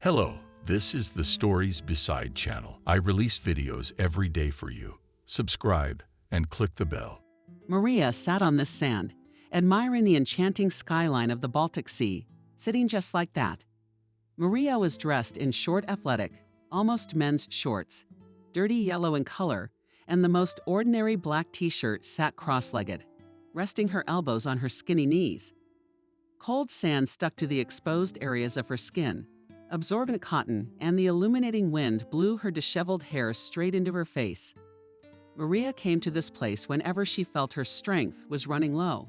Hello, this is the Stories Beside channel. I release videos every day for you. Subscribe and click the bell. Maria sat on this sand, admiring the enchanting skyline of the Baltic Sea, sitting just like that. Maria was dressed in short athletic, almost men's shorts, dirty yellow in color, and the most ordinary black t-shirt sat cross-legged, resting her elbows on her skinny knees. Cold sand stuck to the exposed areas of her skin. Absorbent cotton and the illuminating wind blew her disheveled hair straight into her face. Maria came to this place whenever she felt her strength was running low,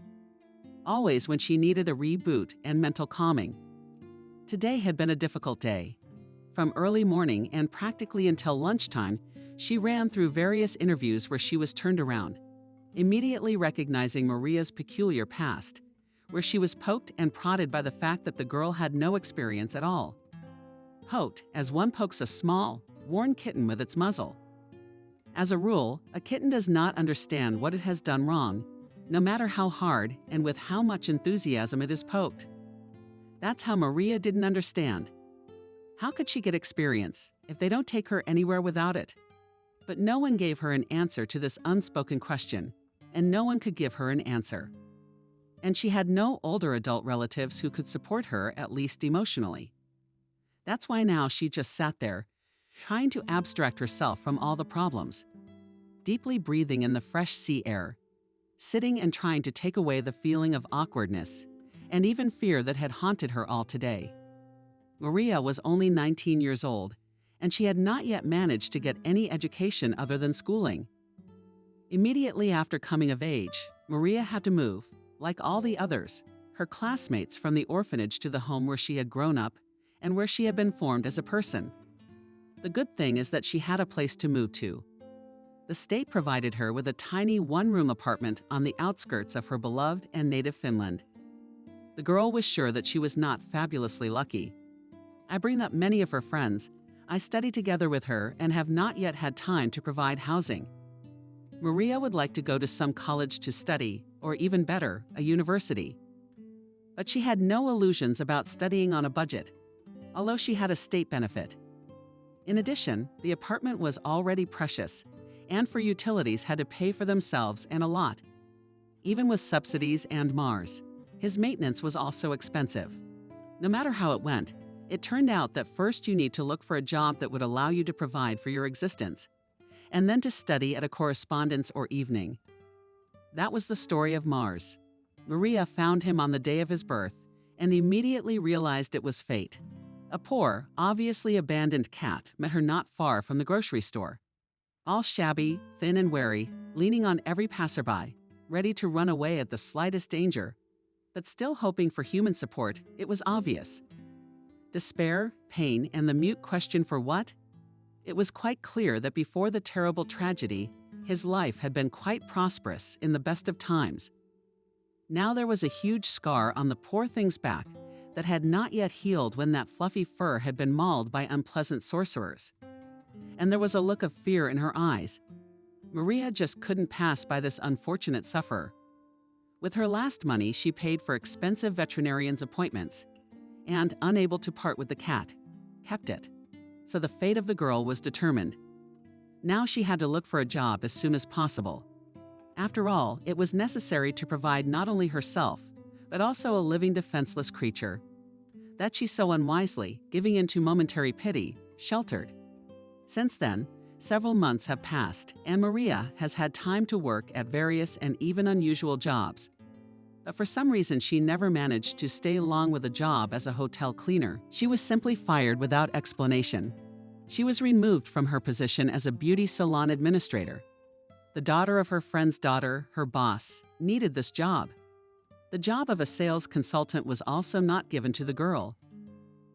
always when she needed a reboot and mental calming. Today had been a difficult day. From early morning and practically until lunchtime, she ran through various interviews where she was turned around, immediately recognizing Maria's peculiar past, where she was poked and prodded by the fact that the girl had no experience at all. Poked as one pokes a small, worn kitten with its muzzle. As a rule, a kitten does not understand what it has done wrong, no matter how hard and with how much enthusiasm it is poked. That's how Maria didn't understand. How could she get experience if they don't take her anywhere without it? But no one gave her an answer to this unspoken question, and no one could give her an answer. And she had no older adult relatives who could support her, at least emotionally. That's why now she just sat there, trying to abstract herself from all the problems, deeply breathing in the fresh sea air, sitting and trying to take away the feeling of awkwardness and even fear that had haunted her all today. Maria was only 19 years old, and she had not yet managed to get any education other than schooling. Immediately after coming of age, Maria had to move, like all the others, her classmates, from the orphanage to the home where she had grown up and where she had been formed as a person. The good thing is that she had a place to move to. The state provided her with a tiny one-room apartment on the outskirts of her beloved and native Finland. The girl was sure that she was not fabulously lucky. I bring up many of her friends. I study together with her and have not yet had time to provide housing. Maria would like to go to some college to study, or even better, a university. But she had no illusions about studying on a budget, although she had a state benefit. In addition, the apartment was already precious, and for utilities had to pay for themselves and a lot. Even with subsidies and Mars, his maintenance was also expensive. No matter how it went, it turned out that first you need to look for a job that would allow you to provide for your existence, and then to study at a correspondence or evening. That was the story of Mars. Maria found him on the day of his birth and immediately realized it was fate. A poor, obviously abandoned cat met her not far from the grocery store. All shabby, thin and wary, leaning on every passerby, ready to run away at the slightest danger. But still hoping for human support, it was obvious. Despair, pain, and the mute question for what? It was quite clear that before the terrible tragedy, his life had been quite prosperous in the best of times. Now there was a huge scar on the poor thing's back that had not yet healed when that fluffy fur had been mauled by unpleasant sorcerers. And there was a look of fear in her eyes. Maria just couldn't pass by this unfortunate sufferer. With her last money, she paid for expensive veterinarian's appointments, and, unable to part with the cat, kept it. So the fate of the girl was determined. Now she had to look for a job as soon as possible. After all, it was necessary to provide not only herself, but also a living defenseless creature that she so unwisely, giving in to momentary pity, sheltered. Since then, several months have passed, and Maria has had time to work at various and even unusual jobs. But for some reason, she never managed to stay long with a job as a hotel cleaner. She was simply fired without explanation. She was removed from her position as a beauty salon administrator. The daughter of her friend's daughter, her boss, needed this job. The job of a sales consultant was also not given to the girl.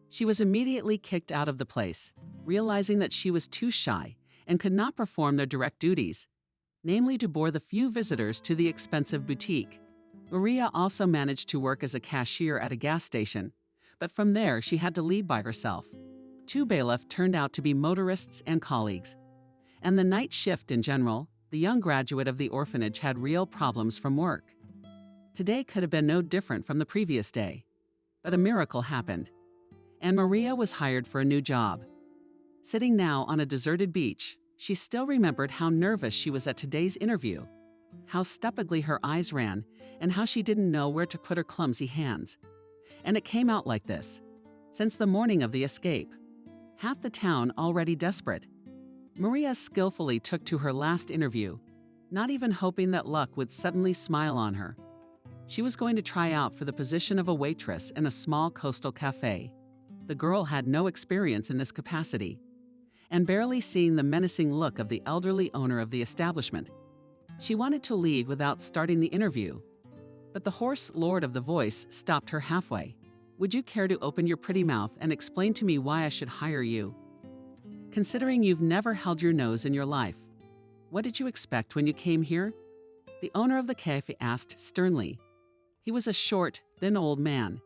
She was immediately kicked out of the place, realizing that she was too shy and could not perform their direct duties, namely to bore the few visitors to the expensive boutique. Maria also managed to work as a cashier at a gas station, but from there she had to lead by herself. Two bailiffs turned out to be motorists and colleagues. And the night shift in general, the young graduate of the orphanage had real problems from work. Today could have been no different from the previous day. But a miracle happened. and Maria was hired for a new job. Sitting now on a deserted beach, she still remembered how nervous she was at today's interview, how stupidly her eyes ran, and how she didn't know where to put her clumsy hands. And it came out like this. Since the morning of the escape, half the town already desperate, Maria skillfully took to her last interview, not even hoping that luck would suddenly smile on her. She was going to try out for the position of a waitress in a small coastal cafe. The girl had no experience in this capacity, and barely seeing the menacing look of the elderly owner of the establishment, she wanted to leave without starting the interview. But the hoarse lord of the voice stopped her halfway. "Would you care to open your pretty mouth and explain to me why I should hire you? Considering you've never held your nose in your life, what did you expect when you came here?" The owner of the cafe asked sternly. He was a short, thin old man.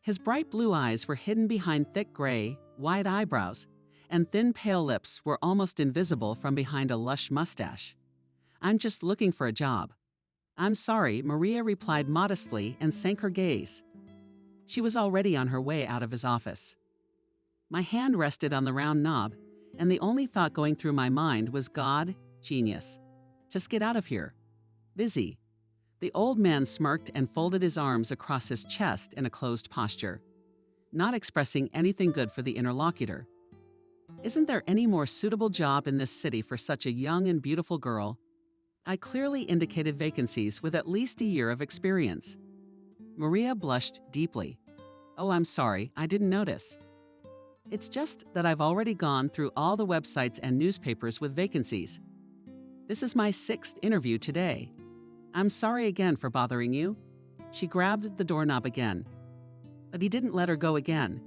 His bright blue eyes were hidden behind thick gray, wide eyebrows, and thin pale lips were almost invisible from behind a lush mustache. "I'm just looking for a job." "I'm sorry," Maria replied modestly and sank her gaze. She was already on her way out of his office. My hand rested on the round knob, and the only thought going through my mind was God, genius. Just get out of here. Busy. The old man smirked and folded his arms across his chest in a closed posture, not expressing anything good for the interlocutor. Isn't there any more suitable job in this city for such a young and beautiful girl? I clearly indicated vacancies with at least a year of experience. Maria blushed deeply. "Oh, I'm sorry, I didn't notice. It's just that I've already gone through all the websites and newspapers with vacancies. This is my 6th interview today. I'm sorry again for bothering you." She grabbed the doorknob again. But he didn't let her go again.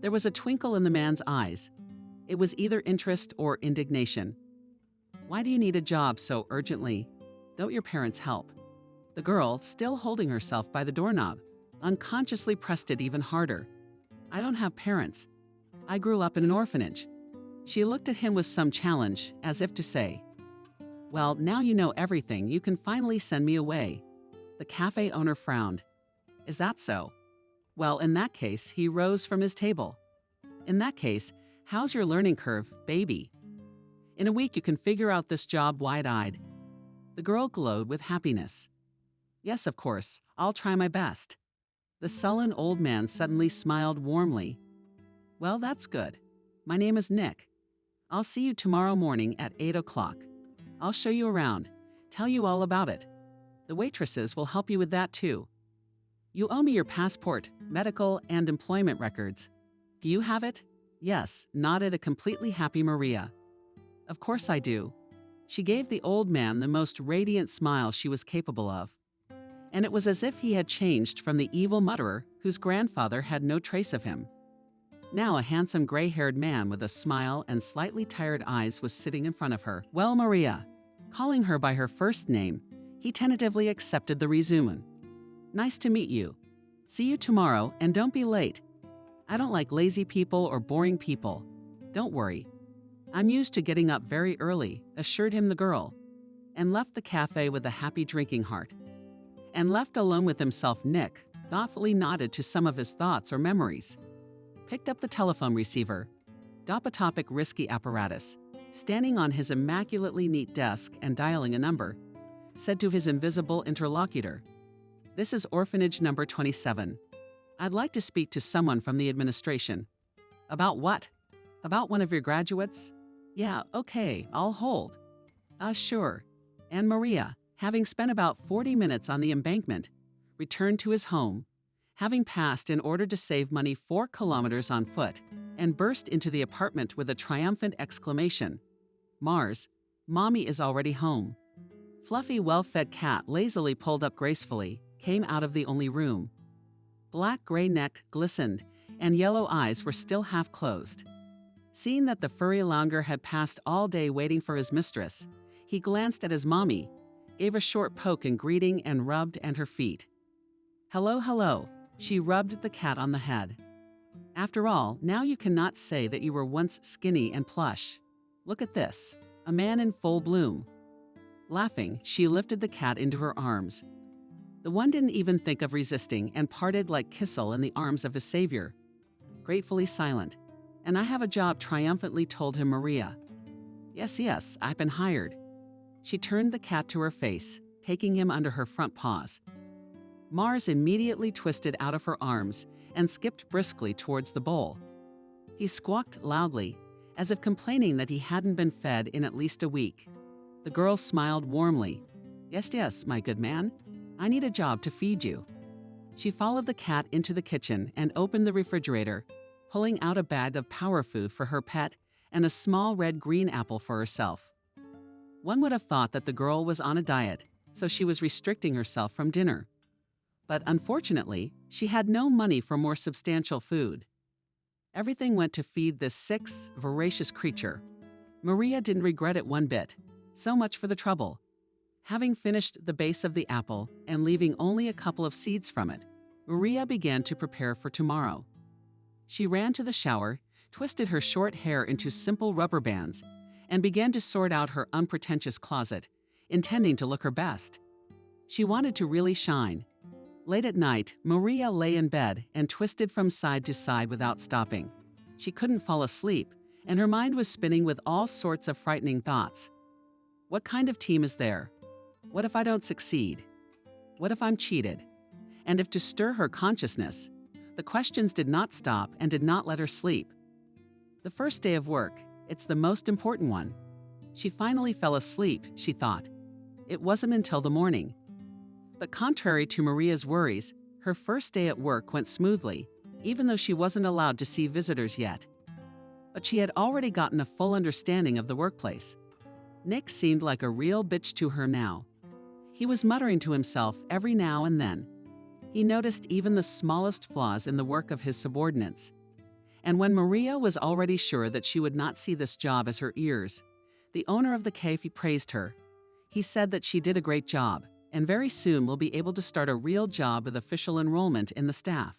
There was a twinkle in the man's eyes. It was either interest or indignation. "Why do you need a job so urgently? Don't your parents help?" The girl, still holding herself by the doorknob, unconsciously pressed it even harder. "I don't have parents. I grew up in an orphanage." She looked at him with some challenge, as if to say, "Well, now you know everything, you can finally send me away." The cafe owner frowned. "Is that so? Well, in that case," he rose from his table. "In that case, how's your learning curve, baby? In a week you can figure out this job wide-eyed." The girl glowed with happiness. "Yes, of course, I'll try my best." The sullen old man suddenly smiled warmly. "Well, that's good. My name is Nick. I'll see you tomorrow morning at 8 o'clock. I'll show you around, tell you all about it. The waitresses will help you with that too. You owe me your passport, medical, and employment records. Do you have it?" "Yes," nodded a completely happy Maria. "Of course I do." She gave the old man the most radiant smile she was capable of. And it was as if he had changed from the evil mutterer whose grandfather had no trace of him. Now a handsome gray-haired man with a smile and slightly tired eyes was sitting in front of her. "Well, Maria," calling her by her first name, he tentatively accepted the resume. "Nice to meet you. See you tomorrow, and don't be late. I don't like lazy people or boring people. Don't worry. I'm used to getting up very early," assured him the girl, and left the cafe with a happy drinking heart. And left alone with himself, Nick thoughtfully nodded to some of his thoughts or memories, picked up the telephone receiver, Dopatopic risky apparatus, standing on his immaculately neat desk and dialing a number, said to his invisible interlocutor, "This is orphanage number 27. I'd like to speak to someone from the administration." "About what? About one of your graduates?" "Yeah, okay, I'll hold." Sure." And Maria, having spent about 40 minutes on the embankment, returned to his home, having passed in order to save money 4 kilometers on foot, and burst into the apartment with a triumphant exclamation. "Mars, Mommy is already home." Fluffy, well-fed cat lazily pulled up gracefully, came out of the only room. Black gray neck glistened, and yellow eyes were still half closed. Seeing that the furry lounger had passed all day waiting for his mistress, he glanced at his mommy, gave a short poke in greeting and rubbed at her feet. "Hello, hello." She rubbed the cat on the head. "After all, now you cannot say that you were once skinny and plush. Look at this, a man in full bloom." Laughing, she lifted the cat into her arms. The one didn't even think of resisting and parted like Kissel in the arms of his savior. gratefully silent. "And I have a job," triumphantly told him Maria. Yes, I've been hired." She turned the cat to her face, taking him under her front paws. Mars immediately twisted out of her arms and skipped briskly towards the bowl. He squawked loudly, as if complaining that he hadn't been fed in at least a week. The girl smiled warmly. Yes, my good man. I need a job to feed you." She followed the cat into the kitchen and opened the refrigerator, pulling out a bag of power food for her pet and a small red-green apple for herself. One would have thought that the girl was on a diet, so she was restricting herself from dinner. But unfortunately, she had no money for more substantial food. Everything went to feed this sick, voracious creature. Maria didn't regret it one bit. So much for the trouble. Having finished the base of the apple and leaving only a couple of seeds from it, Maria began to prepare for tomorrow. She ran to the shower, twisted her short hair into simple rubber bands, and began to sort out her unpretentious closet, intending to look her best. She wanted to really shine. Late at night, Maria lay in bed and twisted from side to side without stopping. She couldn't fall asleep, and her mind was spinning with all sorts of frightening thoughts. What kind of team is there? What if I don't succeed? What if I'm cheated? And if to stir her consciousness, the questions did not stop and did not let her sleep. The first day of work, it's the most important one. She finally fell asleep, she thought. It wasn't until the morning. But contrary to Maria's worries, her first day at work went smoothly, even though she wasn't allowed to see visitors yet. But she had already gotten a full understanding of the workplace. Nick seemed like a real bitch to her now. He was muttering to himself every now and then. He noticed even the smallest flaws in the work of his subordinates. And when Maria was already sure that she would not see this job as her ears, the owner of the cafe praised her. He said that she did a great job, and very soon will be able to start a real job with official enrollment in the staff.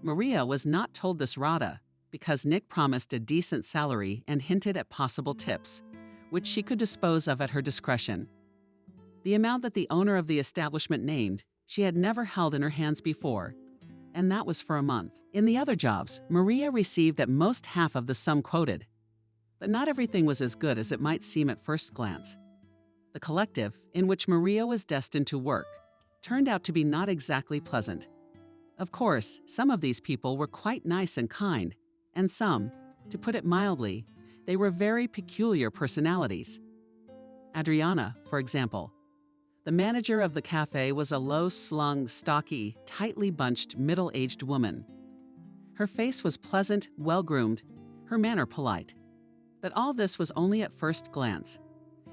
Maria was not told this rata because Nick promised a decent salary and hinted at possible tips, which she could dispose of at her discretion. The amount that the owner of the establishment named, she had never held in her hands before, and that was for a month. In the other jobs, Maria received at most half of the sum quoted. But not everything was as good as it might seem at first glance. The collective, in which Maria was destined to work, turned out to be not exactly pleasant. Of course, some of these people were quite nice and kind, and some, to put it mildly, they were very peculiar personalities. Adriana, for example. The manager of the cafe was a low-slung, stocky, tightly bunched, middle-aged woman. Her face was pleasant, well-groomed, her manner polite. But all this was only at first glance.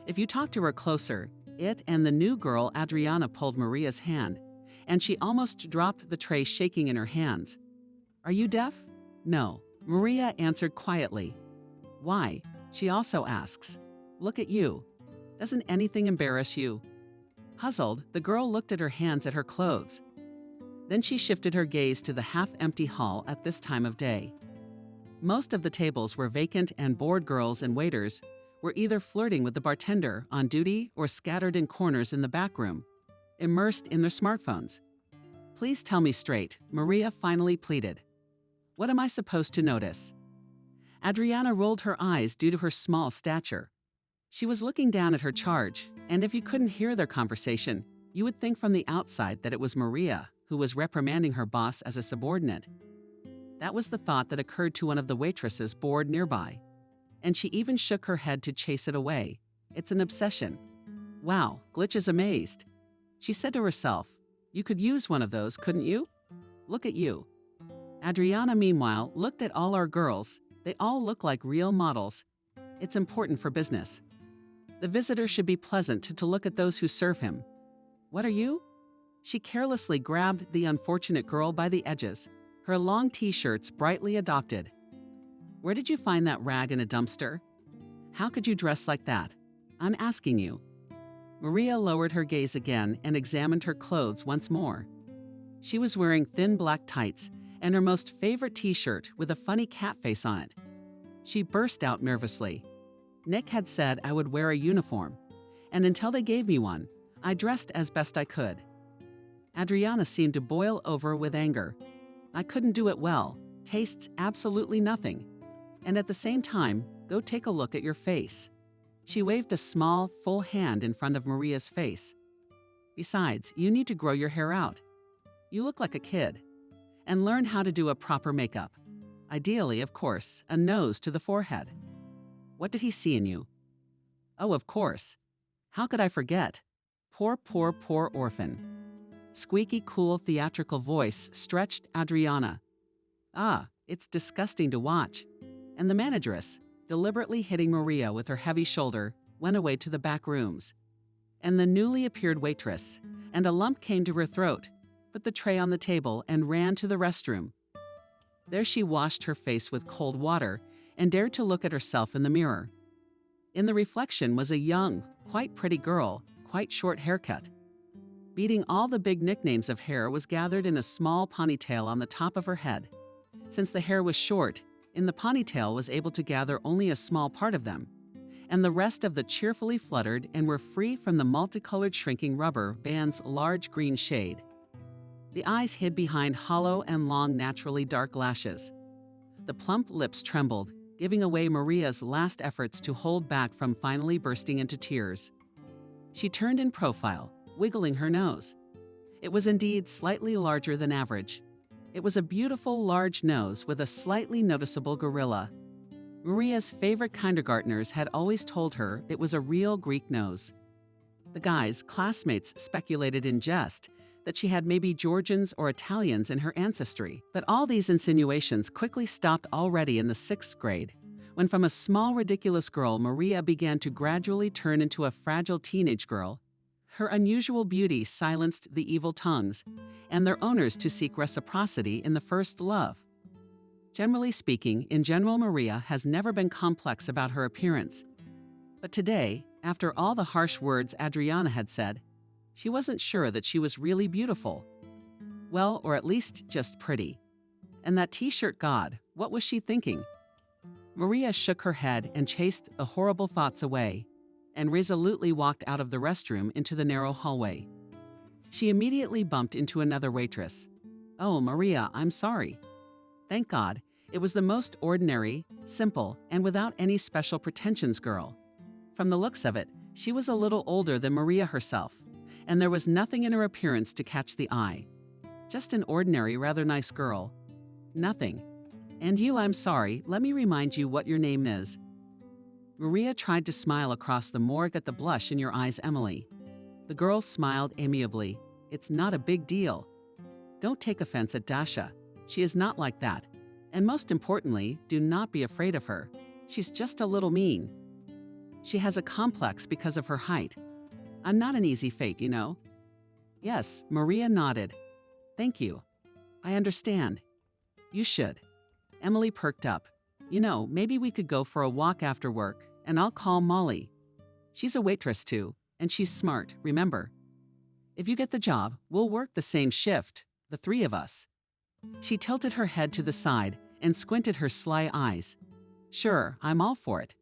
If you talked to her closer, it and the new girl Adriana pulled Maria's hand, and she almost dropped the tray shaking in her hands. "Are you deaf?" "No," Maria answered quietly. "Why?" she also asks. "Look at you. Doesn't anything embarrass you?" Puzzled, the girl looked at her hands at her clothes. Then she shifted her gaze to the half-empty hall at this time of day. Most of the tables were vacant, and bored girls and waiters were either flirting with the bartender on duty or scattered in corners in the back room, immersed in their smartphones. "Please tell me straight," Maria finally pleaded. "What am I supposed to notice?" Adriana rolled her eyes due to her small stature. She was looking down at her charge, and if you couldn't hear their conversation, you would think from the outside that it was Maria who was reprimanding her boss as a subordinate. That was the thought that occurred to one of the waitresses bored nearby, and she even shook her head to chase it away. It's an obsession. "Wow, Glitch is amazed." She said to herself, "You could use one of those, couldn't you? Look at you." Adriana, meanwhile, looked at all our girls. They all look like real models. It's important for business. The visitor should be pleasant to look at those who serve him. "What are you?" She carelessly grabbed the unfortunate girl by the edges, her long t-shirts brightly adopted. "Where did you find that rag in a dumpster? How could you dress like that? I'm asking you." Maria lowered her gaze again and examined her clothes once more. She was wearing thin black tights and her most favorite t-shirt with a funny cat face on it. She burst out nervously. "Nick had said I would wear a uniform, and until they gave me one, I dressed as best I could." Adriana seemed to boil over with anger. "I couldn't do it well. tastes absolutely nothing. And at the same time, go take a look at your face. She waved a small, full hand in front of Maria's face. Besides, you need to grow your hair out. You look like a kid. And learn how to do a proper makeup. Ideally, of course, a nose to the forehead. What did he see in you? Oh, of course. How could I forget? Poor, poor, poor orphan. Squeaky, cool, theatrical voice stretched Adriana. Ah, it's disgusting to watch. And the manageress, deliberately hitting Maria with her heavy shoulder, went away to the back rooms. And the newly appeared waitress, and a lump came to her throat, put the tray on the table and ran to the restroom. There she washed her face with cold water and dared to look at herself in the mirror. In the reflection was a young, quite pretty girl, quite short haircut. Beating all the big nicknames of hair was gathered in a small ponytail on the top of her head. Since the hair was short, in the ponytail was able to gather only a small part of them, and the rest of the cheerfully fluttered and were free from the multicolored shrinking rubber band's large green shade. The eyes hid behind hollow and long naturally dark lashes. The plump lips trembled, giving away Maria's last efforts to hold back from finally bursting into tears. She turned in profile, wiggling her nose. It was indeed slightly larger than average. It was a beautiful large nose with a slightly noticeable gorilla. Maria's favorite kindergartners had always told her it was a real Greek nose. The guys, classmates, speculated in jest that she had maybe Georgians or Italians in her ancestry. But all these insinuations quickly stopped already in the 6th grade, when from a small, ridiculous girl, Maria began to gradually turn into a fragile teenage girl. Her unusual beauty silenced the evil tongues, and their owners to seek reciprocity in the first love. Generally speaking, in general, Maria has never been complex about her appearance. But today, after all the harsh words Adriana had said, she wasn't sure that she was really beautiful. Well, or at least just pretty. And that t-shirt god, what was she thinking? Maria shook her head and chased the horrible thoughts away, and resolutely walked out of the restroom into the narrow hallway. She immediately bumped into another waitress. Oh, Maria, I'm sorry. Thank God, it was the most ordinary, simple, and without any special pretensions girl. From the looks of it, she was a little older than Maria herself, and there was nothing in her appearance to catch the eye. Just an ordinary, rather nice girl. Nothing. And you, I'm sorry, let me remind you what your name is. Maria tried to smile across the morgue at the blush in your eyes, Emily. The girl smiled amiably. It's not a big deal. Don't take offense at Dasha. She is not like that. And most importantly, do not be afraid of her. She's just a little mean. She has a complex because of her height. I'm not an easy fate, you know. Yes, Maria nodded. Thank you. I understand. You should. Emily perked up. You know, maybe we could go for a walk after work, and I'll call Molly. She's a waitress too, and she's smart, remember. If you get the job, we'll work the same shift, the 3 of us. She tilted her head to the side and squinted her sly eyes. Sure, I'm all for it.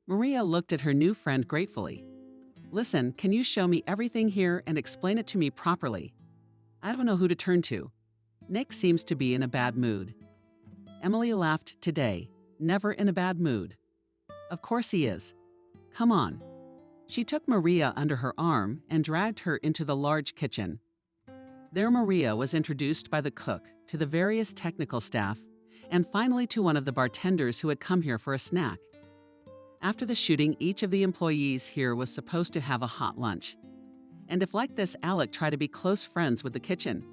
Maria looked at her new friend gratefully. Listen, can you show me everything here and explain it to me properly? I don't know who to turn to. Nick seems to be in a bad mood. Emily laughed today, never in a bad mood. Of course he is. Come on. She took Maria under her arm and dragged her into the large kitchen. There Maria was introduced by the cook to the various technical staff and finally to one of the bartenders who had come here for a snack. After the shooting, each of the employees here was supposed to have a hot lunch. And if like this, Alec tried to be close friends with the kitchen,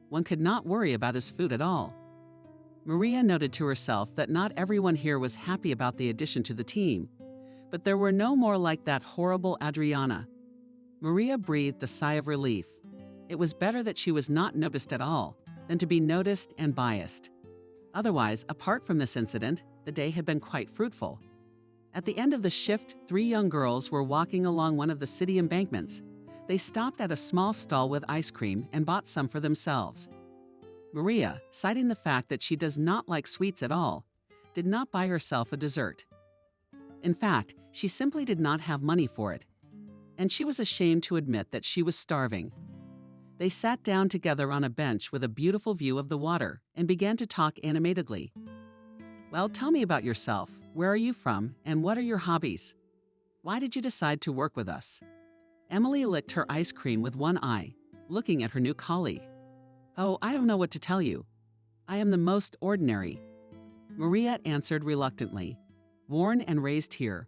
one could not worry about his food at all. Maria noted to herself that not everyone here was happy about the addition to the team, but there were no more like that horrible Adriana. Maria breathed a sigh of relief. It was better that she was not noticed at all than to be noticed and biased. Otherwise, apart from this incident, the day had been quite fruitful. At the end of the shift, 3 young girls were walking along one of the city embankments. They stopped at a small stall with ice cream and bought some for themselves. Maria, citing the fact that she does not like sweets at all, did not buy herself a dessert. In fact, she simply did not have money for it, and she was ashamed to admit that she was starving. They sat down together on a bench with a beautiful view of the water and began to talk animatedly. "Well, tell me about yourself. Where are you from, and what are your hobbies? Why did you decide to work with us?" Emily licked her ice cream with one eye, looking at her new colleague. "Oh, I don't know what to tell you. I am the most ordinary," Maria answered reluctantly. "Born and raised here."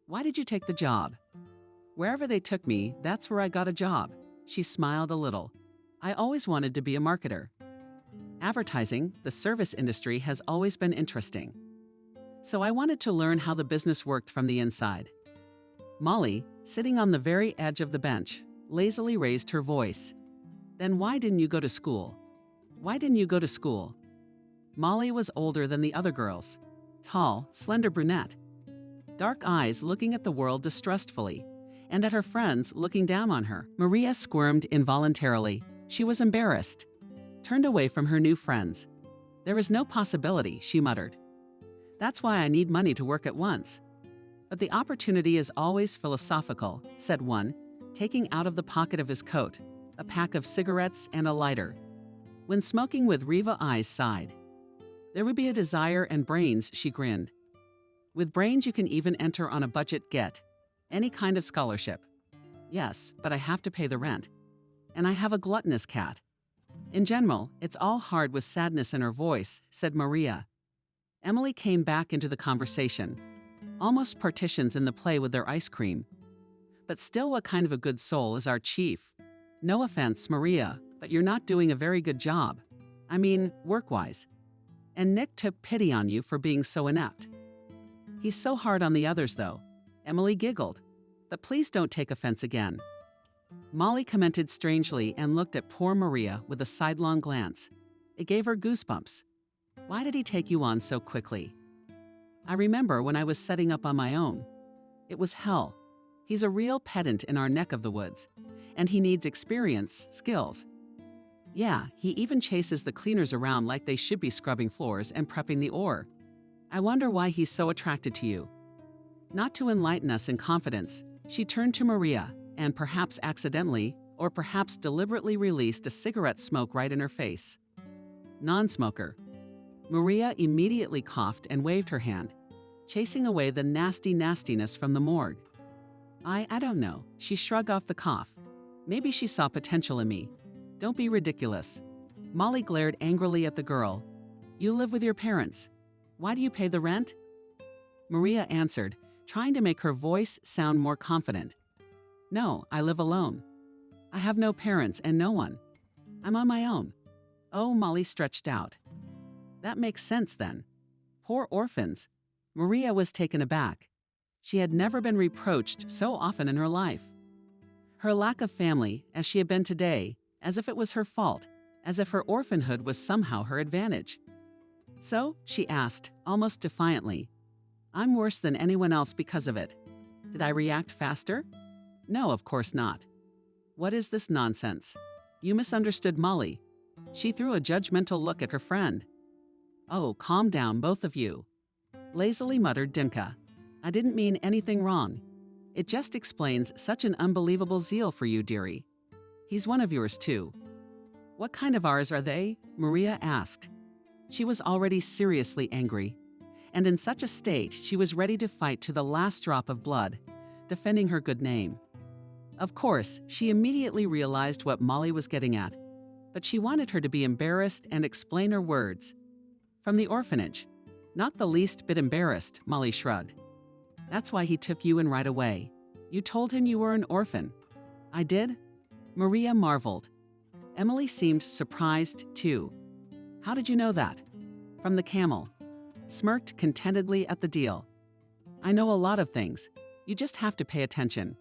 "Why did you take the job?" "Wherever they took me, that's where I got a job." She smiled a little. "I always wanted to be a marketer. Advertising, the service industry, has always been interesting. So I wanted to learn how the business worked from the inside." Molly, sitting on the very edge of the bench, lazily raised her voice. "Then why didn't you go to school? Why didn't you go to school?" Molly was older than the other girls. Tall, slender brunette. Dark eyes looking at the world distrustfully, and at her friends looking down on her. Maria squirmed involuntarily. She was embarrassed. Turned away from her new friends. "There is no possibility," she muttered. "That's why I need money to work at once." "But the opportunity is always philosophical," said one, taking out of the pocket of his coat a pack of cigarettes and a lighter. When smoking with Riva, eyes sighed. "There would be a desire and brains," she grinned. "With brains you can even enter on a budget get any kind of scholarship." "Yes, but I have to pay the rent. And I have a gluttonous cat." "In general, it's all hard," with sadness in her voice, said Maria. Emily came back into the conversation. Almost partitions in the play with their ice cream. "But still, what kind of a good soul is our chief? No offense, Maria, but you're not doing a very good job. I mean, work-wise. And Nick took pity on you for being so inept." "He's so hard on the others, though." Emily giggled. "But please don't take offense again." Molly commented strangely and looked at poor Maria with a sidelong glance. It gave her goosebumps. "Why did he take you on so quickly?" "I remember when I was setting up on my own. It was hell. He's a real pedant in our neck of the woods, and he needs experience, skills. Yeah, he even chases the cleaners around like they should be scrubbing floors and prepping the ore. I wonder why he's so attracted to you." Not to enlighten us in confidence, she turned to Maria and perhaps accidentally, or perhaps deliberately, released a cigarette smoke right in her face. "Non-smoker." Maria immediately coughed and waved her hand, chasing away the nastiness from the morgue. I don't know." She shrugged off the cough. "Maybe she saw potential in me." "Don't be ridiculous." Molly glared angrily at the girl. "You live with your parents. Why do you pay the rent?" Maria answered, trying to make her voice sound more confident. "No, I live alone. I have no parents and no one. I'm on my own." "Oh," Molly stretched out. "That makes sense then. Poor orphans." Maria was taken aback. She had never been reproached so often in her life. Her lack of family, as she had been today, as if it was her fault, as if her orphanhood was somehow her advantage. "So?" she asked, almost defiantly. "I'm worse than anyone else because of it. Did I react faster?" "No, of course not." "What is this nonsense? You misunderstood Molly." She threw a judgmental look at her friend. "Oh, calm down, both of you," lazily muttered Dimka. "I didn't mean anything wrong. It just explains such an unbelievable zeal for you, dearie. He's one of yours, too." "What kind of ours are they?" Maria asked. She was already seriously angry, and in such a state she was ready to fight to the last drop of blood, defending her good name. Of course, she immediately realized what Molly was getting at, but she wanted her to be embarrassed and explain her words. "From the orphanage." "Not the least bit embarrassed," Molly shrugged. "That's why he took you in right away. You told him you were an orphan." "I did?" Maria marveled. Emily seemed surprised, too. "How did you know that?" "From the camel." Smirked contentedly at the deal. "I know a lot of things. You just have to pay attention."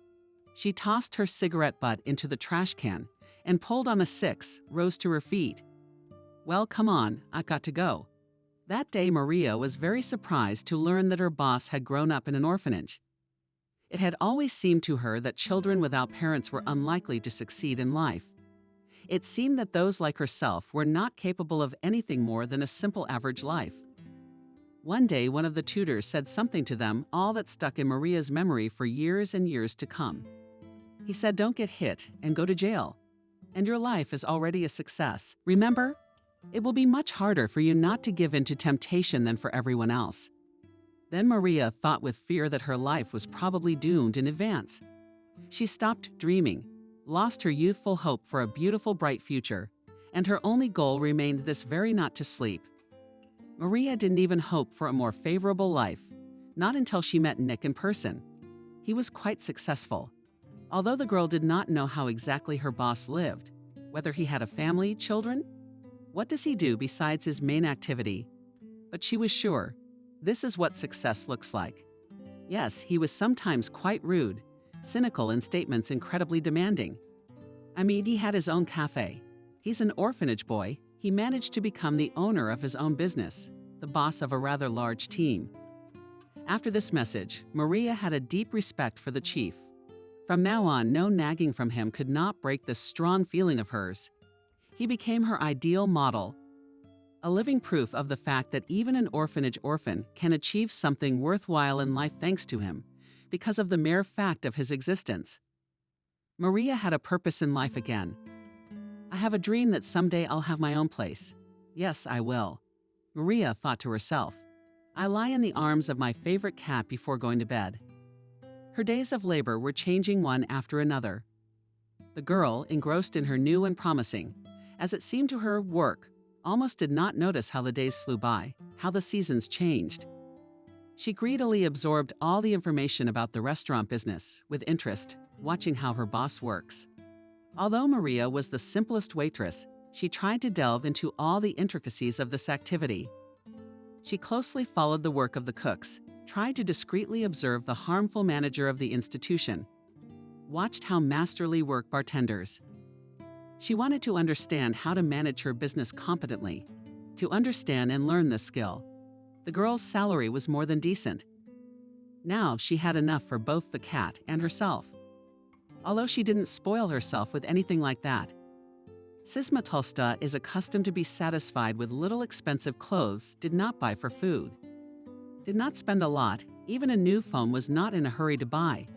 She tossed her cigarette butt into the trash can and pulled on a 6, rose to her feet. "Well, come on, I've got to go." That day Maria was very surprised to learn that her boss had grown up in an orphanage. It had always seemed to her that children without parents were unlikely to succeed in life. It seemed that those like herself were not capable of anything more than a simple average life. One day, one of the tutors said something to them all that stuck in Maria's memory for years and years to come. He said, "Don't get hit and go to jail. and your life is already a success. Remember, it will be much harder for you not to give in to temptation than for everyone else. Then Maria thought with fear that her life was probably doomed in advance. She stopped dreaming, lost her youthful hope for a beautiful, bright future, and her only goal remained this very night to sleep. Maria didn't even hope for a more favorable life, not until she met Nick in person. He was quite successful. Although the girl did not know how exactly her boss lived, whether he had a family, children, what does he do besides his main activity? But she was sure, this is what success looks like. Yes, he was sometimes quite rude, cynical in statements, incredibly demanding. I mean, he had his own cafe. He's an orphanage boy. He managed to become the owner of his own business, the boss of a rather large team. After this message, Maria had a deep respect for the chief. From now on, no nagging from him could not break this strong feeling of hers. He became her ideal model, a living proof of the fact that even an orphanage orphan can achieve something worthwhile in life thanks to him, because of the mere fact of his existence. Maria had a purpose in life again. I have a dream that someday I'll have my own place. Yes, I will. Maria thought to herself. I lie in the arms of my favorite cat before going to bed. Her days of labor were changing one after another. The girl, engrossed in her new and promising, as it seemed to her, work, almost did not notice how the days flew by, how the seasons changed. She greedily absorbed all the information about the restaurant business, with interest, watching how her boss works. Although Maria was the simplest waitress, she tried to delve into all the intricacies of this activity. She closely followed the work of the cooks, tried to discreetly observe the harmful manager of the institution, watched how masterly work bartenders. She wanted to understand how to manage her business competently, to understand and learn this skill. The girl's salary was more than decent. Now she had enough for both the cat and herself. Although she didn't spoil herself with anything like that. Sisma Tolsta is accustomed to be satisfied with little expensive clothes, did not buy for food. Did not spend a lot, even a new phone was not in a hurry to buy.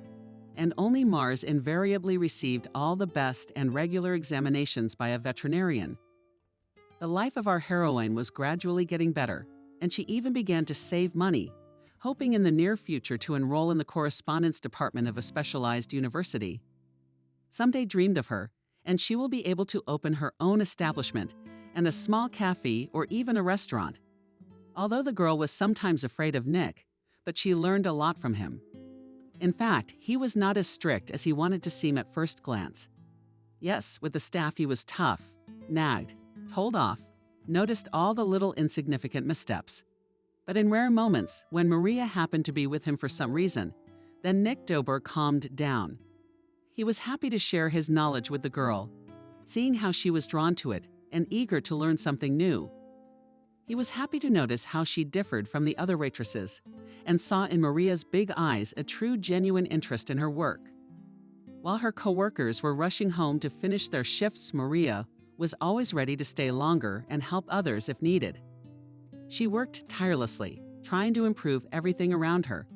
And only Mars invariably received all the best and regular examinations by a veterinarian. The life of our heroine was gradually getting better, and she even began to save money, hoping in the near future to enroll in the correspondence department of a specialized university. Someday dreamed of her, and she will be able to open her own establishment and a small cafe or even a restaurant. Although the girl was sometimes afraid of Nick, but she learned a lot from him. In fact, he was not as strict as he wanted to seem at first glance. Yes, with the staff he was tough, nagged, told off, noticed all the little insignificant missteps. But in rare moments, when Maria happened to be with him for some reason, then Nick Dober calmed down. He was happy to share his knowledge with the girl, seeing how she was drawn to it and eager to learn something new. He was happy to notice how she differed from the other waitresses and saw in Maria's big eyes a true, genuine interest in her work. While her coworkers were rushing home to finish their shifts, Maria was always ready to stay longer and help others if needed. She worked tirelessly, trying to improve everything around her.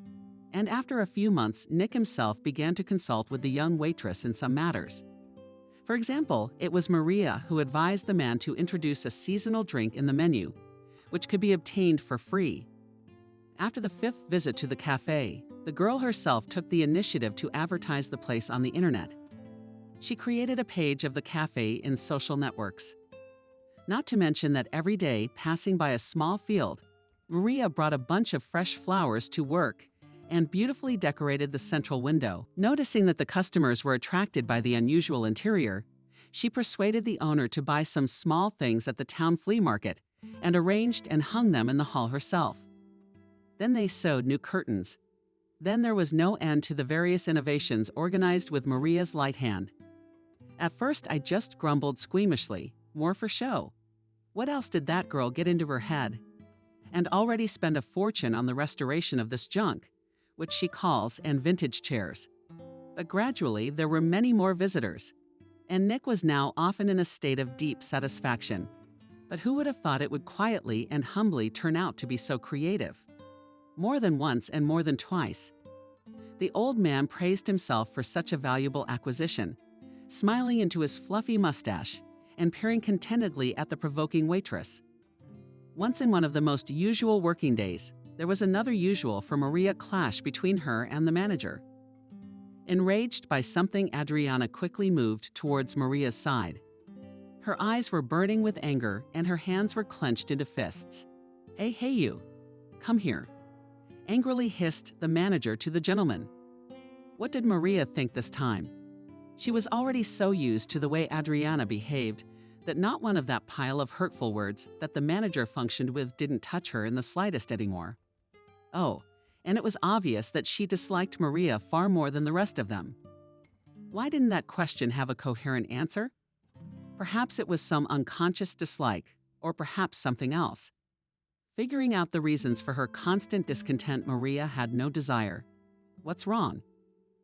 And after a few months, Nick himself began to consult with the young waitress in some matters. For example, it was Maria who advised the man to introduce a seasonal drink in the menu, which could be obtained for free. After the 5th visit to the cafe, the girl herself took the initiative to advertise the place on the internet. She created a page of the cafe in social networks. Not to mention that every day, passing by a small field, Maria brought a bunch of fresh flowers to work and beautifully decorated the central window. Noticing that the customers were attracted by the unusual interior, she persuaded the owner to buy some small things at the town flea market and arranged and hung them in the hall herself. Then they sewed new curtains. Then there was no end to the various innovations organized with Maria's light hand. At first, I just grumbled squeamishly, more for show. What else did that girl get into her head? And already spend a fortune on the restoration of this junk, which she calls, and vintage chairs. But gradually, there were many more visitors, and Nick was now often in a state of deep satisfaction. But who would have thought it would quietly and humbly turn out to be so creative? More than once and more than twice. The old man praised himself for such a valuable acquisition, smiling into his fluffy mustache and peering contentedly at the provoking waitress. Once in one of the most usual working days, there was another usual for Maria clash between her and the manager. Enraged by something, Adriana quickly moved towards Maria's side. Her eyes were burning with anger and her hands were clenched into fists. Hey you! Come here!" angrily hissed the manager to the gentleman. What did Maria think this time? She was already so used to the way Adriana behaved that not one of that pile of hurtful words that the manager functioned with didn't touch her in the slightest anymore. Oh, and it was obvious that she disliked Maria far more than the rest of them. Why didn't that question have a coherent answer? Perhaps it was some unconscious dislike, or perhaps something else. Figuring out the reasons for her constant discontent, Maria had no desire. What's wrong?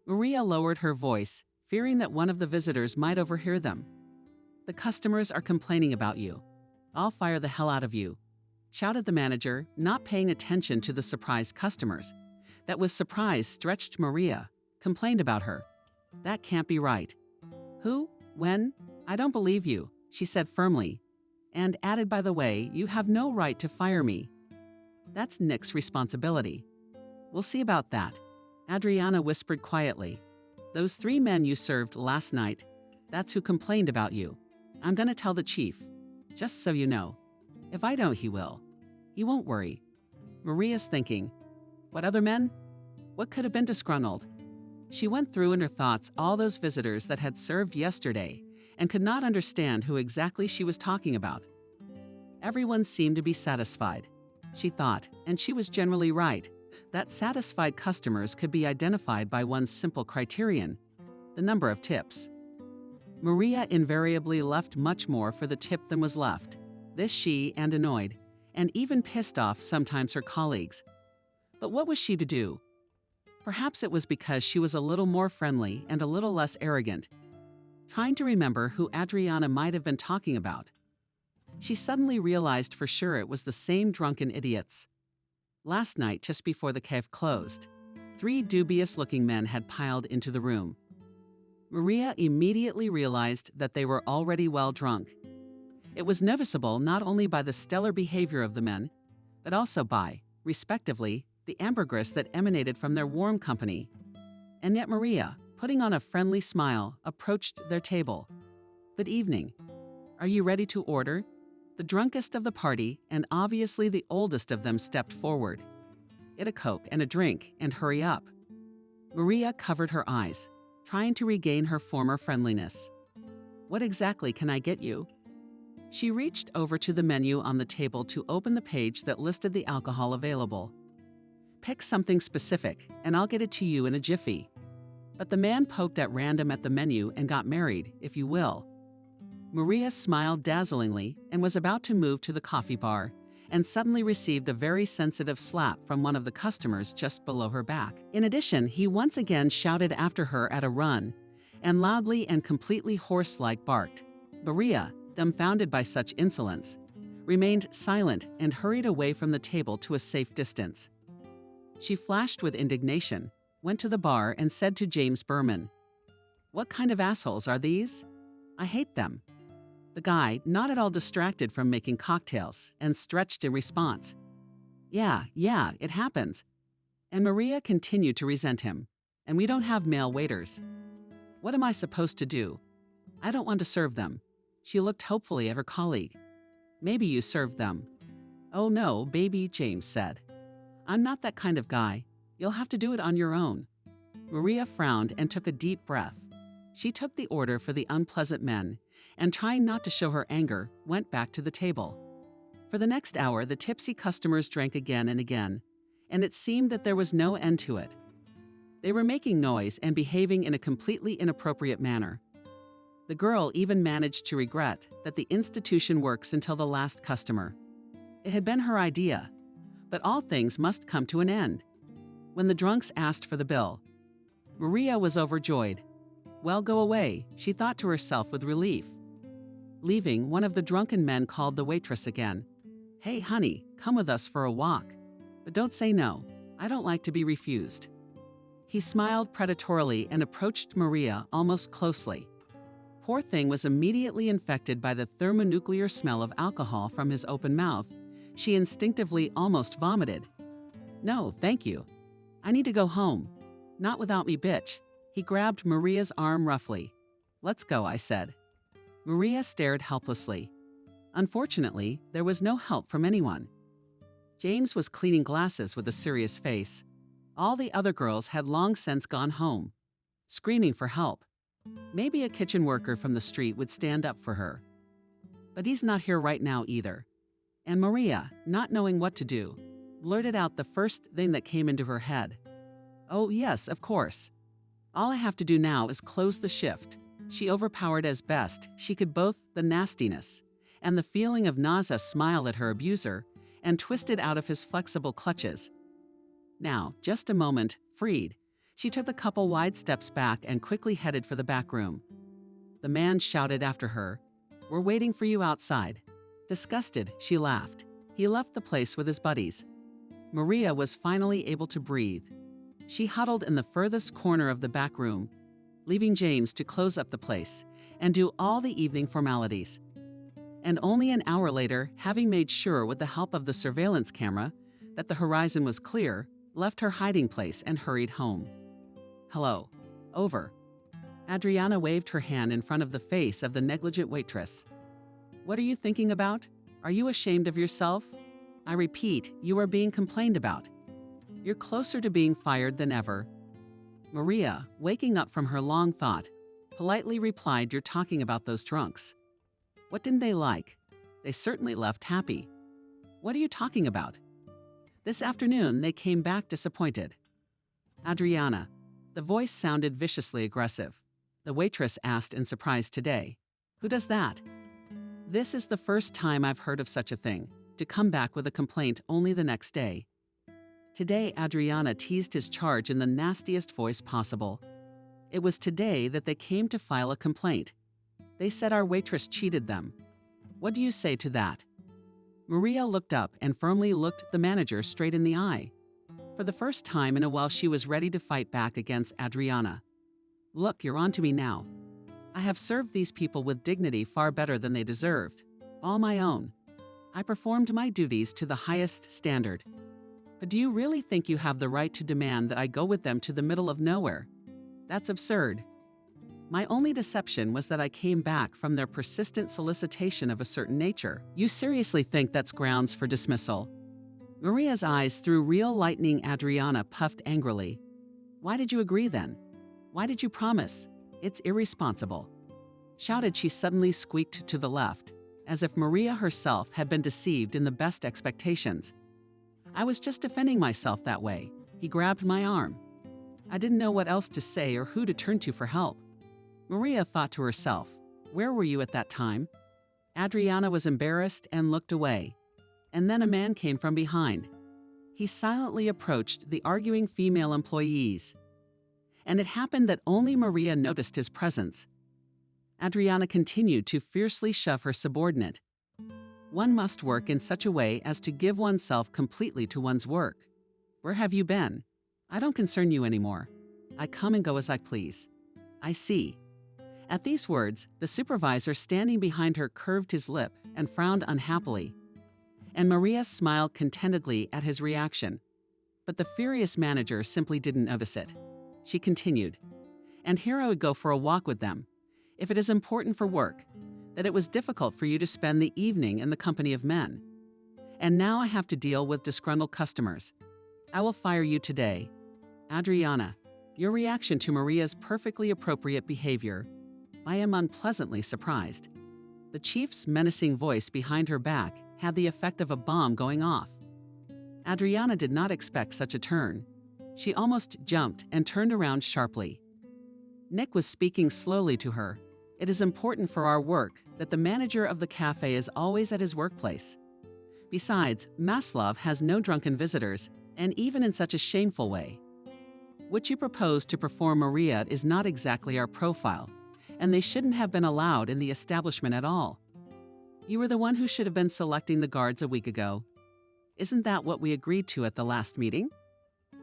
Maria lowered her voice, fearing that one of the visitors might overhear them. "The customers are complaining about you. I'll fire the hell out of you," shouted the manager, not paying attention to the surprised customers. That with surprise stretched Maria, complained about her. "That can't be right." "Who? When? I don't believe you," she said firmly, and added, "By the way, you have no right to fire me. That's Nick's responsibility." "We'll see about that," Adriana whispered quietly. "Those 3 men you served last night, that's who complained about you. I'm gonna tell the chief, just so you know. If I don't, he will. He won't worry." Maria's thinking, what other men? What could have been disgruntled? She went through in her thoughts all those visitors that had served yesterday and could not understand who exactly she was talking about. Everyone seemed to be satisfied, she thought, and she was generally right, that satisfied customers could be identified by one simple criterion: the number of tips. Maria invariably left much more for the tip than was left. This she, and annoyed, and even pissed off sometimes her colleagues. But what was she to do? Perhaps it was because she was a little more friendly and a little less arrogant. Trying to remember who Adriana might have been talking about, she suddenly realized for sure it was the same drunken idiots. Last night, just before the cave closed, 3 dubious-looking men had piled into the room. Maria immediately realized that they were already well drunk. It was noticeable not only by the stellar behavior of the men, but also by, respectively, the ambergris that emanated from their warm company. And yet Maria, putting on a friendly smile, approached their table. "Good evening. Are you ready to order?" The drunkest of the party, and obviously the oldest of them, stepped forward. "Get a Coke and a drink, and hurry up." Maria covered her eyes, trying to regain her former friendliness. "What exactly can I get you?" She reached over to the menu on the table to open the page that listed the alcohol available. "Pick something specific, and I'll get it to you in a jiffy." But the man poked at random at the menu and got married, if you will. Maria smiled dazzlingly and was about to move to the coffee bar, and suddenly received a very sensitive slap from one of the customers just below her back. In addition, he once again shouted after her at a run, and loudly and completely horse-like barked. Maria, dumbfounded by such insolence, remained silent and hurried away from the table to a safe distance. She flashed with indignation, went to the bar and said to James Berman, "What kind of assholes are these? I hate them." The guy, not at all distracted from making cocktails, and stretched in response. Yeah, it happens." And Maria continued to resent him. "And we don't have male waiters. What am I supposed to do? I don't want to serve them." She looked hopefully at her colleague. "Maybe you served them." "Oh no, baby," James said. "I'm not that kind of guy. You'll have to do it on your own." Maria frowned and took a deep breath. She took the order for the unpleasant men, and trying not to show her anger, went back to the table. For the next hour, the tipsy customers drank again and again, and it seemed that there was no end to it. They were making noise and behaving in a completely inappropriate manner. The girl even managed to regret that the institution works until the last customer. It had been her idea, but all things must come to an end. When the drunks asked for the bill, Maria was overjoyed. Well, go away, she thought to herself with relief. Leaving, one of the drunken men called the waitress again. "Hey, honey, come with us for a walk. But don't say no. I don't like to be refused." He smiled predatorily and approached Maria almost closely. poor thing was immediately infected by the thermonuclear smell of alcohol from his open mouth. She instinctively almost vomited. "No, thank you. I need to go home. Not without me, bitch." He grabbed Maria's arm roughly. "Let's go," I said. Maria stared helplessly. Unfortunately, there was no help from anyone. James was cleaning glasses with a serious face. All the other girls had long since gone home, screaming for help. Maybe a kitchen worker from the street would stand up for her. But he's not here right now either. And Maria, not knowing what to do, blurted out the first thing that came into her head. "Oh, yes, of course. All I have to do now is close the shift." She overpowered as best she could both the nastiness and the feeling of nausea smile at her abuser and twisted out of his flexible clutches. Now, just a moment, freed, she took a couple wide steps back and quickly headed for the back room. The man shouted after her, "We're waiting for you outside." Disgusted, she laughed. He left the place with his buddies. Maria was finally able to breathe. She huddled in the furthest corner of the back room, leaving James to close up the place and do all the evening formalities. And only an hour later, having made sure with the help of the surveillance camera that the horizon was clear, left her hiding place and hurried home. "Hello. Over." Adriana waved her hand in front of the face of the negligent waitress. "What are you thinking about? Are you ashamed of yourself? I repeat, you are being complained about. You're closer to being fired than ever." Maria, waking up from her long thought, politely replied, "You're talking about those drunks. What didn't they like? They certainly left happy. What are you talking about? This afternoon, they came back disappointed." "Adriana." The voice sounded viciously aggressive. The waitress asked in surprise today. "Who does that?" This is the first time I've heard of such a thing, to come back with a complaint only the next day. Today, Adriana teased his charge in the nastiest voice possible. It was today that they came to file a complaint. They said our waitress cheated them. What do you say to that? Maria looked up and firmly looked the manager straight in the eye. For the first time in a while, she was ready to fight back against Adriana. "Look, you're on to me now. I have served these people with dignity far better than they deserved. All my own. I performed my duties to the highest standard. But do you really think you have the right to demand that I go with them to the middle of nowhere? That's absurd. My only deception was that I came back from their persistent solicitation of a certain nature. You seriously think that's grounds for dismissal?" Maria's eyes through real lightning. Adriana puffed angrily. "Why did you agree then? Why did you promise? It's irresponsible." Shouted, she suddenly squeaked to the left, as if Maria herself had been deceived in the best expectations. "I was just defending myself that way." He grabbed my arm. I didn't know what else to say or who to turn to for help. Maria thought to herself, "Where were you at that time?" Adriana was embarrassed and looked away. And then a man came from behind. He silently approached the arguing female employees. And it happened that only Maria noticed his presence. Adriana continued to fiercely shove her subordinate. One must work in such a way as to give oneself completely to one's work. "Where have you been? I don't concern you anymore. I come and go as I please." "I see." At these words, the supervisor standing behind her curved his lip and frowned unhappily. And Maria smiled contentedly at his reaction. But the furious manager simply didn't notice it. She continued, "And here I would go for a walk with them, if it is important for work, that it was difficult for you to spend the evening in the company of men. And now I have to deal with disgruntled customers. I will fire you today." Adriana, your reaction to Maria's perfectly appropriate behavior, I am unpleasantly surprised. The chief's menacing voice behind her back had the effect of a bomb going off. Adriana did not expect such a turn. She almost jumped and turned around sharply. Nick was speaking slowly to her. "It is important for our work that the manager of the cafe is always at his workplace. Besides, Maslov has no drunken visitors, and even in such a shameful way. What you propose to perform, Maria, is not exactly our profile, and they shouldn't have been allowed in the establishment at all. You were the one who should have been selecting the guards a week ago. Isn't that what we agreed to at the last meeting?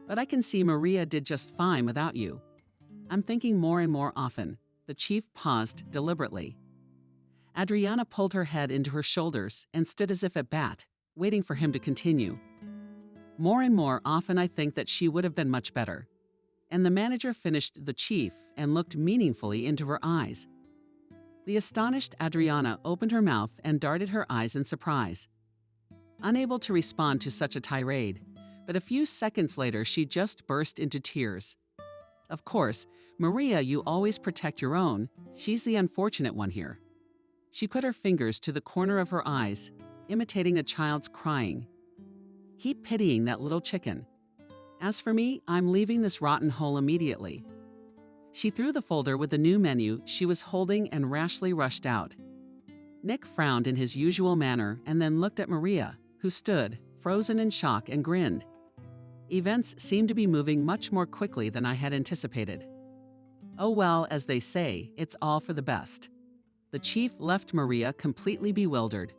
But I can see Maria did just fine without you. I'm thinking more and more often, The chief paused deliberately. Adriana pulled her head into her shoulders and stood as if at bat, waiting for him to continue. More and more often I think that she would have been much better. And the manager finished the chief and looked meaningfully into her eyes. The astonished Adriana opened her mouth and darted her eyes in surprise. Unable to respond to such a tirade, but a few seconds later she just burst into tears. Of course, Maria, you always protect your own. She's the unfortunate one here. She put her fingers to the corner of her eyes, imitating a child's crying. Keep pitying that little chicken. As for me, I'm leaving this rotten hole immediately. She threw the folder with the new menu she was holding and rashly rushed out. Nick frowned in his usual manner and then looked at Maria, who stood, frozen in shock, and grinned. Events seemed to be moving much more quickly than I had anticipated. Oh well, as they say, it's all for the best. The chief left Maria completely bewildered,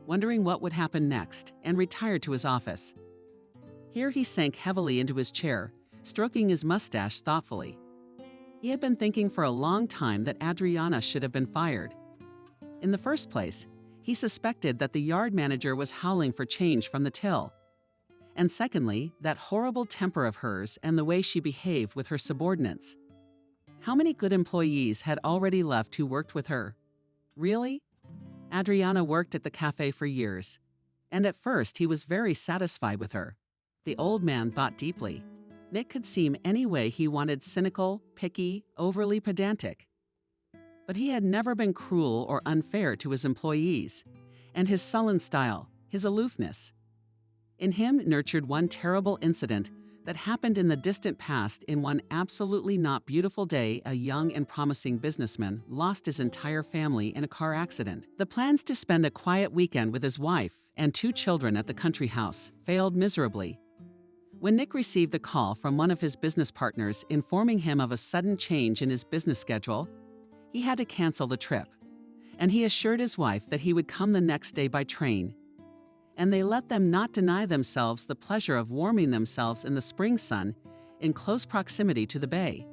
wondering what would happen next, and retired to his office. Here he sank heavily into his chair, stroking his mustache thoughtfully. He had been thinking for a long time that Adriana should have been fired. In the first place, he suspected that the yard manager was howling for change from the till. And secondly, that horrible temper of hers and the way she behaved with her subordinates. How many good employees had already left who worked with her? Really? Adriana worked at the cafe for years, and at first he was very satisfied with her. The old man thought deeply. Nick could seem any way he wanted: cynical, picky, overly pedantic. But he had never been cruel or unfair to his employees, and his sullen style, his aloofness. In him nurtured one terrible incident that happened in the distant past. In one absolutely not beautiful day, a young and promising businessman lost his entire family in a car accident. The plans to spend a quiet weekend with his wife and 2 children at the country house failed miserably. When Nick received a call from one of his business partners informing him of a sudden change in his business schedule, he had to cancel the trip, and he assured his wife that he would come the next day by train. And they let them not deny themselves the pleasure of warming themselves in the spring sun in close proximity to the bay.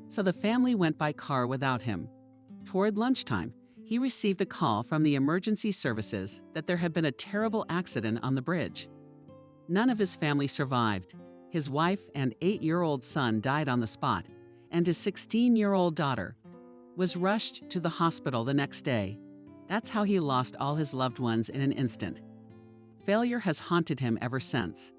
So the family went by car without him. Toward lunchtime, he received a call from the emergency services that there had been a terrible accident on the bridge. None of his family survived. His wife and 8-year-old son died on the spot, and his 16-year-old daughter was rushed to the hospital the next day. That's how he lost all his loved ones in an instant. Failure has haunted him ever since.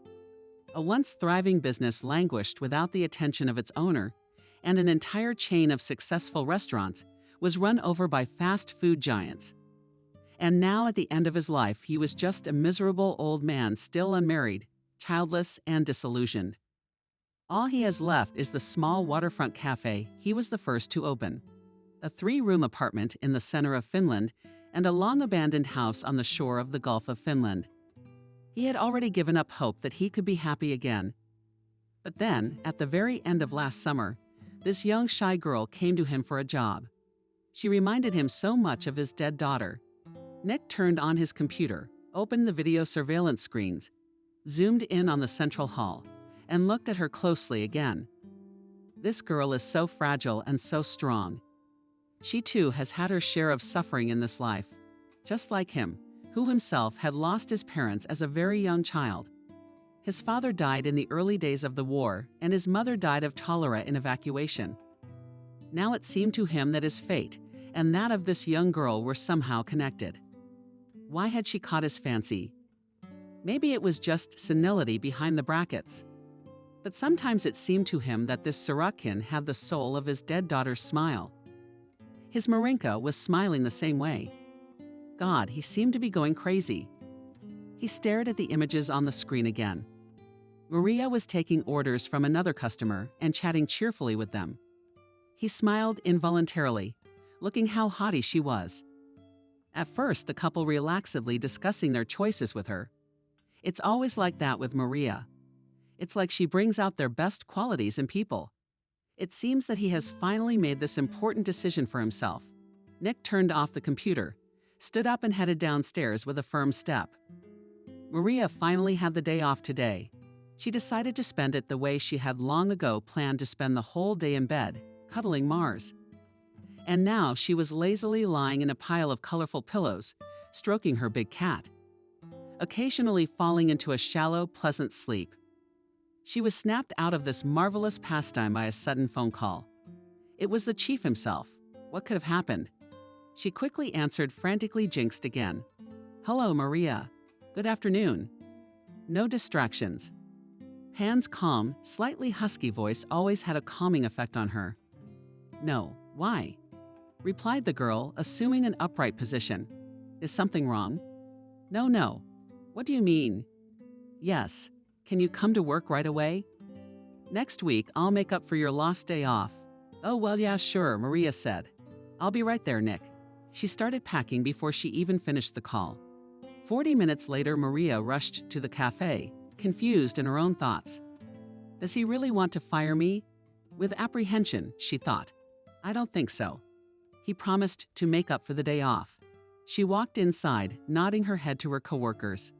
A once thriving business languished without the attention of its owner, and an entire chain of successful restaurants was run over by fast food giants. And now, at the end of his life, he was just a miserable old man, still unmarried, childless, and disillusioned. All he has left is the small waterfront cafe he was the first to open, a 3-room apartment in the center of Finland, and a long-abandoned house on the shore of the Gulf of Finland. He had already given up hope that he could be happy again. But then, at the very end of last summer, this young shy girl came to him for a job. She reminded him so much of his dead daughter. Nick turned on his computer, opened the video surveillance screens, zoomed in on the central hall, and looked at her closely again. This girl is so fragile and so strong. She too has had her share of suffering in this life, just like him, who himself had lost his parents as a very young child. His father died in the early days of the war, and his mother died of cholera in evacuation. Now it seemed to him that his fate and that of this young girl were somehow connected. Why had she caught his fancy? Maybe it was just senility behind the brackets. But sometimes it seemed to him that this Sorokin had the soul of his dead daughter's smile. His Marinka was smiling the same way. God, he seemed to be going crazy. He stared at the images on the screen again. Maria was taking orders from another customer and chatting cheerfully with them. He smiled involuntarily, looking how haughty she was. At first, the couple relaxedly discussing their choices with her. It's always like that with Maria. It's like she brings out their best qualities in people. It seems that he has finally made this important decision for himself. Nick turned off the computer, stood up and headed downstairs with a firm step. Maria finally had the day off today. She decided to spend it the way she had long ago planned to spend the whole day in bed, cuddling Mars. and now she was lazily lying in a pile of colorful pillows, stroking her big cat, occasionally falling into a shallow, pleasant sleep. She was snapped out of this marvelous pastime by a sudden phone call. It was the chief himself. What could have happened? She quickly answered, frantically jinxed again. "Hello, Maria. Good afternoon." No distractions. Pan's calm, slightly husky voice always had a calming effect on her. "No, why?" replied the girl, assuming an upright position. "Is something wrong?" No. What do you mean?" "Yes. Can you come to work right away?" "Next week, I'll make up for your lost day off." "Oh, well, yeah, sure," Maria said. "I'll be right there, Nick." She started packing before she even finished the call. 40 minutes later, Maria rushed to the cafe, confused in her own thoughts. Does he really want to fire me? With apprehension, she thought. I don't think so. He promised to make up for the day off. She walked inside, nodding her head to her coworkers.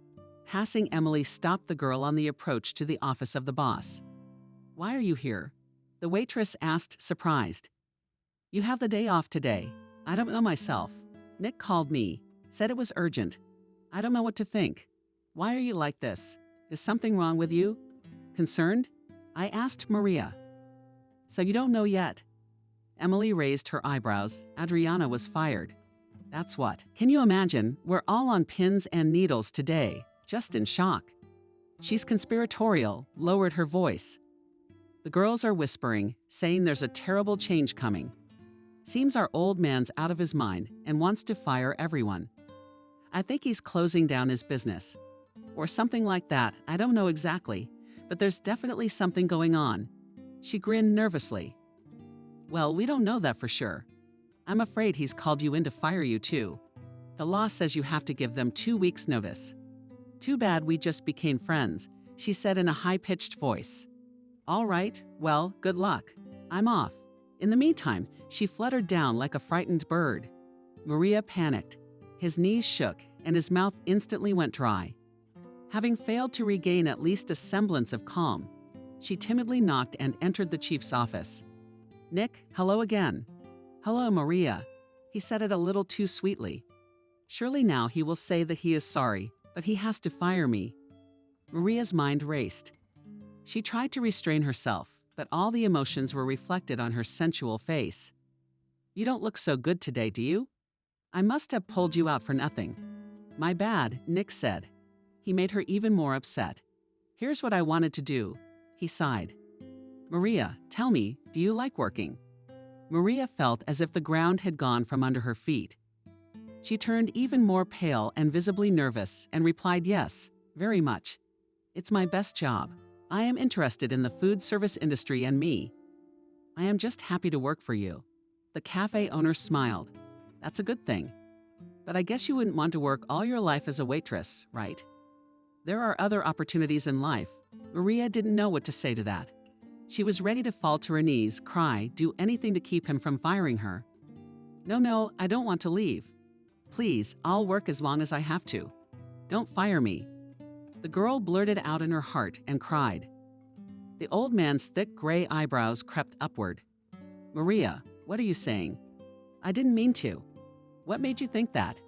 Passing Emily stopped the girl on the approach to the office of the boss. "Why are you here?" the waitress asked, surprised. "You have the day off today." "I don't know myself. Nick called me, said it was urgent. I don't know what to think. Why are you like this? Is something wrong with you?" Concerned, I asked Maria. "So you don't know yet?" Emily raised her eyebrows. Adriana was fired. That's what. Can you imagine? We're all on pins and needles today, just in shock. She's conspiratorial, lowered her voice. The girls are whispering, saying there's a terrible change coming. Seems our old man's out of his mind and wants to fire everyone. I think he's closing down his business. Or something like that, I don't know exactly, but there's definitely something going on. She grinned nervously. Well, we don't know that for sure. I'm afraid he's called you in to fire you too. The law says you have to give them 2 weeks' notice. Too bad we just became friends, she said in a high-pitched voice. All right, well, good luck. I'm off. In the meantime, she fluttered down like a frightened bird. Maria panicked. His knees shook, and his mouth instantly went dry. Having failed to regain at least a semblance of calm, she timidly knocked and entered the chief's office. "Nick, hello again." "Hello, Maria." He said it a little too sweetly. Surely now he will say that he is sorry, but he has to fire me. Maria's mind raced. She tried to restrain herself, but all the emotions were reflected on her sensual face. "You don't look so good today, do you? I must have pulled you out for nothing." "My bad," Nick said. He made her even more upset. "Here's what I wanted to do." He sighed. "Maria, tell me, do you like working?" Maria felt as if the ground had gone from under her feet. She turned even more pale and visibly nervous and replied, "Yes, very much. It's my best job. I am interested in the food service industry and me. I am just happy to work for you." The cafe owner smiled. "That's a good thing. But I guess you wouldn't want to work all your life as a waitress, right? There are other opportunities in life." Maria didn't know what to say to that. She was ready to fall to her knees, cry, do anything to keep him from firing her. No, I don't want to leave. Please, I'll work as long as I have to. Don't fire me." The girl blurted out in her heart and cried. The old man's thick gray eyebrows crept upward. "Maria, what are you saying?" "I didn't mean to." "What made you think that?"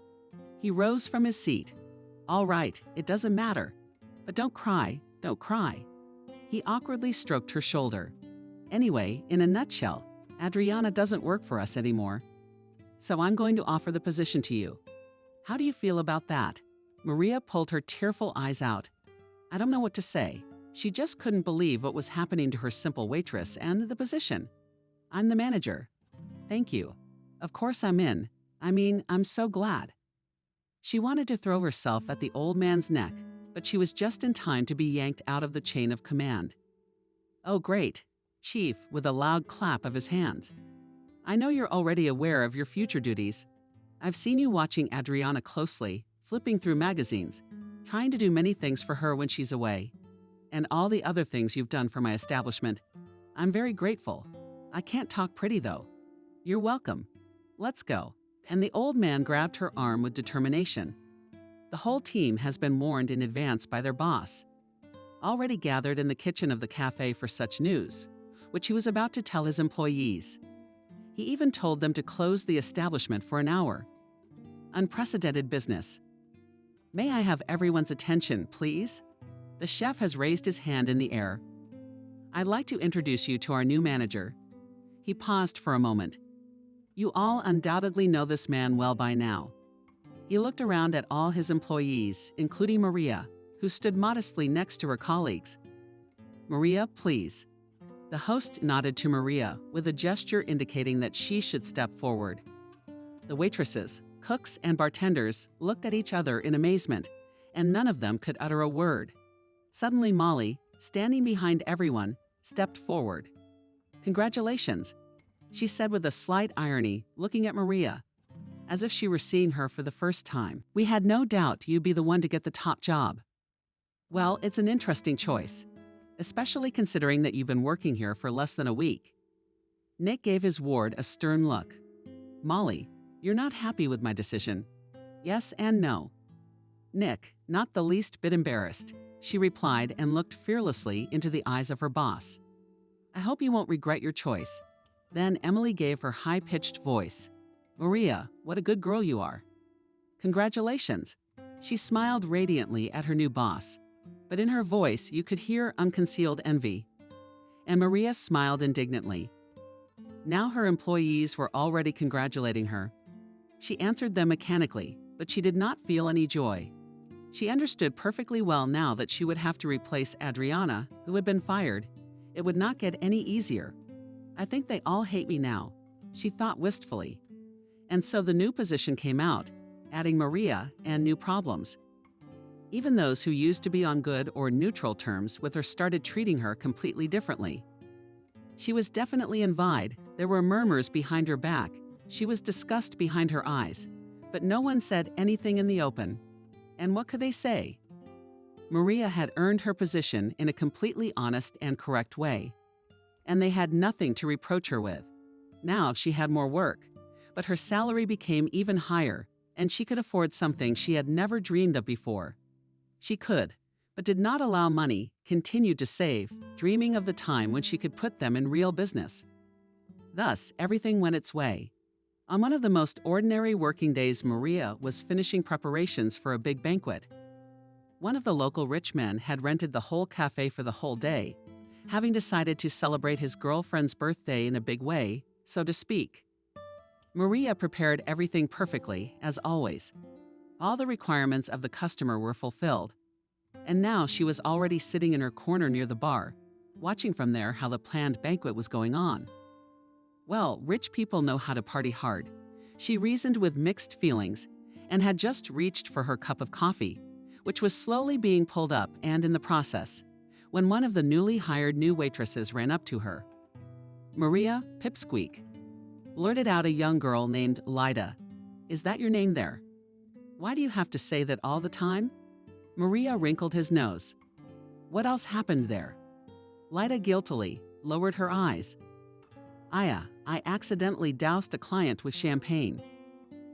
He rose from his seat. "All right, it doesn't matter. But don't cry, don't cry." He awkwardly stroked her shoulder. "Anyway, in a nutshell, Adriana doesn't work for us anymore. So I'm going to offer the position to you. How do you feel about that?" Maria pulled her tearful eyes out. I don't know what to say. She just couldn't believe what was happening to her simple waitress and the position. "I'm the manager." "Thank you. Of course I'm in. I mean, I'm so glad." She wanted to throw herself at the old man's neck, but she was just in time to be yanked out of the chain of command. "Oh, great." Chief, with a loud clap of his hands. "I know you're already aware of your future duties. I've seen you watching Adriana closely, flipping through magazines, trying to do many things for her when she's away, and all the other things you've done for my establishment. I'm very grateful. I can't talk pretty, though." "You're welcome. Let's go." And the old man grabbed her arm with determination. The whole team has been warned in advance by their boss. Already gathered in the kitchen of the cafe for such news, which he was about to tell his employees. He even told them to close the establishment for an hour. Unprecedented business. May I have everyone's attention, please? The chef has raised his hand in the air. I'd like to introduce you to our new manager. He paused for a moment. You all undoubtedly know this man well by now. He looked around at all his employees, including Maria, who stood modestly next to her colleagues. Maria, please. The host nodded to Maria with a gesture indicating that she should step forward. The waitresses, cooks, and bartenders looked at each other in amazement, and none of them could utter a word. Suddenly Molly, standing behind everyone, stepped forward. Congratulations, she said with a slight irony, looking at Maria, as if she were seeing her for the first time. We had no doubt you'd be the one to get the top job. Well, it's an interesting choice, especially considering that you've been working here for less than a week. Nick gave his ward a stern look. Molly, you're not happy with my decision. Yes and no. Nick, not the least bit embarrassed, she replied and looked fearlessly into the eyes of her boss. I hope you won't regret your choice. Then Emily gave her high-pitched voice. Maria, what a good girl you are. Congratulations. She smiled radiantly at her new boss, but in her voice you could hear unconcealed envy. And Maria smiled indignantly. Now her employees were already congratulating her. She answered them mechanically, but she did not feel any joy. She understood perfectly well now that she would have to replace Adriana, who had been fired. It would not get any easier. I think they all hate me now, she thought wistfully. And so the new position came out, adding Maria and new problems. Even those who used to be on good or neutral terms with her started treating her completely differently. She was definitely envied. There were murmurs behind her back. She was discussed behind her eyes. But no one said anything in the open. And what could they say? Maria had earned her position in a completely honest and correct way. And they had nothing to reproach her with. Now she had more work, but her salary became even higher, and she could afford something she had never dreamed of before. She could, but did not allow money, continued to save, dreaming of the time when she could put them in real business. Thus, everything went its way. On one of the most ordinary working days, Maria was finishing preparations for a big banquet. One of the local rich men had rented the whole cafe for the whole day, having decided to celebrate his girlfriend's birthday in a big way, so to speak. Maria prepared everything perfectly, as always. All the requirements of the customer were fulfilled. And now she was already sitting in her corner near the bar, watching from there how the planned banquet was going on. Well, rich people know how to party hard. She reasoned with mixed feelings and had just reached for her cup of coffee, which was slowly being pulled up and in the process, when one of the newly hired new waitresses ran up to her. Maria, Pipsqueak, blurted out a young girl named Lyda. Is that your name there? Why do you have to say that all the time? Maria wrinkled his nose. What else happened there? Lyda guiltily lowered her eyes. I accidentally doused a client with champagne.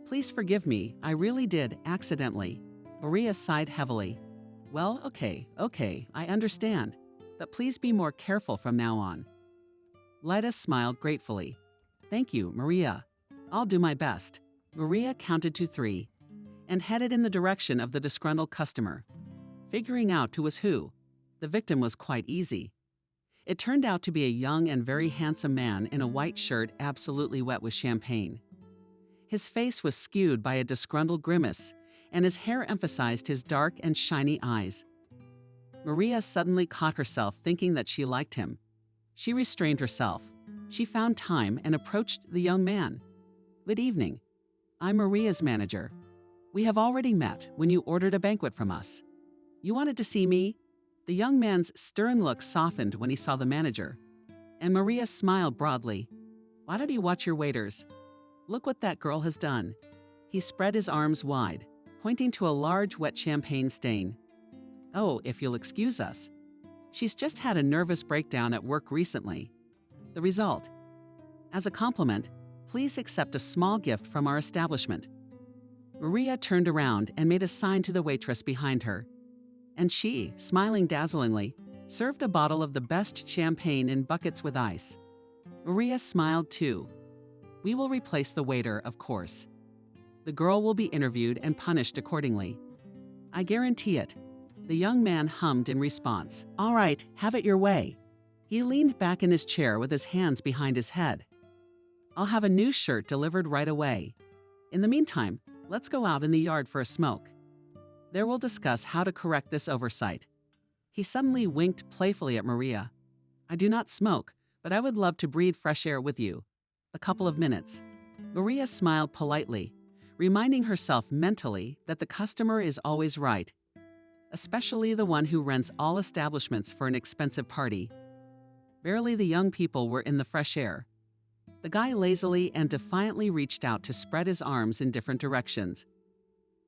Please forgive me, I really did accidentally. Maria sighed heavily. Well, okay, I understand. But please be more careful from now on. Lyda smiled gratefully. Thank you, Maria. I'll do my best. Maria counted to 3 and headed in the direction of the disgruntled customer. Figuring out who was who, the victim was quite easy. It turned out to be a young and very handsome man in a white shirt absolutely wet with champagne. His face was skewed by a disgruntled grimace, and his hair emphasized his dark and shiny eyes. Maria suddenly caught herself thinking that she liked him. She restrained herself. She found time and approached the young man. Good evening. I'm Maria's manager. We have already met when you ordered a banquet from us. You wanted to see me? The young man's stern look softened when he saw the manager, and Maria smiled broadly. Why don't you watch your waiters? Look what that girl has done. He spread his arms wide, pointing to a large wet champagne stain. Oh, if you'll excuse us. She's just had a nervous breakdown at work recently. The result. As a compliment, please accept a small gift from our establishment. Maria turned around and made a sign to the waitress behind her. And she, smiling dazzlingly, served a bottle of the best champagne in buckets with ice. Maria smiled too. We will replace the waiter, of course. The girl will be interviewed and punished accordingly. I guarantee it. The young man hummed in response. All right, have it your way. He leaned back in his chair with his hands behind his head. I'll have a new shirt delivered right away. In the meantime, let's go out in the yard for a smoke. There we'll discuss how to correct this oversight. He suddenly winked playfully at Maria. I do not smoke, but I would love to breathe fresh air with you. A couple of minutes. Maria smiled politely, reminding herself mentally that the customer is always right, especially the one who rents all establishments for an expensive party. Barely the young people were in the fresh air. The guy lazily and defiantly reached out to spread his arms in different directions.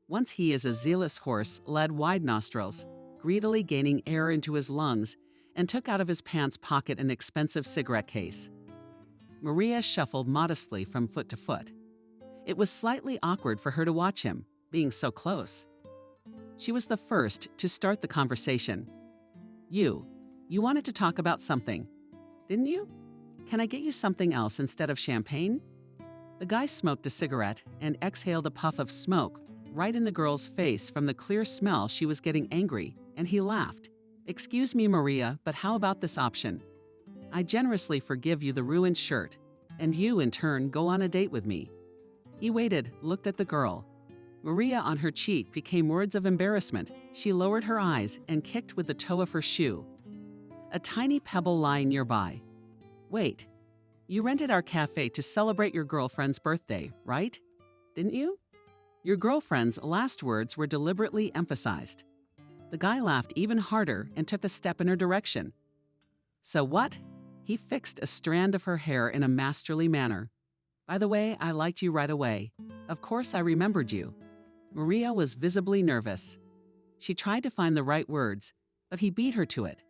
Once he, as a zealous horse, led wide nostrils, greedily gaining air into his lungs, and took out of his pants pocket an expensive cigarette case. Maria shuffled modestly from foot to foot. It was slightly awkward for her to watch him, being so close. She was the first to start the conversation. You wanted to talk about something, didn't you? Can I get you something else instead of champagne? The guy smoked a cigarette and exhaled a puff of smoke right in the girl's face from the clear smell. She was getting angry, and he laughed. Excuse me, Maria, but how about this option? I generously forgive you the ruined shirt, and you, in turn, go on a date with me. He waited, looked at the girl. Maria, on her cheek, became words of embarrassment. She lowered her eyes and kicked with the toe of her shoe. A tiny pebble lying nearby. Wait, you rented our cafe to celebrate your girlfriend's birthday, right? Didn't you? Your girlfriend's last words were deliberately emphasized. The guy laughed even harder and took a step in her direction. So what? He fixed a strand of her hair in a masterly manner. By the way, I liked you right away. Of course I remembered you. Maria was visibly nervous. She tried to find the right words, but he beat her to it.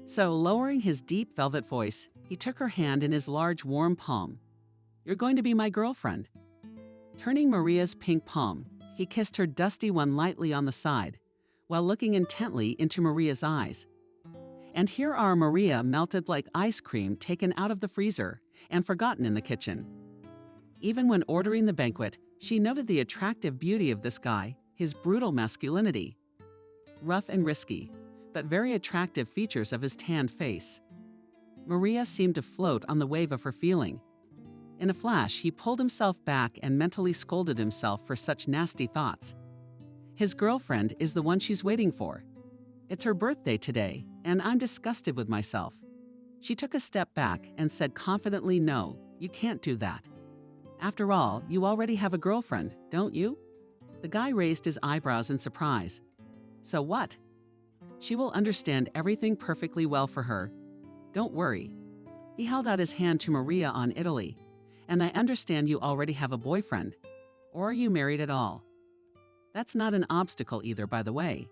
So, lowering his deep velvet voice, he took her hand in his large, warm palm. You're going to be my girlfriend. Turning Maria's pink palm, he kissed her dusty one lightly on the side, while looking intently into Maria's eyes. And here are Maria melted like ice cream taken out of the freezer and forgotten in the kitchen. Even when ordering the banquet, she noted the attractive beauty of this guy, his brutal masculinity. Rough and risky, but very attractive features of his tanned face. Maria seemed to float on the wave of her feeling. In a flash, he pulled himself back and mentally scolded himself for such nasty thoughts. His girlfriend is the one she's waiting for. It's her birthday today, and I'm disgusted with myself. She took a step back and said confidently, no, you can't do that. After all, you already have a girlfriend, don't you? The guy raised his eyebrows in surprise. So what? She will understand everything perfectly well for her. Don't worry. He held out his hand to Maria on Italy. And I understand you already have a boyfriend. Or are you married at all? That's not an obstacle either, by the way.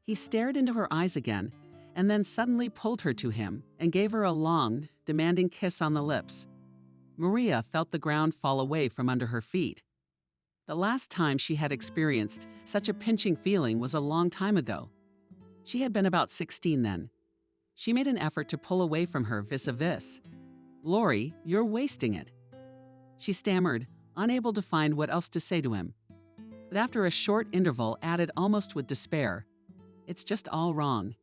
He stared into her eyes again, and then suddenly pulled her to him and gave her a long, demanding kiss on the lips. Maria felt the ground fall away from under her feet. The last time she had experienced such a pinching feeling was a long time ago. She had been about 16 then. She made an effort to pull away from her vis-a-vis. Lori, you're wasting it. She stammered, unable to find what else to say to him. But after a short interval, added almost with despair, it's just all wrong.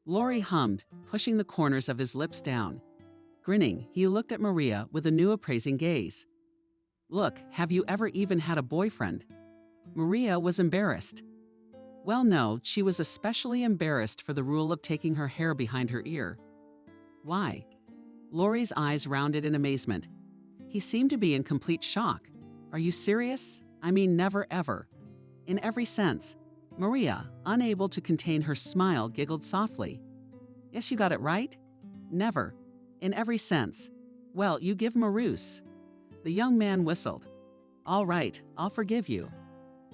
Lori hummed, pushing the corners of his lips down. Grinning, he looked at Maria with a new appraising gaze. Look, have you ever even had a boyfriend? Maria was embarrassed. Well, no, she was especially embarrassed for the rule of taking her hair behind her ear. Why? Lori's eyes rounded in amazement. He seemed to be in complete shock. Are you serious? I mean, never ever. In every sense. Maria, unable to contain her smile, giggled softly. Yes, you got it right. Never. In every sense. Well, you give Maroos. The young man whistled. All right, I'll forgive you.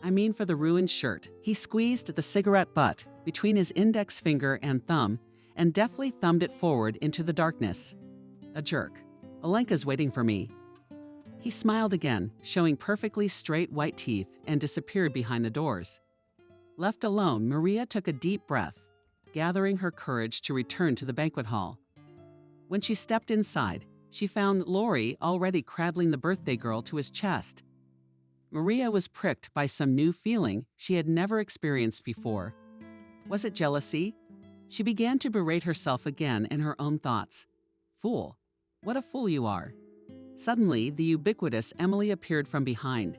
I mean for the ruined shirt. He squeezed the cigarette butt between his index finger and thumb and deftly thumbed it forward into the darkness. A jerk. Olenka's waiting for me. He smiled again, showing perfectly straight white teeth, and disappeared behind the doors. Left alone, Maria took a deep breath, gathering her courage to return to the banquet hall. When she stepped inside, she found Lori already cradling the birthday girl to his chest. Maria was pricked by some new feeling she had never experienced before. Was it jealousy? She began to berate herself again in her own thoughts. Fool. What a fool you are. Suddenly, the ubiquitous Emily appeared from behind.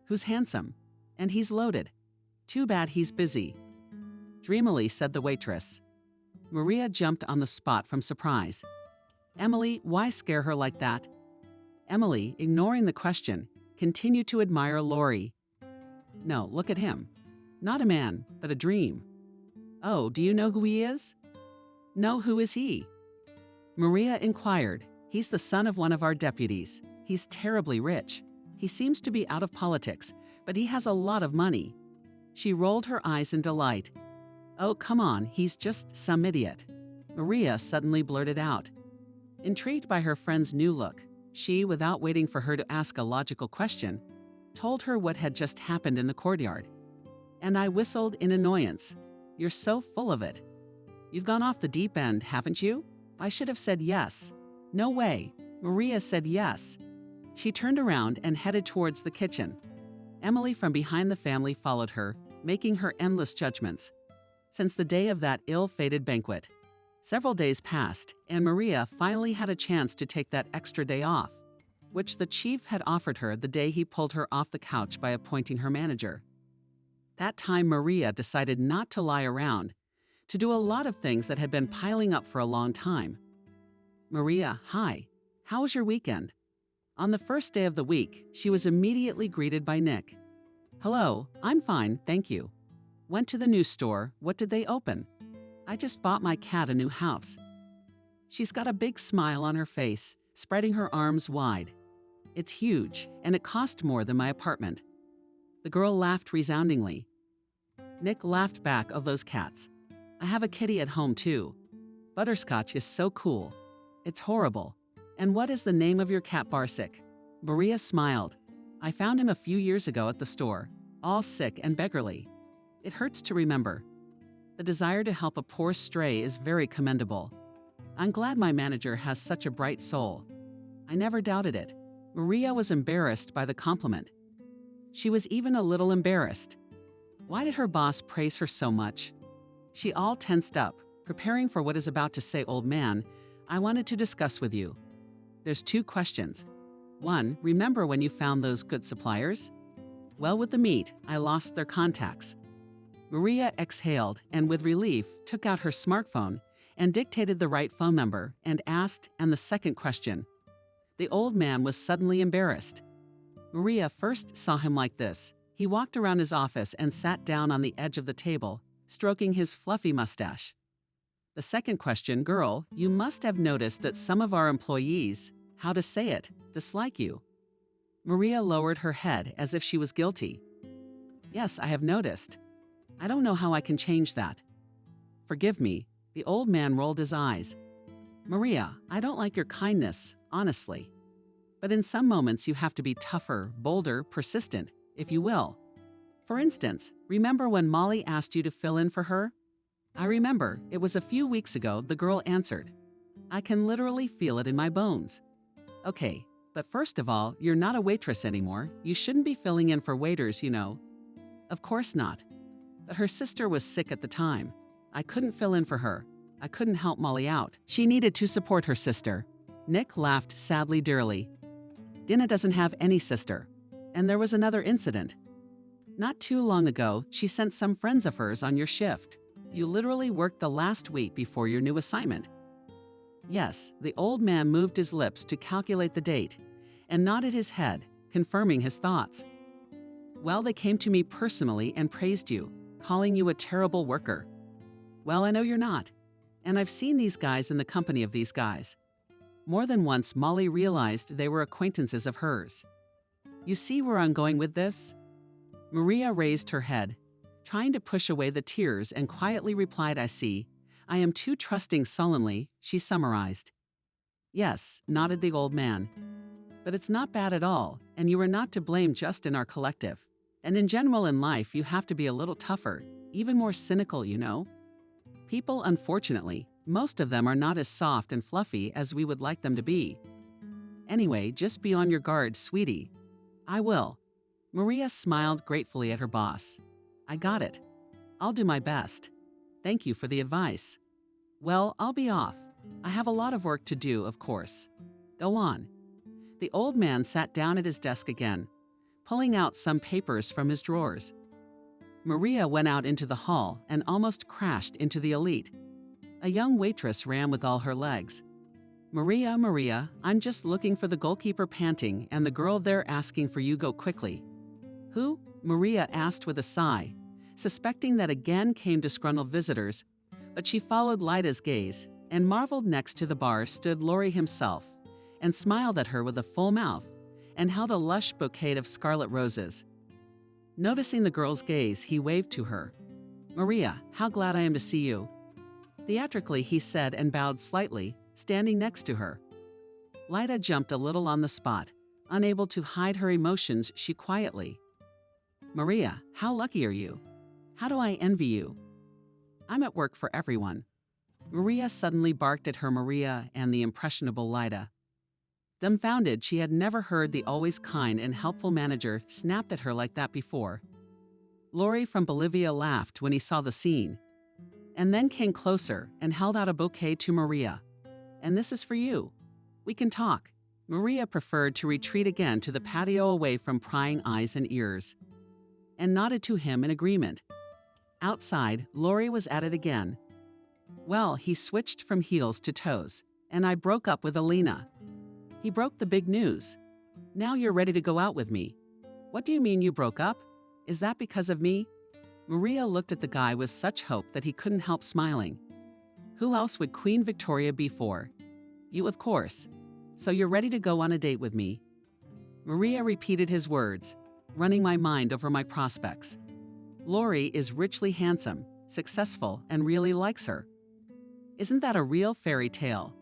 Who's handsome? And he's loaded. Too bad he's busy. Dreamily said the waitress. Maria jumped on the spot from surprise. Emily, why scare her like that? Emily, ignoring the question, continued to admire Lori. No, look at him. Not a man, but a dream. Oh, do you know who he is? No, who is he? Maria inquired. He's the son of one of our deputies. He's terribly rich. He seems to be out of politics, but he has a lot of money. She rolled her eyes in delight. Oh, come on, he's just some idiot. Maria suddenly blurted out. Intrigued by her friend's new look, she, without waiting for her to ask a logical question, told her what had just happened in the courtyard. And I whistled in annoyance. You're so full of it. You've gone off the deep end, haven't you? I should have said yes. No way. Maria said yes. She turned around and headed towards the kitchen. Emily from behind the family followed her, making her endless judgments. Since the day of that ill-fated banquet, several days passed, and Maria finally had a chance to take that extra day off, which the chief had offered her the day he pulled her off the couch by appointing her manager. That time Maria decided not to lie around, to do a lot of things that had been piling up for a long time. Maria, hi. How was your weekend? On the first day of the week, she was immediately greeted by Nick. Hello, I'm fine, thank you. Went to the news store. What did they open? I just bought my cat a new house. She's got a big smile on her face, spreading her arms wide. It's huge, and it cost more than my apartment. The girl laughed resoundingly. Nick laughed back of those cats. I have a kitty at home too. Butterscotch is so cool. It's horrible. And what is the name of your cat, Barsick? Maria smiled. I found him a few years ago at the store, all sick and beggarly. It hurts to remember. The desire to help a poor stray is very commendable. I'm glad my manager has such a bright soul. I never doubted it. Maria was embarrassed by the compliment. She was even a little embarrassed. Why did her boss praise her so much? She all tensed up, preparing for what is about to say, old man, I wanted to discuss with you. There's 2 questions. 1, remember when you found those good suppliers? Well, with the meat, I lost their contacts. Maria exhaled and with relief took out her smartphone and dictated the right phone number and asked, and the second question. The old man was suddenly embarrassed. Maria first saw him like this. He walked around his office and sat down on the edge of the table, stroking his fluffy mustache. The second question, girl, you must have noticed that some of our employees, how to say it, dislike you. Maria lowered her head as if she was guilty. Yes, I have noticed. I don't know how I can change that. Forgive me, the old man rolled his eyes. Maria, I don't like your kindness, honestly. But in some moments you have to be tougher, bolder, persistent, if you will. For instance, remember when Molly asked you to fill in for her? I remember, it was a few weeks ago, the girl answered. I can literally feel it in my bones. Okay, but first of all, you're not a waitress anymore. You shouldn't be filling in for waiters, you know. Of course not. But her sister was sick at the time. I couldn't fill in for her. I couldn't help Molly out. She needed to support her sister. Nick laughed sadly dearly. Dinah doesn't have any sister. And there was another incident. Not too long ago, she sent some friends of hers on your shift. You literally worked the last week before your new assignment. Yes, the old man moved his lips to calculate the date and nodded his head, confirming his thoughts. Well, they came to me personally and praised you, calling you a terrible worker. Well, I know you're not. And I've seen these guys in the company of these guys. More than once, Molly realized they were acquaintances of hers. You see where I'm going with this? Maria raised her head, trying to push away the tears, and quietly replied, I see. I am too trusting sullenly, she summarized. Yes, nodded the old man. But it's not bad at all, and you are not to blame just in our collective. And in general in life, you have to be a little tougher, even more cynical, you know. People, unfortunately, most of them are not as soft and fluffy as we would like them to be. Anyway, just be on your guard, sweetie. I will. Maria smiled gratefully at her boss. I got it. I'll do my best. Thank you for the advice. Well, I'll be off. I have a lot of work to do, of course. Go on. The old man sat down at his desk again, pulling out some papers from his drawers. Maria went out into the hall and almost crashed into the elite. A young waitress ran with all her legs. Maria, Maria, I'm just looking for the goalkeeper panting and the girl there asking for you go quickly. Who? Maria asked with a sigh, suspecting that again came disgruntled visitors, but she followed Lida's gaze and marveled next to the bar stood Laurie himself and smiled at her with a full mouth and held a lush bouquet of scarlet roses. Noticing the girl's gaze, he waved to her. Maria, how glad I am to see you. Theatrically, he said and bowed slightly, standing next to her. Lida jumped a little on the spot. Unable to hide her emotions, she quietly. Maria, how lucky are you? How do I envy you? I'm at work for everyone. Maria suddenly barked at her Maria and the impressionable Lida. Dumbfounded, she had never heard the always kind and helpful manager snapped at her like that before. Laurie from Bolivia laughed when he saw the scene, and then came closer and held out a bouquet to Maria. And this is for you. We can talk. Maria preferred to retreat again to the patio away from prying eyes and ears, and nodded to him in agreement. Outside, Laurie was at it again. Well, he switched from heels to toes, and I broke up with Alina. He broke the big news. Now you're ready to go out with me. What do you mean you broke up? Is that because of me? Maria looked at the guy with such hope that he couldn't help smiling. Who else would Queen Victoria be for? You, of course. So you're ready to go on a date with me? Maria repeated his words, running my mind over my prospects. Laurie is richly handsome, successful, and really likes her. Isn't that a real fairy tale?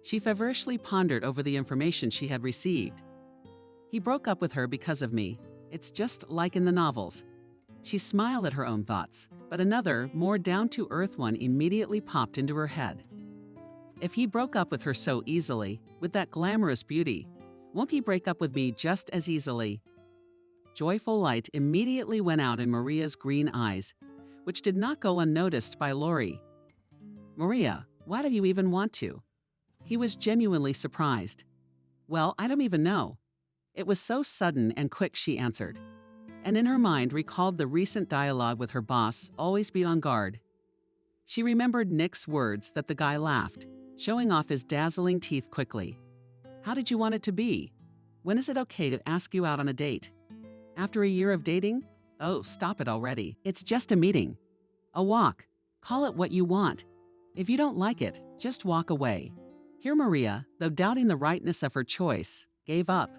She feverishly pondered over the information she had received. He broke up with her because of me. It's just like in the novels. She smiled at her own thoughts, but another, more down-to-earth one immediately popped into her head. If he broke up with her so easily, with that glamorous beauty, won't he break up with me just as easily? Joyful light immediately went out in Maria's green eyes, which did not go unnoticed by Laurie. Maria, why do you even want to? He was genuinely surprised. Well, I don't even know. It was so sudden and quick, she answered, and in her mind recalled the recent dialogue with her boss, always be on guard. She remembered Nick's words that the guy laughed, showing off his dazzling teeth quickly. How did you want it to be? When is it okay to ask you out on a date? After a year of dating? Oh, stop it already. It's just a meeting. A walk. Call it what you want. If you don't like it, just walk away. Here Maria, though doubting the rightness of her choice, gave up.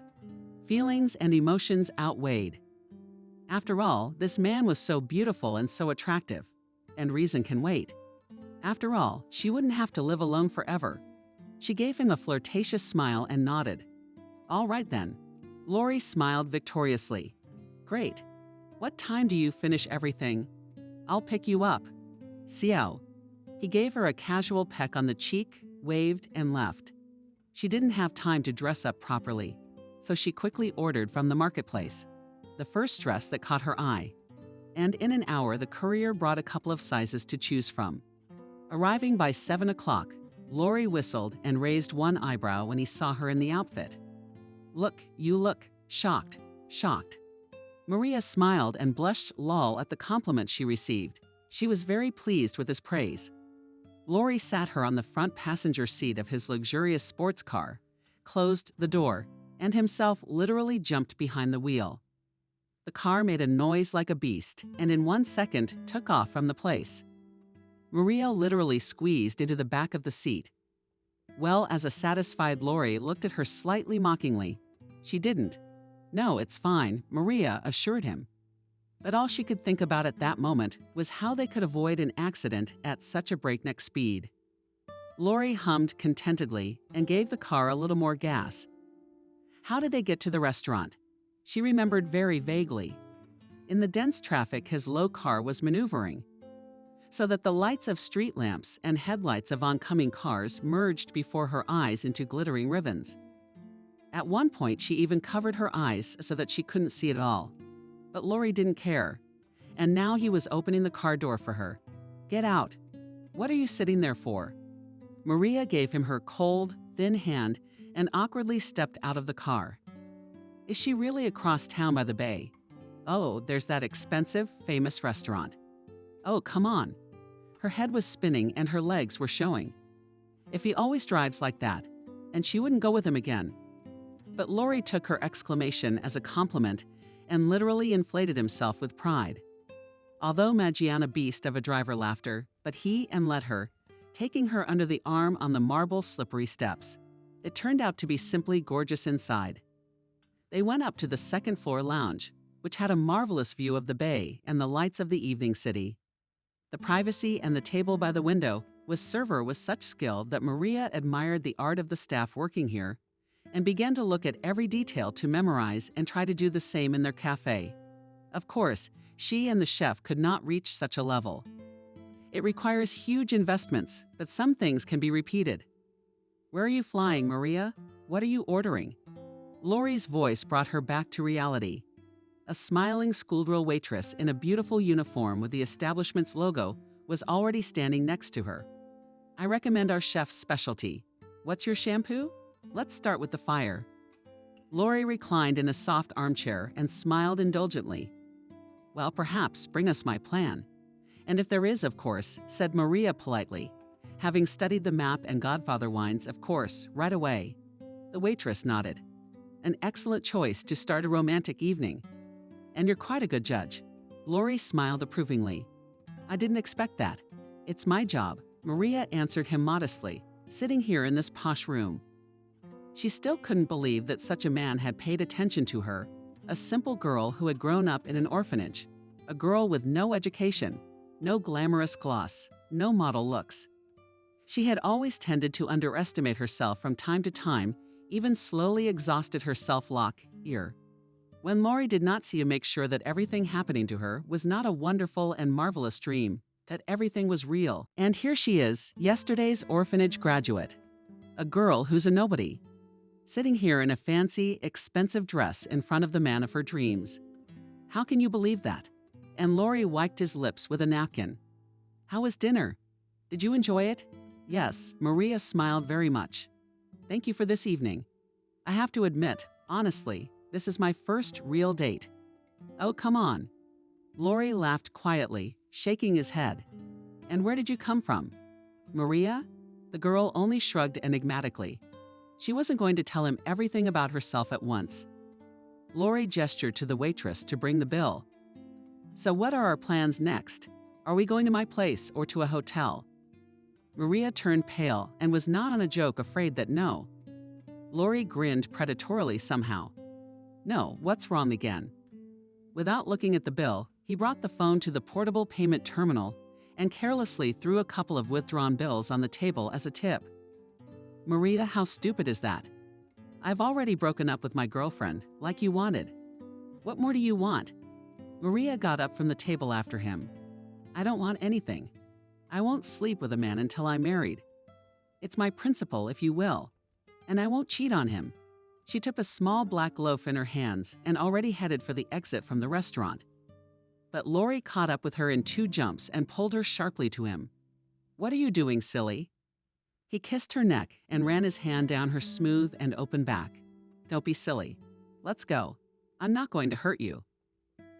Feelings and emotions outweighed. After all, this man was so beautiful and so attractive, and reason can wait. After all, she wouldn't have to live alone forever. She gave him a flirtatious smile and nodded. All right then. Laurie smiled victoriously. Great. What time do you finish everything? I'll pick you up. Ciao. He gave her a casual peck on the cheek, waved, and left. She didn't have time to dress up properly, so she quickly ordered from the marketplace the first dress that caught her eye, and in an hour the courier brought a couple of sizes to choose from. Arriving by 7 o'clock, Laurie whistled and raised one eyebrow when he saw her in the outfit. Look, you look shocked, shocked. Maria smiled and blushed lol at the compliment she received. She was very pleased with his praise. Laurie sat her on the front passenger seat of his luxurious sports car, closed the door, and himself literally jumped behind the wheel. The car made a noise like a beast and in 1 second took off from the place. Maria literally squeezed into the back of the seat. Well, as a satisfied Laurie looked at her slightly mockingly. She didn't. No, it's fine, Maria assured him. But all she could think about at that moment was how they could avoid an accident at such a breakneck speed. Laurie hummed contentedly and gave the car a little more gas. How did they get to the restaurant? She remembered very vaguely. In the dense traffic, his low car was maneuvering, so that the lights of street lamps and headlights of oncoming cars merged before her eyes into glittering ribbons. At one point, she even covered her eyes so that she couldn't see it all. But Lori didn't care. And now he was opening the car door for her. "Get out. What are you sitting there for?" Maria gave him her cold, thin hand and awkwardly stepped out of the car. Is she really across town by the bay? Oh, there's that expensive, famous restaurant. Oh, come on. Her head was spinning and her legs were showing. If he always drives like that, and she wouldn't go with him again. But Lori took her exclamation as a compliment and literally inflated himself with pride. Although Maggiana beast of a driver laughter, but he and let her, taking her under the arm on the marble slippery steps. It turned out to be simply gorgeous inside. They went up to the second-floor lounge, which had a marvelous view of the bay and the lights of the evening city. The privacy and the table by the window was served with such skill that Maria admired the art of the staff working here and began to look at every detail to memorize and try to do the same in their cafe. Of course, she and the chef could not reach such a level. It requires huge investments, but some things can be repeated. Where are you flying, Maria? What are you ordering? Lori's voice brought her back to reality. A smiling schoolgirl waitress in a beautiful uniform with the establishment's logo was already standing next to her. I recommend our chef's specialty. What's your shampoo? Let's start with the fire. Lori reclined in a soft armchair and smiled indulgently. Well, perhaps bring us my plan. And if there is, of course, said Maria politely, having studied the map and Godfather wines, of course, right away. The waitress nodded. An excellent choice to start a romantic evening. And you're quite a good judge. Lori smiled approvingly. I didn't expect that. It's my job, Maria answered him modestly, sitting here in this posh room. She still couldn't believe that such a man had paid attention to her, a simple girl who had grown up in an orphanage, a girl with no education, no glamorous gloss, no model looks. She had always tended to underestimate herself from time to time, even slowly exhausted her self-lock here. When Lori did not see to make sure that everything happening to her was not a wonderful and marvelous dream, that everything was real. And here she is, yesterday's orphanage graduate, a girl who's a nobody, sitting here in a fancy, expensive dress in front of the man of her dreams. How can you believe that? And Lori wiped his lips with a napkin. How was dinner? Did you enjoy it? Yes, Maria smiled very much. Thank you for this evening. I have to admit, honestly, this is my first real date. Oh, come on. Lori laughed quietly, shaking his head. And where did you come from? Maria? The girl only shrugged enigmatically. She wasn't going to tell him everything about herself at once. Lori gestured to the waitress to bring the bill. So what are our plans next? Are we going to my place or to a hotel? Maria turned pale and was not on a joke afraid that no. Lori grinned predatorily somehow. No, what's wrong again? Without looking at the bill, he brought the phone to the portable payment terminal and carelessly threw a couple of withdrawn bills on the table as a tip. Maria, how stupid is that? I've already broken up with my girlfriend, like you wanted. What more do you want? Maria got up from the table after him. I don't want anything. I won't sleep with a man until I'm married. It's my principle, if you will. And I won't cheat on him. She took a small black loaf in her hands and already headed for the exit from the restaurant. But Lori caught up with her in 2 jumps and pulled her sharply to him. What are you doing, silly? He kissed her neck and ran his hand down her smooth and open back. Don't be silly. Let's go. I'm not going to hurt you.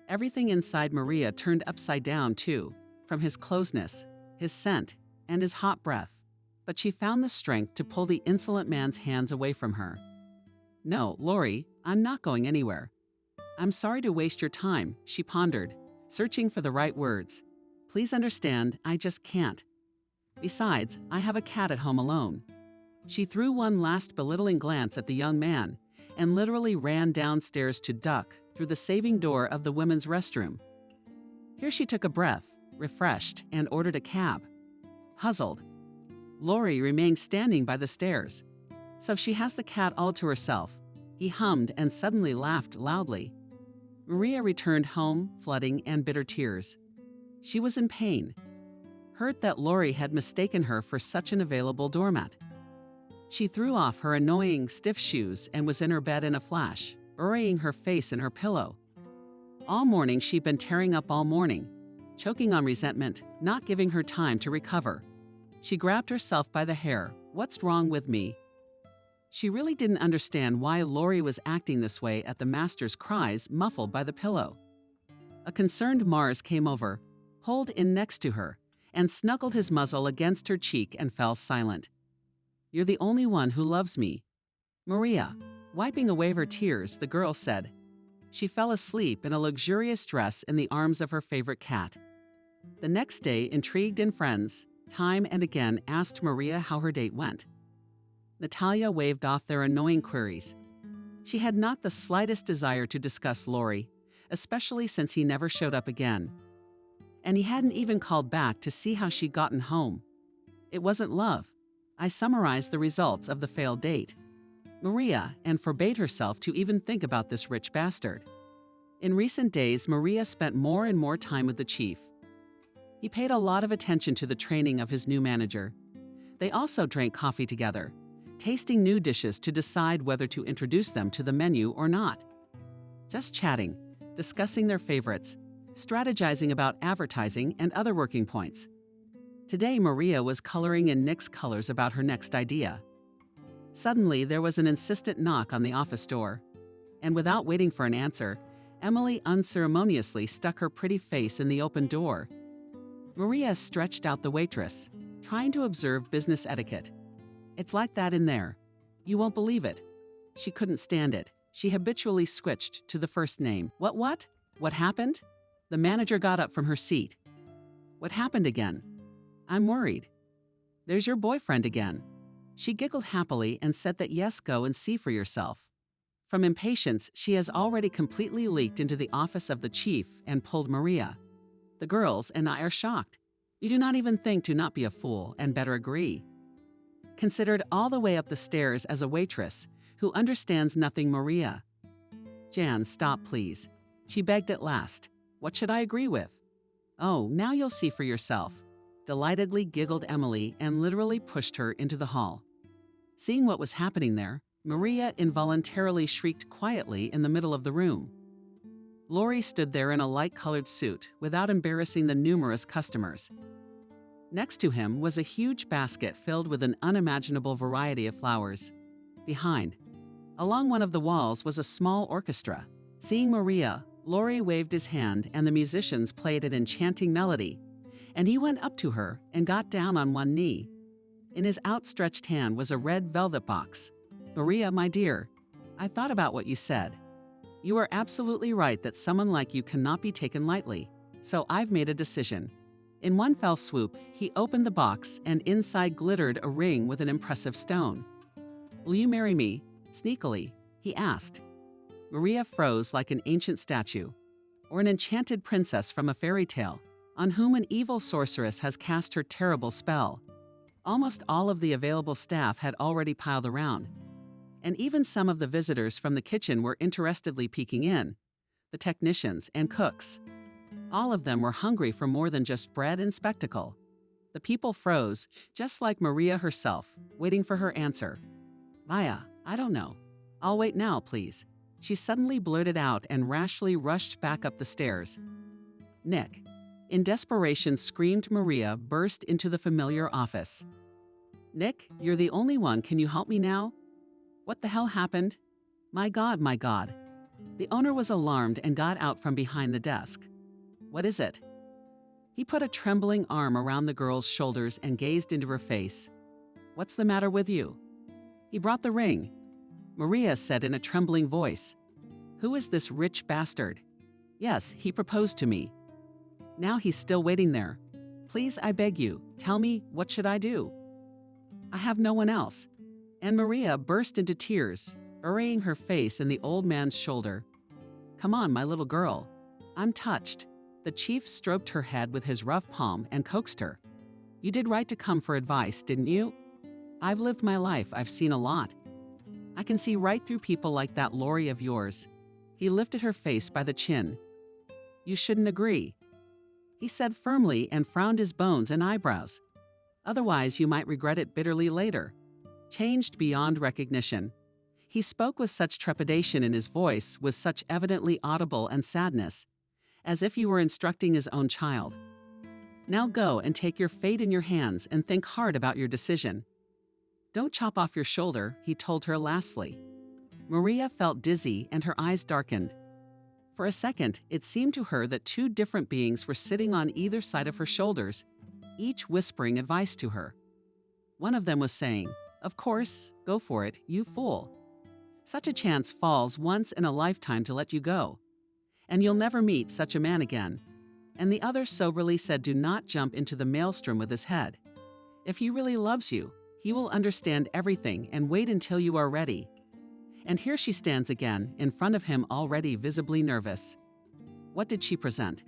Everything inside Maria turned upside down, too, from his closeness, his scent, and his hot breath. But she found the strength to pull the insolent man's hands away from her. No, Lori, I'm not going anywhere. I'm sorry to waste your time, she pondered, searching for the right words. Please understand, I just can't. Besides, I have a cat at home alone. She threw one last belittling glance at the young man and literally ran downstairs to duck through the saving door of the women's restroom. Here she took a breath, refreshed, and ordered a cab. Puzzled, Lori remained standing by the stairs. So she has the cat all to herself. He hummed and suddenly laughed loudly. Maria returned home, flooding and bitter tears. She was in pain, hurt that Lori had mistaken her for such an available doormat. She threw off her annoying, stiff shoes and was in her bed in a flash, burying her face in her pillow. All morning she'd been tearing up all morning, choking on resentment, not giving her time to recover. She grabbed herself by the hair. What's wrong with me? She really didn't understand why Lori was acting this way at the master's cries muffled by the pillow. A concerned Mars came over, pulled in next to her, and snuggled his muzzle against her cheek and fell silent. You're the only one who loves me. Maria, wiping away her tears, the girl said. She fell asleep in a luxurious dress in the arms of her favorite cat. The next day, intrigued and friends, time and again asked Maria how her date went. Natalia waved off their annoying queries. She had not the slightest desire to discuss Lori, especially since he never showed up again. And he hadn't even called back to see how she'd gotten home. It wasn't love. I summarized the results of the failed date. Maria, and forbade herself to even think about this rich bastard. In recent days, Maria spent more and more time with the chief. He paid a lot of attention to the training of his new manager. They also drank coffee together, tasting new dishes to decide whether to introduce them to the menu or not. Just chatting, discussing their favorites, strategizing about advertising and other working points. Today, Maria was coloring in Nick's colors about her next idea. Suddenly, there was an insistent knock on the office door, and without waiting for an answer, Emily unceremoniously stuck her pretty face in the open door. Maria stretched out the waitress, trying to observe business etiquette. It's like that in there. You won't believe it. She couldn't stand it. She habitually switched to the first name. What? What happened? The manager got up from her seat. What happened again? I'm worried. There's your boyfriend again. She giggled happily and said that yes, go and see for yourself. From impatience, she has already completely leaked into the office of the chief and pulled Maria. The girls and I are shocked. You do not even think to not be a fool and better agree. Considered all the way up the stairs as a waitress who understands nothing Maria. Jan, stop please. She begged at last. What should I agree with? Oh, now you'll see for yourself. Delightedly giggled Emily and literally pushed her into the hall. Seeing what was happening there, Maria involuntarily shrieked quietly in the middle of the room. Lori stood there in a light-colored suit without embarrassing the numerous customers. Next to him was a huge basket filled with an unimaginable variety of flowers. Behind, along one of the walls, was a small orchestra. Seeing Maria, Lori waved his hand and the musicians played an enchanting melody, and he went up to her and got down on one knee. In his outstretched hand was a red velvet box. Maria, my dear, I thought about what you said. You are absolutely right that someone like you cannot be taken lightly, so I've made a decision. In one fell swoop, he opened the box and inside glittered a ring with an impressive stone. Will you marry me? Sneakily, he asked. Maria froze like an ancient statue, or an enchanted princess from a fairy tale, on whom an evil sorceress has cast her terrible spell. Almost all of the available staff had already piled around, and even some of the visitors from the kitchen were interestedly peeking in, the technicians and cooks. All of them were hungry for more than just bread and spectacle. The people froze, just like Maria herself, waiting for her answer. Maya, I don't know. I'll wait now, please. She suddenly blurted out and rashly rushed back up the stairs. Nick, in desperation, screamed Maria, burst into the familiar office. Nick, you're the only one. Can you help me now? What the hell happened? My God, my God. The owner was alarmed and got out from behind the desk. What is it? He put a trembling arm around the girl's shoulders and gazed into her face. What's the matter with you? He brought the ring. Maria said in a trembling voice. Who is this rich bastard? Yes, he proposed to me. Now he's still waiting there. Please, I beg you, tell me, what should I do? I have no one else. And Maria burst into tears, burying her face in the old man's shoulder. Come on, my little girl. I'm touched. The chief stroked her head with his rough palm and coaxed her. You did right to come for advice, didn't you? I've lived my life. I've seen a lot. I can see right through people like that Lori of yours. He lifted her face by the chin. You shouldn't agree, he said firmly and frowned his bones and eyebrows. Otherwise, you might regret it bitterly later. changed beyond recognition. He spoke with such trepidation in his voice, with such evidently audible and sadness, as if he were instructing his own child. Now go and take your fate in your hands and think hard about your decision. Don't chop off your shoulder, he told her lastly. Maria felt dizzy and her eyes darkened. For a second, it seemed to her that two different beings were sitting on either side of her shoulders, each whispering advice to her. One of them was saying, "Of course, go for it, you fool. Such a chance falls once in a lifetime to let you go, and you'll never meet such a man again." And the other soberly said, "Do not jump into the maelstrom with his head. If he really loves you, he will understand everything and wait until you are ready." And here she stands again, in front of him, already visibly nervous. What did she present?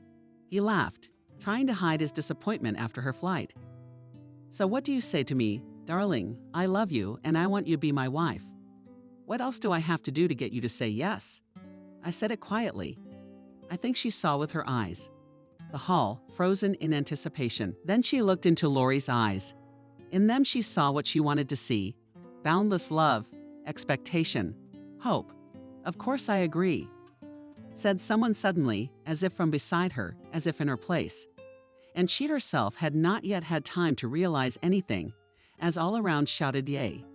He laughed, trying to hide his disappointment after her flight. "So what do you say to me? Darling, I love you and I want you to be my wife. What else do I have to do to get you to say yes?" I said it quietly. I think she saw with her eyes. The hall, frozen in anticipation. Then she looked into Lori's eyes. In them she saw what she wanted to see: boundless love, expectation, hope. "Of course I agree," said someone suddenly, as if from beside her, as if in her place. And she herself had not yet had time to realize anything, as all around shouted yea.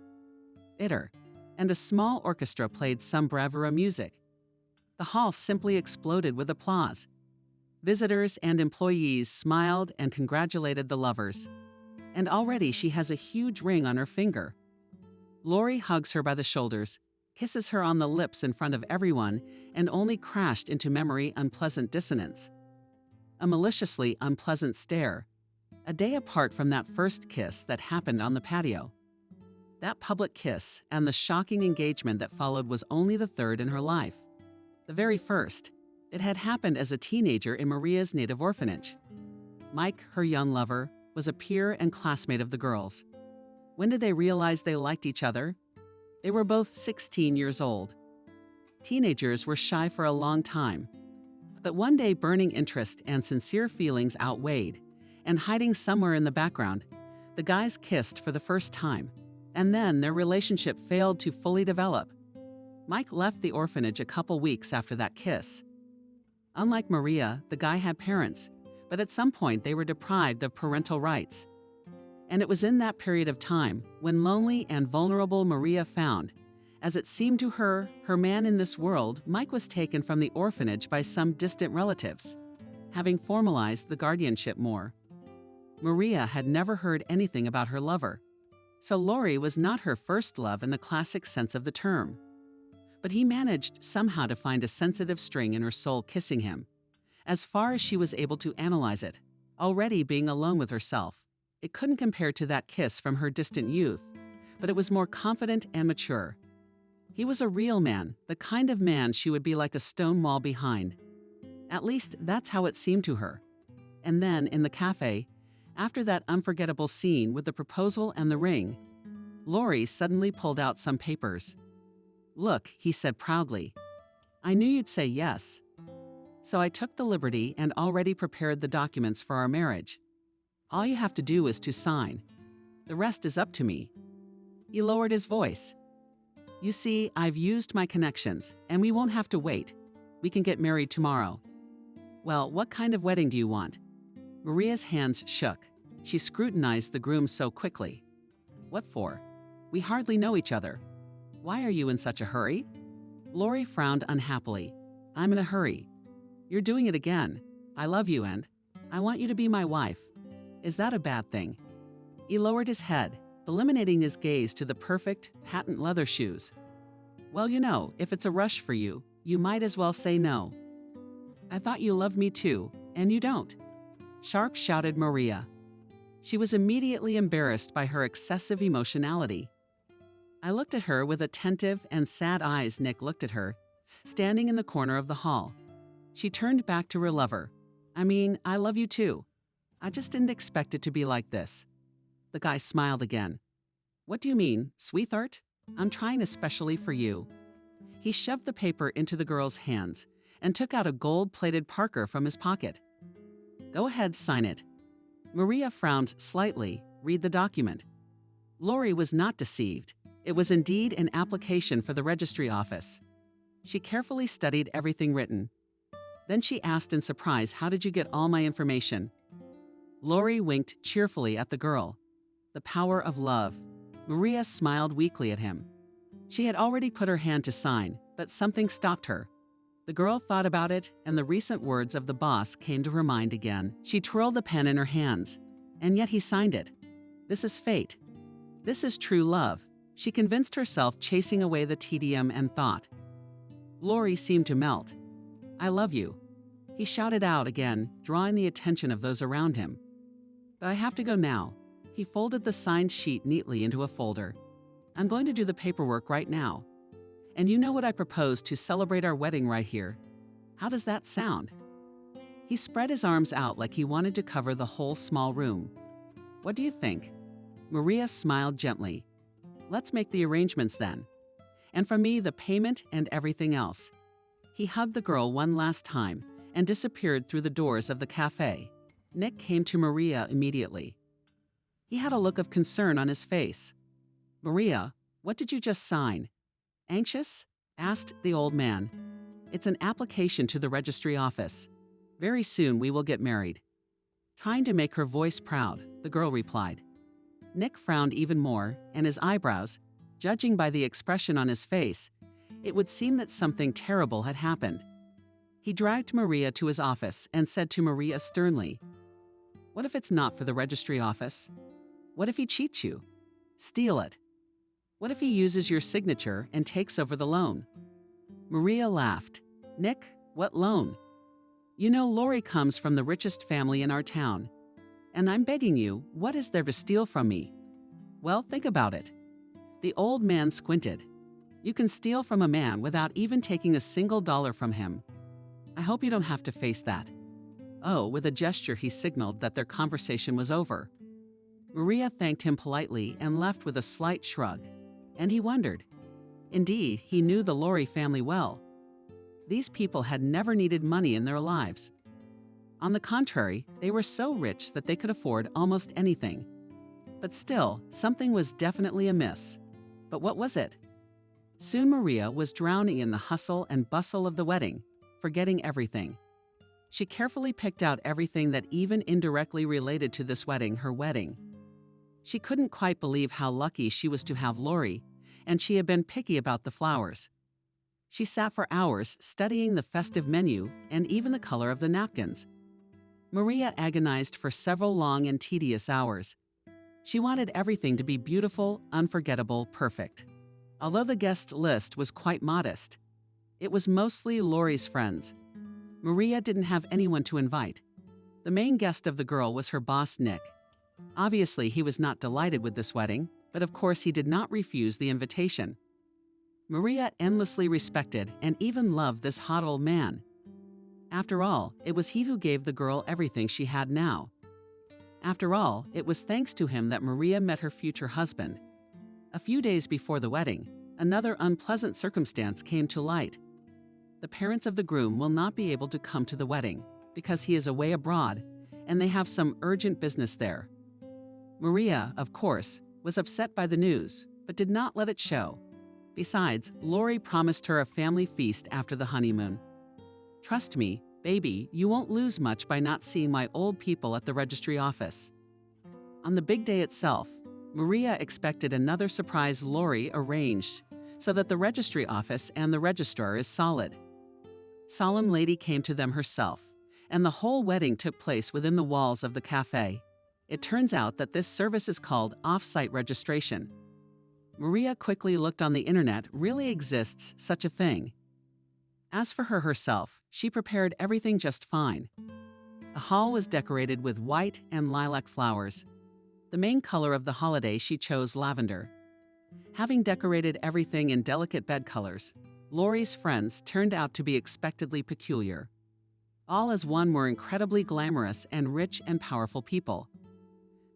Bitter, and a small orchestra played some bravura music. The hall simply exploded with applause. Visitors and employees smiled and congratulated the lovers. And already she has a huge ring on her finger. Lori hugs her by the shoulders, kisses her on the lips in front of everyone, and only crashed into memory unpleasant dissonance. A maliciously unpleasant stare, a day apart from that first kiss that happened on the patio. That public kiss and the shocking engagement that followed was only the third in her life. The very first. It had happened as a teenager in Maria's native orphanage. Mike, her young lover, was a peer and classmate of the girls. When did they realize they liked each other? They were both 16 years old. Teenagers were shy for a long time. But one day burning interest and sincere feelings outweighed, and hiding somewhere in the background, the guys kissed for the first time, and then their relationship failed to fully develop. Mike left the orphanage a couple weeks after that kiss. Unlike Maria, the guy had parents, but at some point they were deprived of parental rights. And it was in that period of time when lonely and vulnerable Maria found, as it seemed to her, her man in this world. Mike was taken from the orphanage by some distant relatives, having formalized the guardianship more. Maria had never heard anything about her lover, so Lori was not her first love in the classic sense of the term. But he managed somehow to find a sensitive string in her soul kissing him, as far as she was able to analyze it, already being alone with herself. It couldn't compare to that kiss from her distant youth, but it was more confident and mature. He was a real man, the kind of man she would be like a stone wall behind. At least that's how it seemed to her. And then, in the cafe, after that unforgettable scene with the proposal and the ring, Lori suddenly pulled out some papers. "Look," he said proudly, "I knew you'd say yes. So I took the liberty and already prepared the documents for our marriage. All you have to do is to sign. The rest is up to me." He lowered his voice. "You see, I've used my connections, and we won't have to wait. We can get married tomorrow." "Well, what kind of wedding do you want?" Maria's hands shook. She scrutinized the groom so quickly. "What for? We hardly know each other. Why are you in such a hurry?" Lori frowned unhappily. "I'm in a hurry. You're doing it again. I love you and I want you to be my wife. Is that a bad thing?" He lowered his head, eliminating his gaze to the perfect, patent leather shoes. "Well, you know, if it's a rush for you, you might as well say no." "I thought you loved me too, and you don't," sharp shouted Maria. She was immediately embarrassed by her excessive emotionality. I looked at her with attentive and sad eyes. Nick looked at her, standing in the corner of the hall. She turned back to her lover. "I mean, I love you too. I just didn't expect it to be like this." The guy smiled again. "What do you mean, sweetheart? I'm trying especially for you." He shoved the paper into the girl's hands and took out a gold-plated Parker from his pocket. "Go ahead, sign it." Maria frowned slightly. "Read the document." Lori was not deceived. It was indeed an application for the registry office. She carefully studied everything written. Then she asked in surprise, "How did you get all my information?" Lori winked cheerfully at the girl. The power of love. Maria smiled weakly at him. She had already put her hand to sign, but something stopped her. The girl thought about it, and the recent words of the boss came to her mind again. She twirled the pen in her hands, and yet he signed it. This is fate. This is true love. She convinced herself, chasing away the tedium and thought. Lori seemed to melt. "I love you," he shouted out again, drawing the attention of those around him. "But I have to go now." He folded the signed sheet neatly into a folder. "I'm going to do the paperwork right now. And you know what I propose to celebrate our wedding right here. How does that sound?" He spread his arms out like he wanted to cover the whole small room. "What do you think?" Maria smiled gently. "Let's make the arrangements then. And from me, the payment and everything else." He hugged the girl one last time and disappeared through the doors of the cafe. Nick came to Maria immediately. He had a look of concern on his face. "Maria, what did you just sign?" "Anxious?" asked the old man. "It's an application to the registry office. Very soon we will get married." Trying to make her voice proud, the girl replied. Nick frowned even more, and his eyebrows, judging by the expression on his face, it would seem that something terrible had happened. He dragged Maria to his office and said to Maria sternly, "What if it's not for the registry office? What if he cheats you? Steal it? What if he uses your signature and takes over the loan?" Maria laughed. "Nick, what loan? You know Lori comes from the richest family in our town. And I'm begging you, what is there to steal from me?" "Well, think about it." The old man squinted. "You can steal from a man without even taking a single dollar from him. I hope you don't have to face that." Oh, with a gesture he signaled that their conversation was over. Maria thanked him politely and left with a slight shrug. And he wondered. Indeed, he knew the Lori family well. These people had never needed money in their lives. On the contrary, they were so rich that they could afford almost anything. But still, something was definitely amiss. But what was it? Soon Maria was drowning in the hustle and bustle of the wedding, forgetting everything. She carefully picked out everything that even indirectly related to this wedding, her wedding. She couldn't quite believe how lucky she was to have Lori, and she had been picky about the flowers. She sat for hours studying the festive menu and even the color of the napkins. Maria agonized for several long and tedious hours. She wanted everything to be beautiful, unforgettable, perfect. Although the guest list was quite modest, it was mostly Lori's friends. Maria didn't have anyone to invite. The main guest of the girl was her boss, Nick. Obviously, he was not delighted with this wedding, but of course he did not refuse the invitation. Maria endlessly respected and even loved this hot old man. After all, it was he who gave the girl everything she had now. After all, it was thanks to him that Maria met her future husband. A few days before the wedding, another unpleasant circumstance came to light. The parents of the groom will not be able to come to the wedding because he is away abroad and they have some urgent business there. Maria, of course, was upset by the news, but did not let it show. Besides, Lori promised her a family feast after the honeymoon. "Trust me, baby, you won't lose much by not seeing my old people at the registry office." On the big day itself, Maria expected another surprise Lori arranged so that the registry office and the registrar is solid. Solemn Lady came to them herself, and the whole wedding took place within the walls of the cafe. It turns out that this service is called off-site registration. Maria quickly looked on the internet. Really exists such a thing. As for her herself, she prepared everything just fine. The hall was decorated with white and lilac flowers. The main color of the holiday she chose lavender. Having decorated everything in delicate bed colors, Lori's friends turned out to be expectedly peculiar. All as one were incredibly glamorous and rich and powerful people.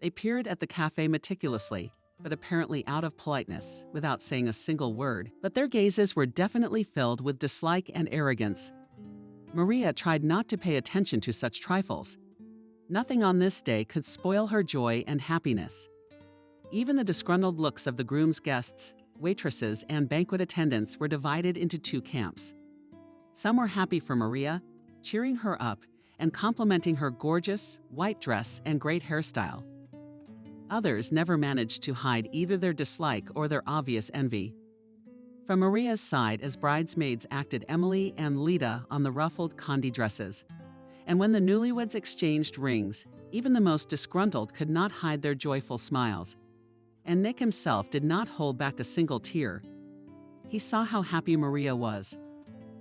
They peered at the cafe meticulously, but apparently out of politeness, without saying a single word, but their gazes were definitely filled with dislike and arrogance. Maria tried not to pay attention to such trifles. Nothing on this day could spoil her joy and happiness. Even the disgruntled looks of the groom's guests, waitresses, and banquet attendants were divided into two camps. Some were happy for Maria, cheering her up and complimenting her gorgeous white dress and great hairstyle. Others never managed to hide either their dislike or their obvious envy. From Maria's side, as bridesmaids acted Emily and Lita on the ruffled condi dresses. And when the newlyweds exchanged rings, even the most disgruntled could not hide their joyful smiles. And Nick himself did not hold back a single tear. He saw how happy Maria was,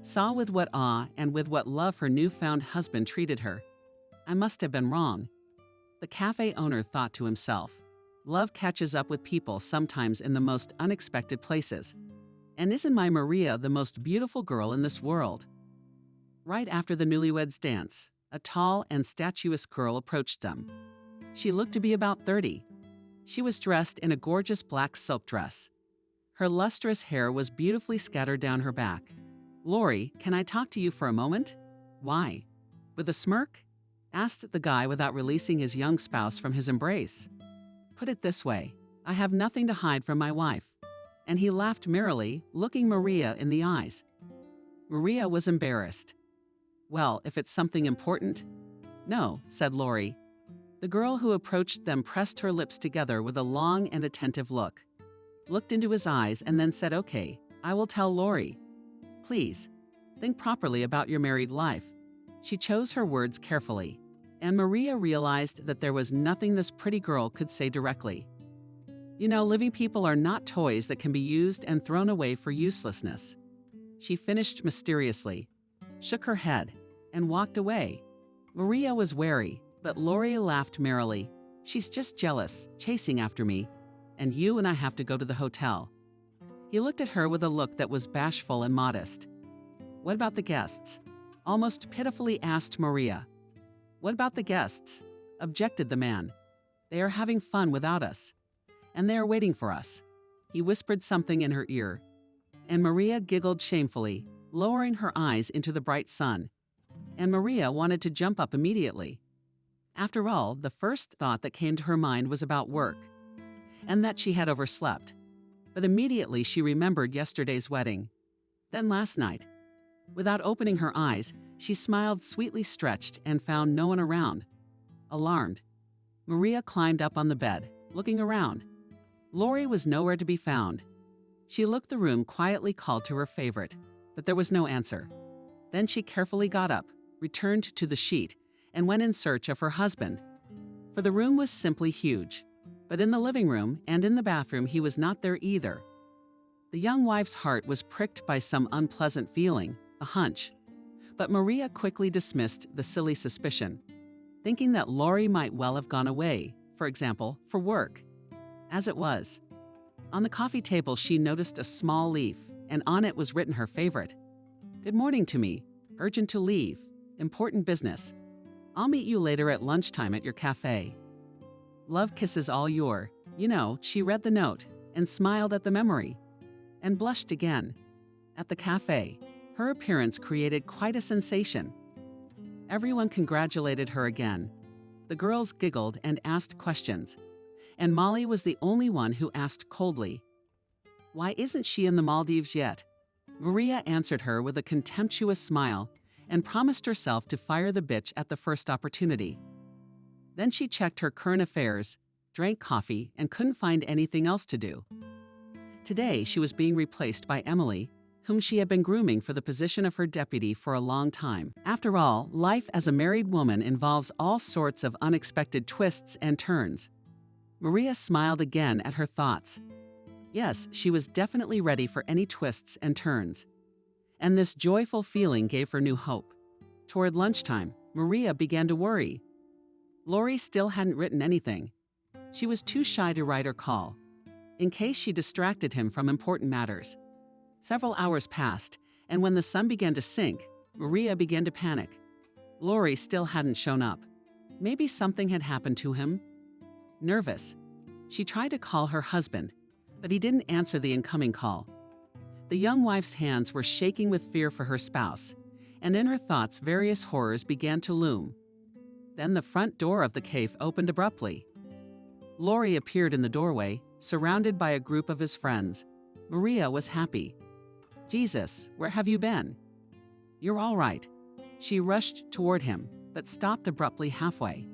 saw with what awe and with what love her newfound husband treated her. I must have been wrong. The cafe owner thought to himself. Love catches up with people sometimes in the most unexpected places. And isn't my Maria the most beautiful girl in this world? Right after the newlyweds' dance, a tall and statuesque girl approached them. She looked to be about 30. She was dressed in a gorgeous black silk dress. Her lustrous hair was beautifully scattered down her back. "Lori, can I talk to you for a moment?" "Why?" With a smirk, asked the guy without releasing his young spouse from his embrace. "Put it this way, I have nothing to hide from my wife." And he laughed merrily, looking Maria in the eyes. Maria was embarrassed. "Well, if it's something important." "No," said Lori. The girl who approached them pressed her lips together with a long and attentive look, looked into his eyes, and then said, "Okay, I will tell Lori. Please, think properly about your married life." She chose her words carefully, and Maria realized that there was nothing this pretty girl could say directly. You know, living people are not toys that can be used and thrown away for uselessness. She finished mysteriously, shook her head, and walked away. Maria was wary, but Lori laughed merrily. "She's just jealous, chasing after me, and you and I have to go to the hotel." He looked at her with a look that was bashful and modest. "What about the guests?" almost pitifully asked Maria. "What about the guests?" objected the man. "They are having fun without us, and they are waiting for us." He whispered something in her ear, and Maria giggled shamefully, lowering her eyes into the bright sun. And Maria wanted to jump up immediately. After all, the first thought that came to her mind was about work, and that she had overslept. But immediately she remembered yesterday's wedding. Then last night. Without opening her eyes, she smiled, sweetly stretched, and found no one around. Alarmed, Maria climbed up on the bed, looking around. Lori was nowhere to be found. She looked the room, quietly called to her favorite, but there was no answer. Then she carefully got up, returned to the sheet, and went in search of her husband. For the room was simply huge, but in the living room and in the bathroom he was not there either. The young wife's heart was pricked by some unpleasant feeling, a hunch. But Maria quickly dismissed the silly suspicion, thinking that Lori might well have gone away, for example, for work. As it was, on the coffee table she noticed a small leaf, and on it was written her favorite. "Good morning to me. Urgent to leave. Important business. I'll meet you later at lunchtime at your cafe. Love kisses all your." You know, she read the note and smiled at the memory, and blushed again. At the cafe, her appearance created quite a sensation. Everyone congratulated her again. The girls giggled and asked questions, and Molly was the only one who asked coldly, "Why isn't she in the Maldives yet?" Maria answered her with a contemptuous smile and promised herself to fire the bitch at the first opportunity. Then she checked her current affairs, drank coffee, and couldn't find anything else to do. Today, she was being replaced by Emily, whom she had been grooming for the position of her deputy for a long time. After all, life as a married woman involves all sorts of unexpected twists and turns. Maria smiled again at her thoughts. Yes, she was definitely ready for any twists and turns. And this joyful feeling gave her new hope. Toward lunchtime, Maria began to worry. Lori still hadn't written anything. She was too shy to write or call, in case she distracted him from important matters. Several hours passed, and when the sun began to sink, Maria began to panic. Lori still hadn't shown up. Maybe something had happened to him. Nervous, she tried to call her husband, but he didn't answer the incoming call. The young wife's hands were shaking with fear for her spouse, and in her thoughts various horrors began to loom. Then the front door of the cafe opened abruptly. Lori appeared in the doorway, surrounded by a group of his friends. Maria was happy. "Jesus, where have you been?" "You're all right." She rushed toward him, but stopped abruptly halfway.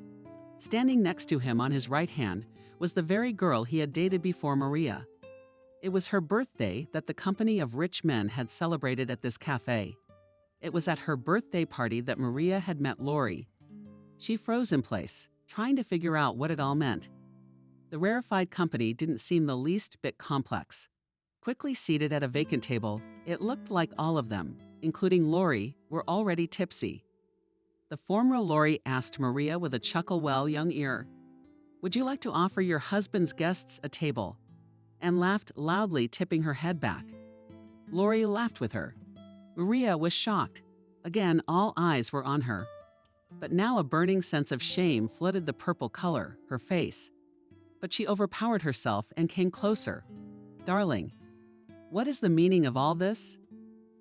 Standing next to him on his right hand was the very girl he had dated before Maria. It was her birthday that the company of rich men had celebrated at this cafe. It was at her birthday party that Maria had met Lori. She froze in place, trying to figure out what it all meant. The rarefied company didn't seem the least bit complex. Quickly seated at a vacant table, it looked like all of them, including Lori, were already tipsy. The former Lori asked Maria with a chuckle, "Well, young ear, would you like to offer your husband's guests a table?" and laughed loudly, tipping her head back. Lori laughed with her. Maria was shocked. Again, all eyes were on her. But now a burning sense of shame flooded the purple color, her face. But she overpowered herself and came closer. "Darling, what is the meaning of all this?"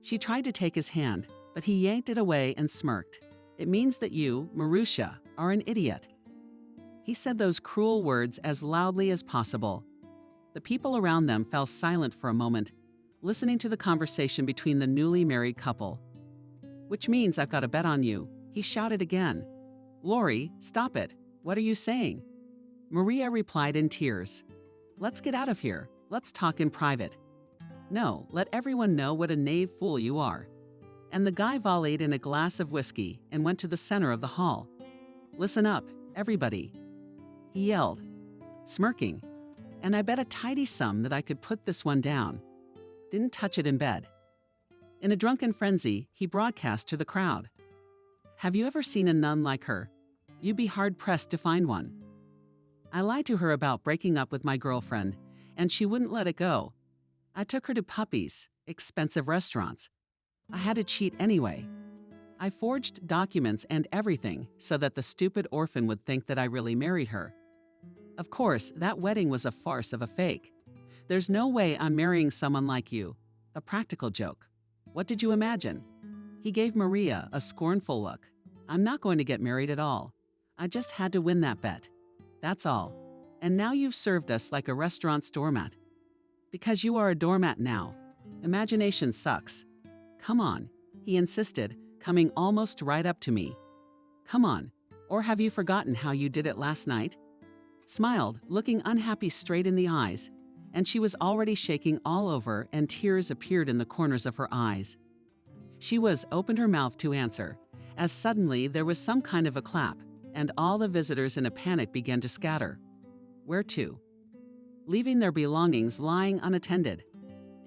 She tried to take his hand, but he yanked it away and smirked. "It means that you, Marusha, are an idiot." He said those cruel words as loudly as possible. The people around them fell silent for a moment, listening to the conversation between the newly married couple. "Which means I've got a bet on you," he shouted again. "Lori, stop it. What are you saying?" Maria replied in tears. "Let's get out of here. Let's talk in private." "No, let everyone know what a knave fool you are." And the guy volleyed in a glass of whiskey and went to the center of the hall. "Listen up, everybody," he yelled, smirking. "And I bet a tidy sum that I could put this one down. Didn't touch it in bed." In a drunken frenzy, he broadcast to the crowd. "Have you ever seen a nun like her? You'd be hard-pressed to find one. I lied to her about breaking up with my girlfriend, and she wouldn't let it go. I took her to puppies, expensive restaurants. I had to cheat anyway. I forged documents and everything so that the stupid orphan would think that I really married her. Of course, that wedding was a farce of a fake. There's no way I'm marrying someone like you. A practical joke. What did you imagine?" He gave Maria a scornful look. "I'm not going to get married at all. I just had to win that bet. That's all. And now you've served us like a restaurant's doormat. Because you are a doormat now. Imagination sucks. Come on," he insisted, coming almost right up to me. "Come on. Or have you forgotten how you did it last night?" Smiled, looking unhappy straight in the eyes, and she was already shaking all over and tears appeared in the corners of her eyes. She opened her mouth to answer, as suddenly there was some kind of a clap, and all the visitors in a panic began to scatter. Where to? Leaving their belongings lying unattended.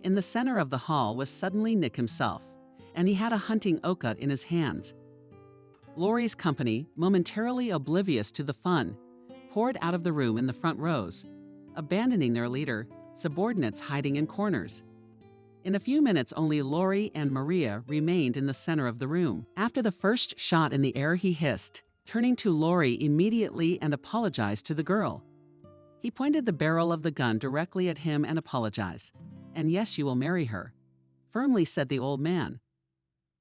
In the center of the hall was suddenly Nick himself, and he had a hunting okut in his hands. Lori's company, momentarily oblivious to the fun, poured out of the room in the front rows, abandoning their leader, subordinates hiding in corners. In a few minutes, only Lori and Maria remained in the center of the room. After the first shot in the air, he hissed, turning to Lori immediately and apologized to the girl. He pointed the barrel of the gun directly at him and apologized. "And yes, you will marry her," firmly said the old man.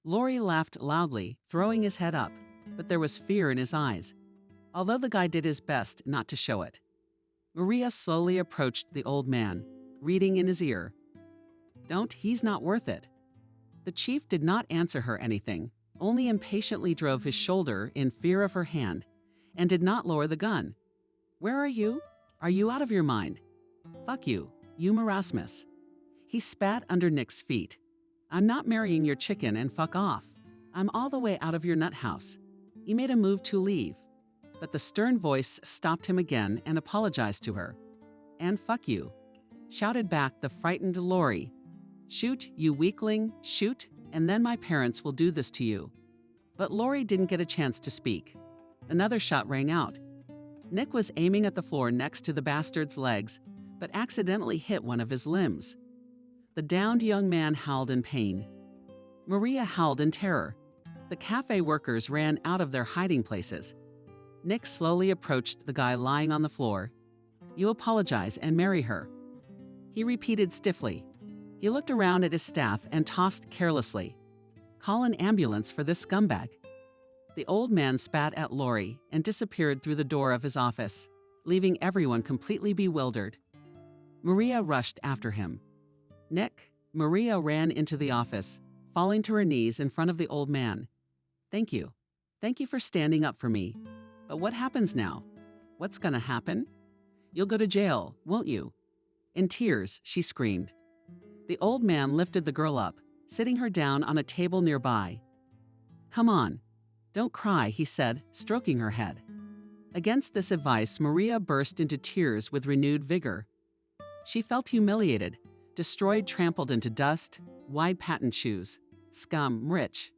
Lori laughed loudly, throwing his head up, but there was fear in his eyes, although the guy did his best not to show it. Maria slowly approached the old man, reading in his ear, he's not worth it." The chief did not answer her anything, only impatiently drove his shoulder in fear of her hand, and did not lower the gun. "Where are you? Are you out of your mind? Fuck you, you marasmus." He spat under Nick's feet. "I'm not marrying your chicken and fuck off. I'm all the way out of your nut house." He made a move to leave, but the stern voice stopped him again and apologized to her. "And fuck you," shouted back the frightened Lori. "Shoot, you weakling, shoot, and then my parents will do this to you." But Lori didn't get a chance to speak. Another shot rang out. Nick was aiming at the floor next to the bastard's legs, but accidentally hit one of his limbs. The downed young man howled in pain. Maria howled in terror. The cafe workers ran out of their hiding places. Nick slowly approached the guy lying on the floor. "You apologize and marry her," he repeated stiffly. He looked around at his staff and tossed carelessly, "Call an ambulance for this scumbag." The old man spat at Lori and disappeared through the door of his office, leaving everyone completely bewildered. Maria rushed after him. Nick, Maria ran into the office, falling to her knees in front of the old man. Thank you. Thank you for standing up for me. But what happens now? What's gonna happen? You'll go to jail, won't you? In tears, she screamed. The old man lifted the girl up, sitting her down on a table nearby. Come on. Don't cry, he said, stroking her head. Against this advice, Maria burst into tears with renewed vigor. She felt humiliated, destroyed, trampled into dust, wide patent shoes, scum, rich.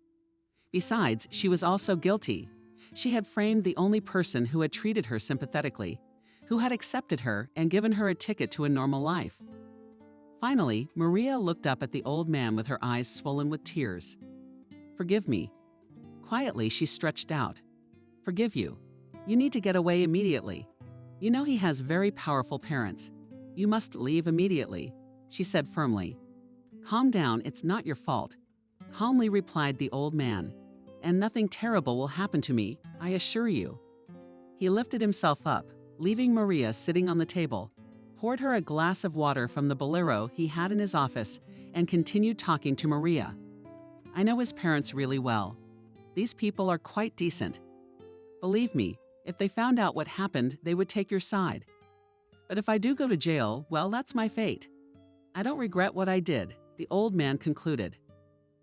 Besides, she was also guilty. She had framed the only person who had treated her sympathetically, who had accepted her and given her a ticket to a normal life. Finally, Maria looked up at the old man with her eyes swollen with tears. Forgive me. Quietly, she stretched out. Forgive you. You need to get away immediately. You know he has very powerful parents. You must leave immediately, she said firmly. Calm down, it's not your fault, calmly replied the old man. And nothing terrible will happen to me, I assure you. He lifted himself up, leaving Maria sitting on the table, poured her a glass of water from the bolero he had in his office, and continued talking to Maria. I know his parents really well. These people are quite decent. Believe me, if they found out what happened, they would take your side. But if I do go to jail, well, that's my fate. I don't regret what I did, the old man concluded.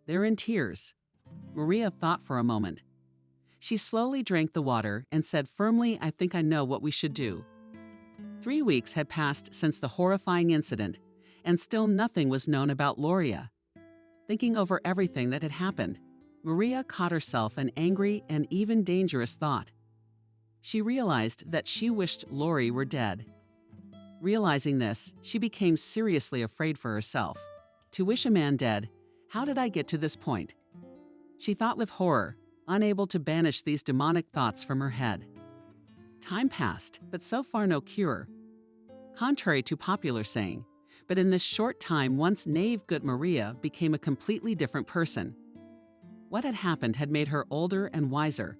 They're in tears. Maria thought for a moment. She slowly drank the water and said firmly, I think I know what we should do. 3 weeks had passed since the horrifying incident, and still nothing was known about Loria. Thinking over everything that had happened, Maria caught herself an angry and even dangerous thought. She realized that she wished Lori were dead. Realizing this, she became seriously afraid for herself. To wish a man dead, how did I get to this point? She thought with horror, unable to banish these demonic thoughts from her head. Time passed, but so far no cure. Contrary to popular saying, but in this short time, once naive good Maria became a completely different person. What had happened had made her older and wiser.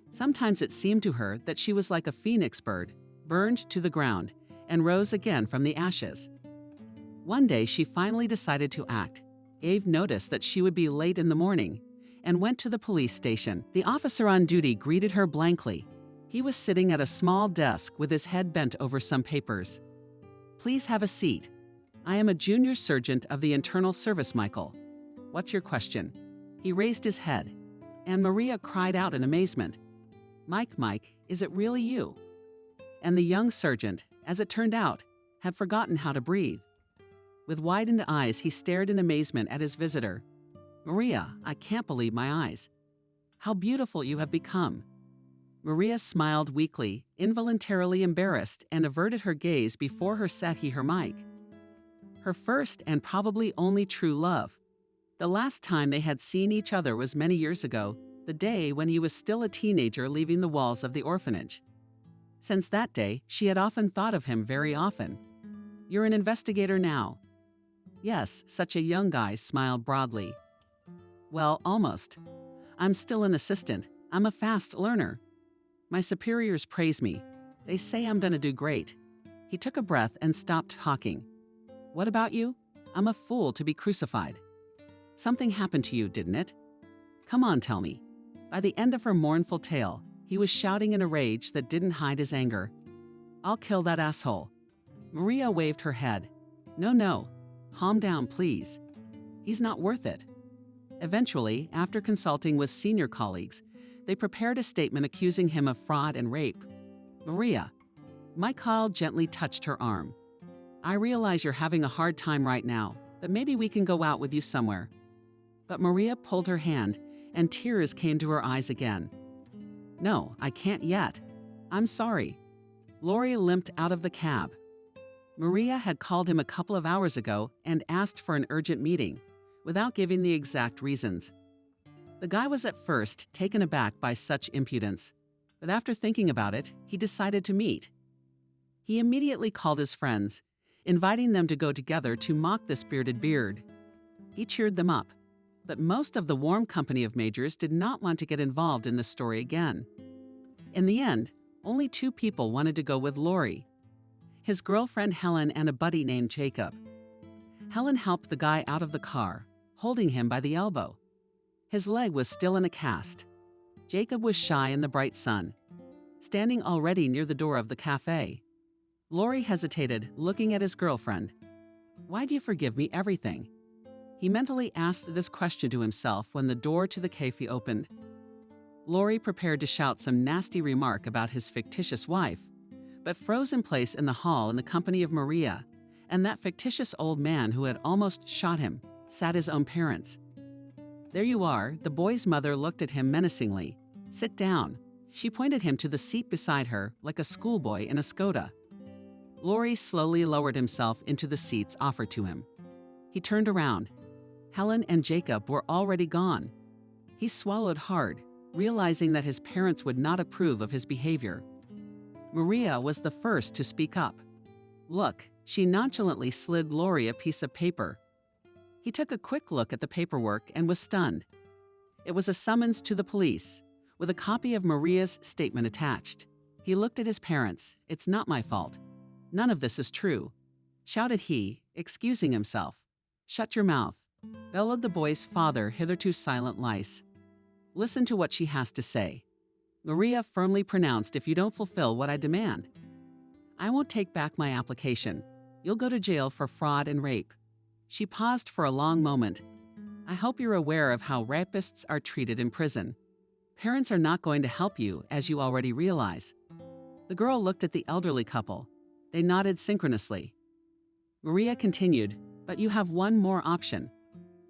Sometimes it seemed to her that she was like a phoenix bird, burned to the ground, and rose again from the ashes. One day she finally decided to act, gave notice that she would be late in the morning, and went to the police station. The officer on duty greeted her blankly. He was sitting at a small desk with his head bent over some papers. Please have a seat. I am a junior sergeant of the Internal Service, Michael. What's your question? He raised his head, and Maria cried out in amazement. Mike, is it really you? And the young sergeant, as it turned out, had forgotten how to breathe. With widened eyes, he stared in amazement at his visitor. Maria, I can't believe my eyes. How beautiful you have become. Maria smiled weakly, involuntarily embarrassed, and averted her gaze before her sat her Mike. Her first and probably only true love. The last time they had seen each other was many years ago, the day when he was still a teenager leaving the walls of the orphanage. Since that day, she had often thought of him very often. You're an investigator now. Yes, such a young guy smiled broadly. Well, almost. I'm still an assistant. I'm a fast learner. My superiors praise me. They say I'm gonna do great. He took a breath and stopped talking. What about you? I'm a fool to be crucified. Something happened to you, didn't it? Come on, tell me. By the end of her mournful tale, he was shouting in a rage that didn't hide his anger. I'll kill that asshole. Maria waved her head. No. Calm down, please. He's not worth it. Eventually, after consulting with senior colleagues, they prepared a statement accusing him of fraud and rape. Maria. Michael gently touched her arm. I realize you're having a hard time right now, but maybe we can go out with you somewhere. But Maria pulled her hand, and tears came to her eyes again. No, I can't yet. I'm sorry. Lori limped out of the cab. Maria had called him a couple of hours ago and asked for an urgent meeting, without giving the exact reasons. The guy was at first taken aback by such impudence, but after thinking about it, he decided to meet. He immediately called his friends, inviting them to go together to mock this bearded beard. He cheered them up, but most of the warm company of majors did not want to get involved in the story again. In the end, only 2 people wanted to go with Lori, his girlfriend Helen and a buddy named Jacob. Helen helped the guy out of the car, holding him by the elbow. His leg was still in a cast. Jacob was shy in the bright sun, standing already near the door of the cafe. Lori hesitated, looking at his girlfriend. "Why do you forgive me everything?" He mentally asked this question to himself when the door to the cafe opened. Lori prepared to shout some nasty remark about his fictitious wife, but froze in place in the hall in the company of Maria, and that fictitious old man who had almost shot him, sat his own parents. "There you are," the boy's mother looked at him menacingly. "Sit down." She pointed him to the seat beside her like a schoolboy in a Skoda. Lori slowly lowered himself into the seats offered to him. He turned around. Helen and Jacob were already gone. He swallowed hard, realizing that his parents would not approve of his behavior. Maria was the first to speak up. "Look," she nonchalantly slid Lori a piece of paper. He took a quick look at the paperwork and was stunned. It was a summons to the police, with a copy of Maria's statement attached. He looked at his parents. "It's not my fault. None of this is true," shouted he, excusing himself. "Shut your mouth," bellowed the boy's father, hitherto silent lice. "Listen to what she has to say." Maria firmly pronounced, "If you don't fulfill what I demand, I won't take back my application. You'll go to jail for fraud and rape." She paused for a long moment. "I hope you're aware of how rapists are treated in prison. Parents are not going to help you, as you already realize." The girl looked at the elderly couple. They nodded synchronously. Maria continued, "But you have one more option.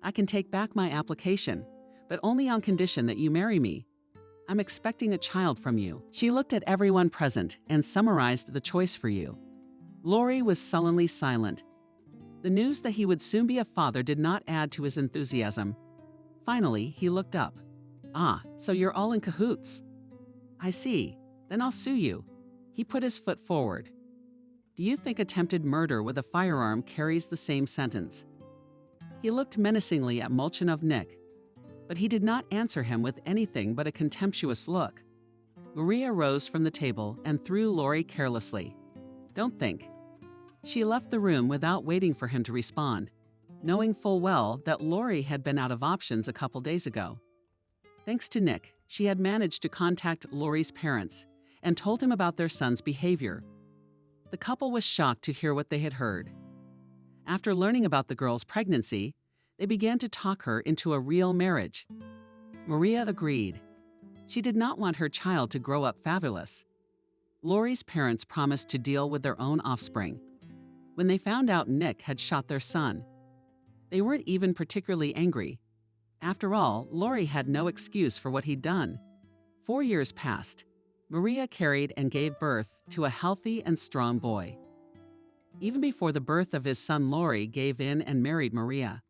I can take back my application, but only on condition that you marry me. I'm expecting a child from you." She looked at everyone present and summarized the choice for you. Lori was sullenly silent. The news that he would soon be a father did not add to his enthusiasm. Finally, he looked up. "Ah, so you're all in cahoots." "I see. Then I'll sue you." He put his foot forward. "Do you think attempted murder with a firearm carries the same sentence?" He looked menacingly at Molchanov Nick, but he did not answer him with anything but a contemptuous look. Maria rose from the table and threw Lori carelessly. "Don't think." She left the room without waiting for him to respond, knowing full well that Lori had been out of options a couple days ago. Thanks to Nick, she had managed to contact Lori's parents and told him about their son's behavior. The couple was shocked to hear what they had heard. After learning about the girl's pregnancy, they began to talk her into a real marriage. Maria agreed. She did not want her child to grow up fatherless. Lori's parents promised to deal with their own offspring. When they found out Nick had shot their son, they weren't even particularly angry. After all, Lori had no excuse for what he'd done. 4 years passed. Maria carried and gave birth to a healthy and strong boy. Even before the birth of his son, Lori gave in and married Maria.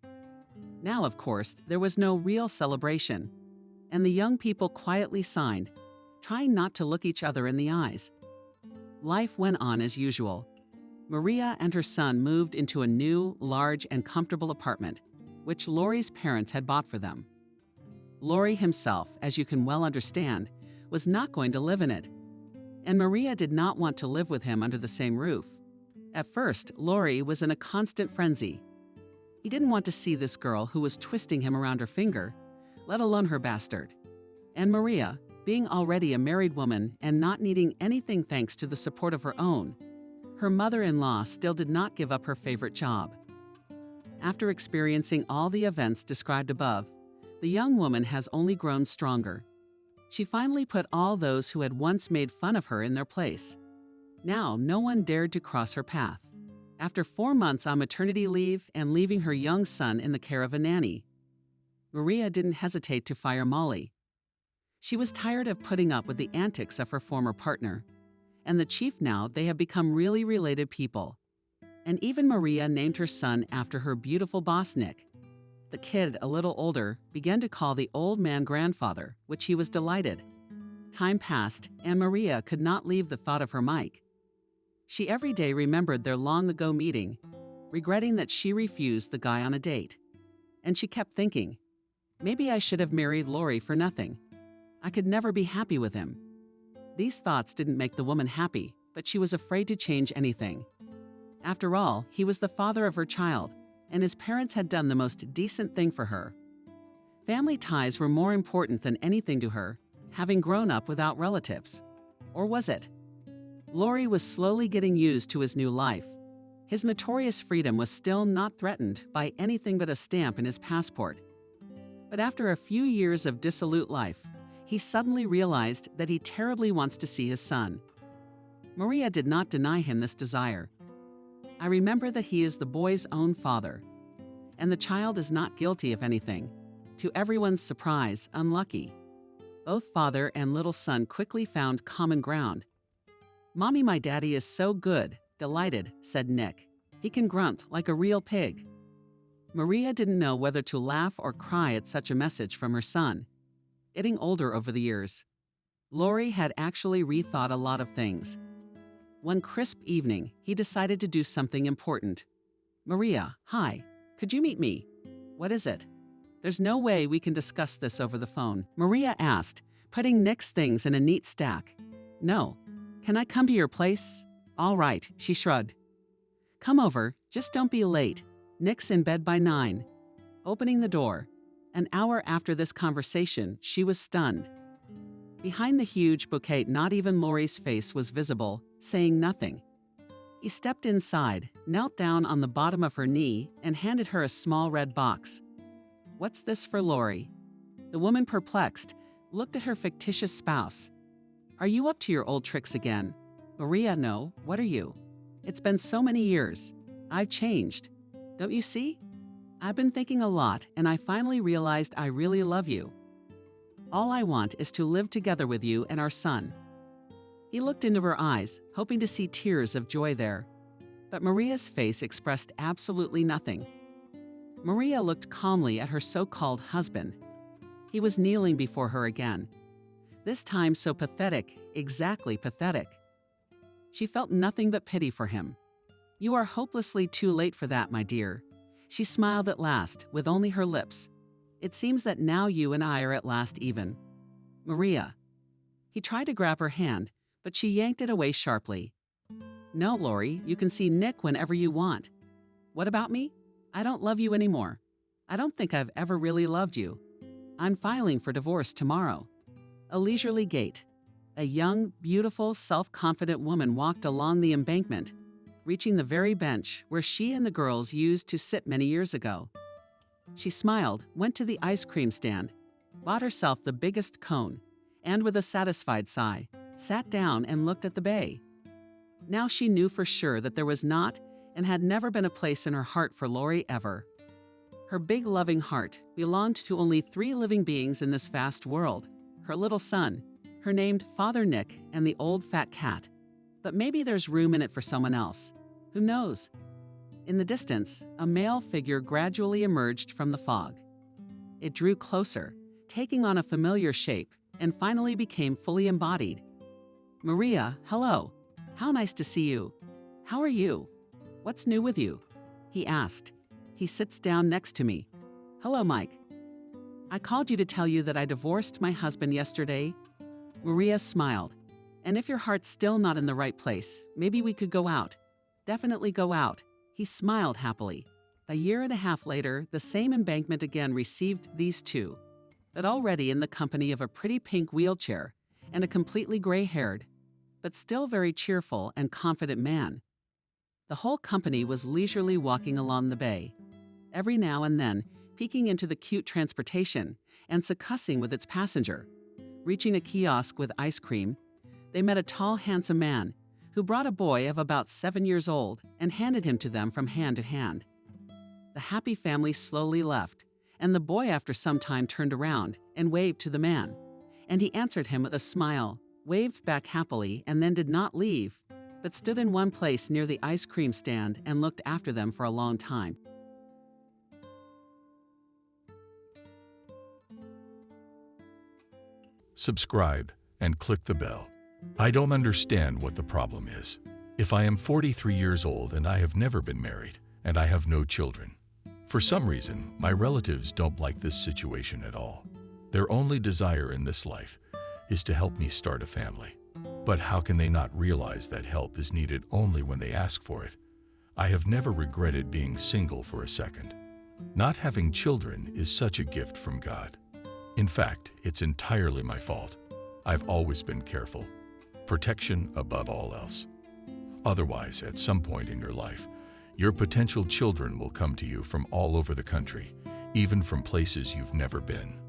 Now, of course, there was no real celebration, and the young people quietly signed, trying not to look each other in the eyes. Life went on as usual. Maria and her son moved into a new, large, and comfortable apartment, which Lori's parents had bought for them. Lori himself, as you can well understand, was not going to live in it, and Maria did not want to live with him under the same roof. At first, Lori was in a constant frenzy. He didn't want to see this girl who was twisting him around her finger, let alone her bastard. And Maria, being already a married woman and not needing anything thanks to the support of her own, her mother-in-law still did not give up her favorite job. After experiencing all the events described above, the young woman has only grown stronger. She finally put all those who had once made fun of her in their place. Now, no one dared to cross her path. After 4 months on maternity leave and leaving her young son in the care of a nanny, Maria didn't hesitate to fire Molly. She was tired of putting up with the antics of her former partner, and the chief now they have become really related people. And even Maria named her son after her beautiful boss, Nick. The kid, a little older, began to call the old man grandfather, which he was delighted. Time passed, and Maria could not leave the thought of her Mike. She every day remembered their long-ago meeting, regretting that she refused the guy on a date. And she kept thinking, maybe I should have married Lori for nothing. I could never be happy with him. These thoughts didn't make the woman happy, but she was afraid to change anything. After all, he was the father of her child, and his parents had done the most decent thing for her. Family ties were more important than anything to her, having grown up without relatives. Or was it? Laurie was slowly getting used to his new life. His notorious freedom was still not threatened by anything but a stamp in his passport. But after a few years of dissolute life, he suddenly realized that he terribly wants to see his son. Maria did not deny him this desire. I remember that he is the boy's own father, and the child is not guilty of anything. To everyone's surprise, unlucky. Both father and little son quickly found common ground. "Mommy, my daddy is so good, delighted," said Nick. "He can grunt like a real pig." Maria didn't know whether to laugh or cry at such a message from her son. Getting older over the years, Laurie had actually rethought a lot of things. One crisp evening, he decided to do something important. "Maria, hi, could you meet me?" "What is it?" "There's no way we can discuss this over the phone," Maria asked, putting Nick's things in a neat stack. "No. Can I come to your place?" "All right," she shrugged. "Come over, just don't be late. Nick's in bed by 9. Opening the door. An hour after this conversation, she was stunned. Behind the huge bouquet, not even Laurie's face was visible, saying nothing. He stepped inside, knelt down on the bottom of her knee, and handed her a small red box. "What's this for Laurie?" The woman, perplexed, looked at her fictitious spouse. "Are you up to your old tricks again?" "Maria, no. What are you?" "It's been so many years. I've changed. Don't you see? I've been thinking a lot, and I finally realized I really love you. All I want is to live together with you and our son." He looked into her eyes, hoping to see tears of joy there. But Maria's face expressed absolutely nothing. Maria looked calmly at her so-called husband. He was kneeling before her again. This time so pathetic, exactly pathetic. She felt nothing but pity for him. "You are hopelessly too late for that, my dear." She smiled at last, with only her lips. "It seems that now you and I are at last even." "Maria." He tried to grab her hand, but she yanked it away sharply. "No, Laurie, you can see Nick whenever you want." "What about me? I don't love you anymore. I don't think I've ever really loved you. I'm filing for divorce tomorrow." A leisurely gait. A young, beautiful, self-confident woman walked along the embankment, reaching the very bench where she and the girls used to sit many years ago. She smiled, went to the ice cream stand, bought herself the biggest cone, and with a satisfied sigh, sat down and looked at the bay. Now she knew for sure that there was not and had never been a place in her heart for Laurie ever. Her big loving heart belonged to only 3 living beings in this vast world: her little son, her named Father Nick, and the old fat cat. But maybe there's room in it for someone else. Who knows? In the distance, a male figure gradually emerged from the fog. It drew closer, taking on a familiar shape, and finally became fully embodied. "Maria, hello. How nice to see you. How are you? What's new with you?" he asked. He sits down next to me. "Hello, Mike. I called you to tell you that I divorced my husband yesterday." Maria smiled. "And if your heart's still not in the right place, maybe we could go out." "Definitely go out." He smiled happily. A year and a half later, the same embankment again received these two, but already in the company of a pretty pink wheelchair and a completely gray-haired, but still very cheerful and confident man. The whole company was leisurely walking along the bay, every now and then peeking into the cute transportation and succussing with its passenger. Reaching a kiosk with ice cream, they met a tall, handsome man who brought a boy of about 7 years old and handed him to them from hand to hand. The happy family slowly left, and the boy after some time turned around and waved to the man, and he answered him with a smile, waved back happily, and then did not leave, but stood in one place near the ice cream stand and looked after them for a long time. Subscribe and click the bell. I don't understand what the problem is. If I am 43 years old and I have never been married and I have no children, for some reason, my relatives don't like this situation at all. Their only desire in this life is to help me start a family. But how can they not realize that help is needed only when they ask for it? I have never regretted being single for a second. Not having children is such a gift from God. In fact, it's entirely my fault. I've always been careful. Protection above all else. Otherwise, at some point in your life, your potential children will come to you from all over the country, even from places you've never been.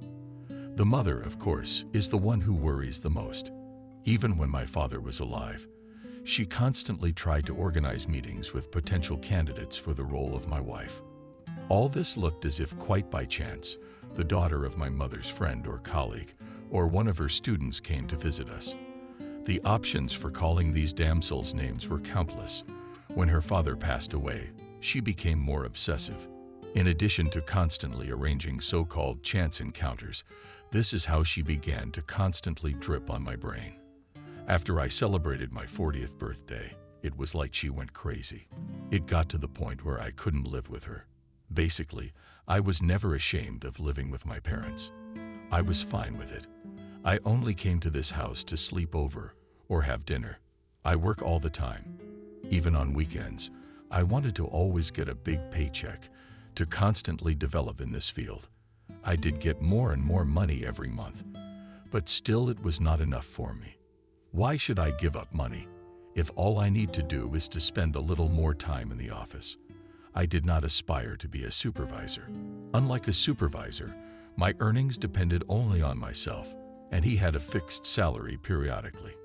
The mother, of course, is the one who worries the most. Even when my father was alive, she constantly tried to organize meetings with potential candidates for the role of my wife. All this looked as if quite by chance, the daughter of my mother's friend or colleague, or one of her students came to visit us. The options for calling these damsels names were countless. When her father passed away, she became more obsessive. In addition to constantly arranging so-called chance encounters, this is how she began to constantly drip on my brain. After I celebrated my 40th birthday, it was like she went crazy. It got to the point where I couldn't live with her. Basically, I was never ashamed of living with my parents. I was fine with it. I only came to this house to sleep over or have dinner. I work all the time. Even on weekends, I wanted to always get a big paycheck to constantly develop in this field. I did get more and more money every month, but still it was not enough for me. Why should I give up money if all I need to do is to spend a little more time in the office? I did not aspire to be a supervisor. Unlike a supervisor, my earnings depended only on myself, and he had a fixed salary periodically.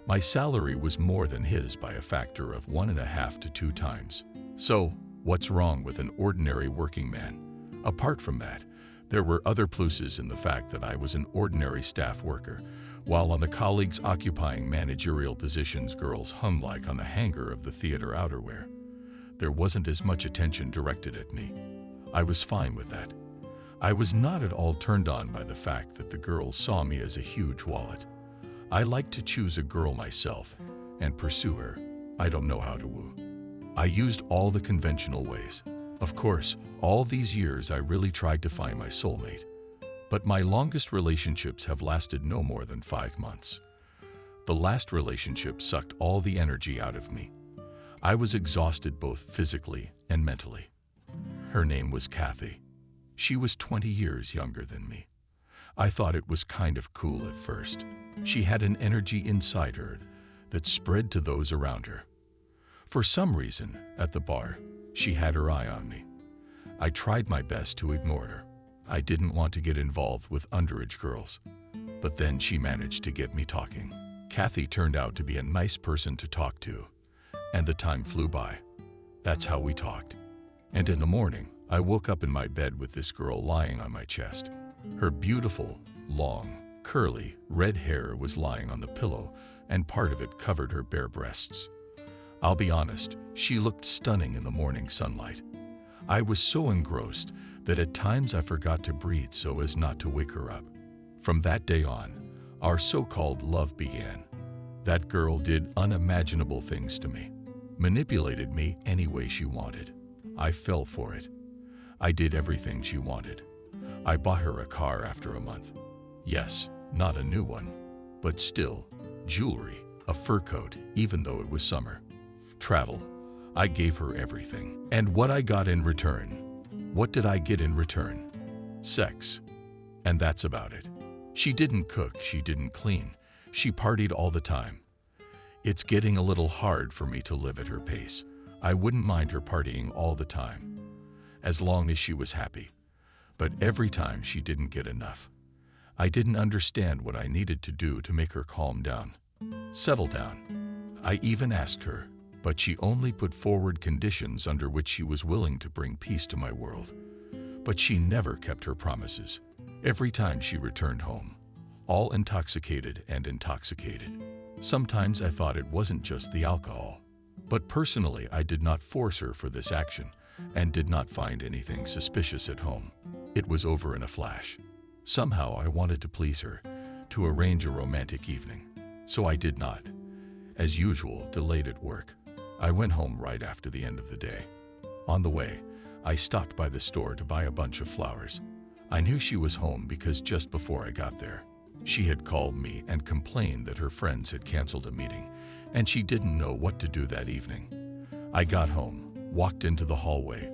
My salary was more than his by a factor of 1.5 to 2 times. So, what's wrong with an ordinary working man? Apart from that, there were other pluses in the fact that I was an ordinary staff worker, while on the colleagues occupying managerial positions girls hung like on the hanger of the theater outerwear. There wasn't as much attention directed at me. I was fine with that. I was not at all turned on by the fact that the girls saw me as a huge wallet. I liked to choose a girl myself and pursue her. I don't know how to woo. I used all the conventional ways. Of course, all these years I really tried to find my soulmate. But my longest relationships have lasted no more than 5 months. The last relationship sucked all the energy out of me. I was exhausted both physically and mentally. Her name was Kathy. She was 20 years younger than me. I thought it was kind of cool at first. She had an energy inside her that spread to those around her. For some reason, at the bar, she had her eye on me. I tried my best to ignore her. I didn't want to get involved with underage girls. But then she managed to get me talking. Kathy turned out to be a nice person to talk to, and the time flew by. That's how we talked. And in the morning, I woke up in my bed with this girl lying on my chest. Her beautiful, long, curly, red hair was lying on the pillow, and part of it covered her bare breasts. I'll be honest, she looked stunning in the morning sunlight. I was so engrossed that at times I forgot to breathe so as not to wake her up. From that day on, our so-called love began. That girl did unimaginable things to me, manipulated me any way she wanted. I fell for it. I did everything she wanted. I bought her a car after a month. Yes, not a new one, but still, jewelry, a fur coat, even though it was summer. Travel. I gave her everything. And what I got in return? What did I get in return? Sex. And that's about it. She didn't cook, she didn't clean. She partied all the time. It's getting a little hard for me to live at her pace. I wouldn't mind her partying all the time, as long as she was happy. But every time she didn't get enough. I didn't understand what I needed to do to make her calm down, settle down. I even asked her, but she only put forward conditions under which she was willing to bring peace to my world. But she never kept her promises. Every time she returned home, all intoxicated and intoxicated. Sometimes I thought it wasn't just the alcohol. But personally, I did not force her for this action and did not find anything suspicious at home. It was over in a flash. Somehow I wanted to please her, to arrange a romantic evening. So I did not, as usual, delayed at work. I went home right after the end of the day. On the way, I stopped by the store to buy a bunch of flowers. I knew she was home because just before I got there, she had called me and complained that her friends had canceled a meeting and she didn't know what to do that evening. I got home, walked into the hallway,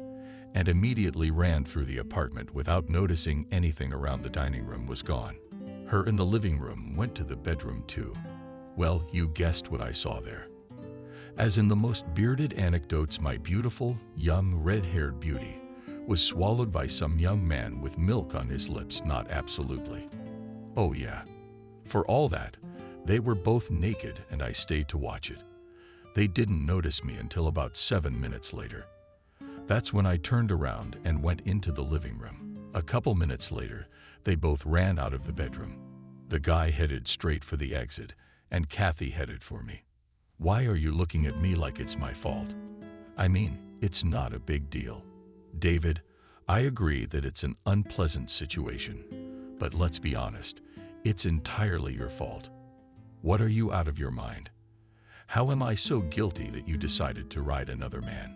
and immediately ran through the apartment without noticing anything around the dining room was gone. Her in the living room went to the bedroom too. Well, you guessed what I saw there. As in the most bearded anecdotes, my beautiful, young, red-haired beauty was swallowed by some young man with milk on his lips. Not absolutely. Oh yeah. For all that, they were both naked and I stayed to watch it. They didn't notice me until about 7 minutes later. That's when I turned around and went into the living room. A couple minutes later, they both ran out of the bedroom. The guy headed straight for the exit, and Kathy headed for me. Why are you looking at me like it's my fault? I mean, it's not a big deal. David, I agree that it's an unpleasant situation, but let's be honest, it's entirely your fault. What are you, out of your mind? How am I so guilty that you decided to ride another man?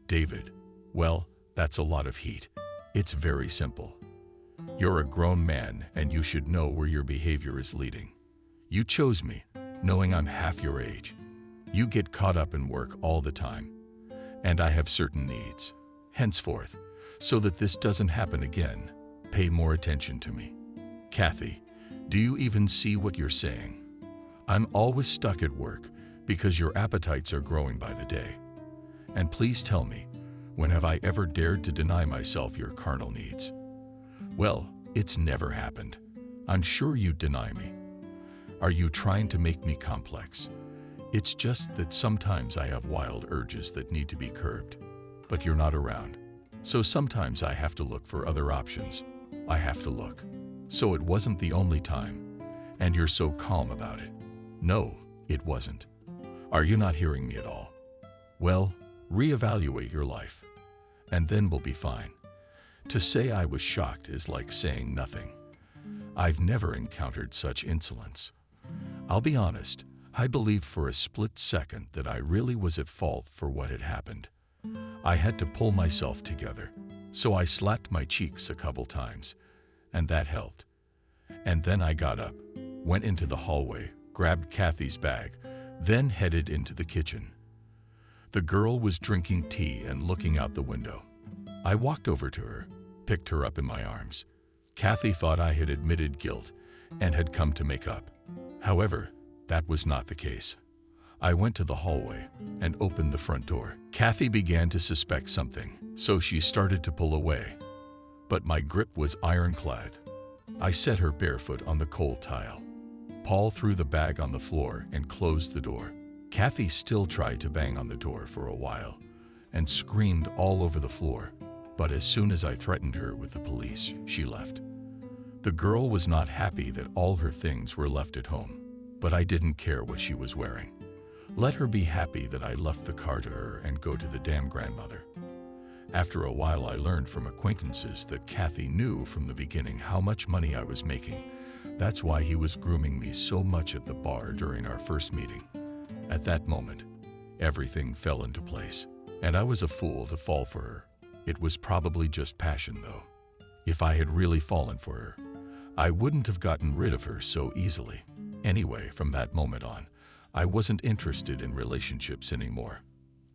David, well, that's a lot of heat. It's very simple. You're a grown man and you should know where your behavior is leading. You chose me, knowing I'm half your age. You get caught up in work all the time, and I have certain needs. Henceforth, so that this doesn't happen again, pay more attention to me. Kathy, do you even see what you're saying? I'm always stuck at work because your appetites are growing by the day. And please tell me, when have I ever dared to deny myself your carnal needs? Well, it's never happened. I'm sure you'd deny me. Are you trying to make me complex? It's just that sometimes I have wild urges that need to be curbed, but you're not around. So sometimes I have to look for other options. I have to look. So it wasn't the only time, and you're so calm about it. No, it wasn't. Are you not hearing me at all? Well, reevaluate your life, and then we'll be fine. To say I was shocked is like saying nothing. I've never encountered such insolence. I'll be honest, I believed for a split second that I really was at fault for what had happened. I had to pull myself together, so I slapped my cheeks a couple times, and that helped. And then I got up, went into the hallway, grabbed Kathy's bag, then headed into the kitchen. The girl was drinking tea and looking out the window. I walked over to her, picked her up in my arms. Kathy thought I had admitted guilt and had come to make up. However, that was not the case. I went to the hallway and opened the front door. Kathy began to suspect something, so she started to pull away. But my grip was ironclad. I set her barefoot on the cold tile. Paul threw the bag on the floor and closed the door. Kathy still tried to bang on the door for a while and screamed all over the floor. But as soon as I threatened her with the police, she left. The girl was not happy that all her things were left at home, but I didn't care what she was wearing. Let her be happy that I left the car to her and go to the damn grandmother. After a while, I learned from acquaintances that Kathy knew from the beginning how much money I was making. That's why he was grooming me so much at the bar during our first meeting. At that moment, everything fell into place, and I was a fool to fall for her. It was probably just passion, though. If I had really fallen for her, I wouldn't have gotten rid of her so easily. Anyway, from that moment on, I wasn't interested in relationships anymore.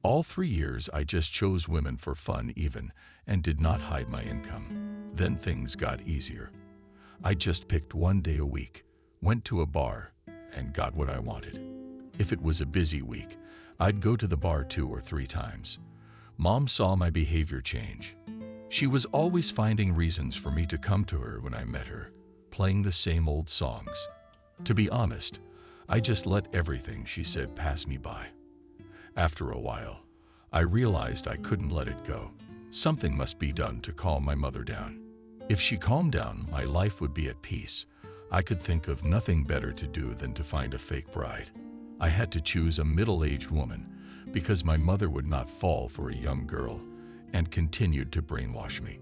All 3 years, I just chose women for fun even, and did not hide my income. Then things got easier. I just picked one day a week, went to a bar, and got what I wanted. If it was a busy week, I'd go to the bar 2 or 3 times. Mom saw my behavior change. She was always finding reasons for me to come to her when I met her, playing the same old songs. To be honest, I just let everything she said pass me by. After a while, I realized I couldn't let it go. Something must be done to calm my mother down. If she calmed down, my life would be at peace. I could think of nothing better to do than to find a fake bride. I had to choose a middle-aged woman because my mother would not fall for a young girl and continued to brainwash me.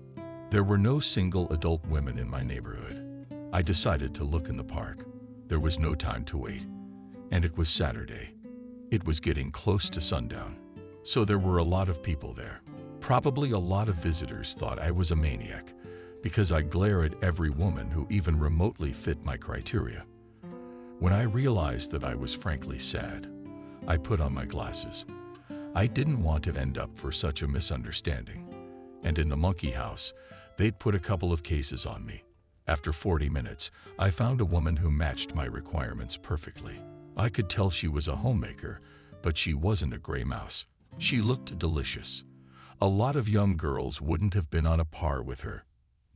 There were no single adult women in my neighborhood. I decided to look in the park. There was no time to wait, and it was Saturday. It was getting close to sundown, so there were a lot of people there. Probably a lot of visitors thought I was a maniac because I glare at every woman who even remotely fit my criteria. When I realized that I was frankly sad, I put on my glasses. I didn't want to end up for such a misunderstanding. And in the monkey house, they'd put a couple of cases on me. After 40 minutes, I found a woman who matched my requirements perfectly. I could tell she was a homemaker, but she wasn't a gray mouse. She looked delicious. A lot of young girls wouldn't have been on a par with her.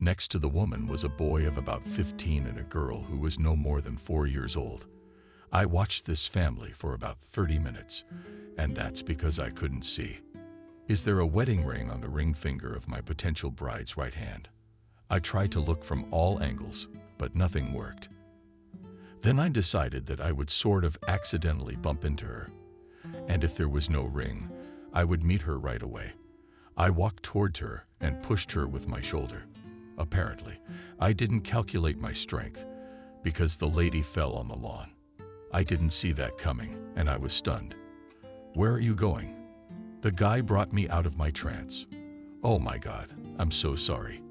Next to the woman was a boy of about 15 and a girl who was no more than 4 years old. I watched this family for about 30 minutes, and that's because I couldn't see. Is there a wedding ring on the ring finger of my potential bride's right hand? I tried to look from all angles, but nothing worked. Then I decided that I would sort of accidentally bump into her, and if there was no ring, I would meet her right away. I walked towards her and pushed her with my shoulder. Apparently, I didn't calculate my strength because the lady fell on the lawn. I didn't see that coming, and I was stunned. "Where are you going?" The guy brought me out of my trance. "Oh my God, I'm so sorry.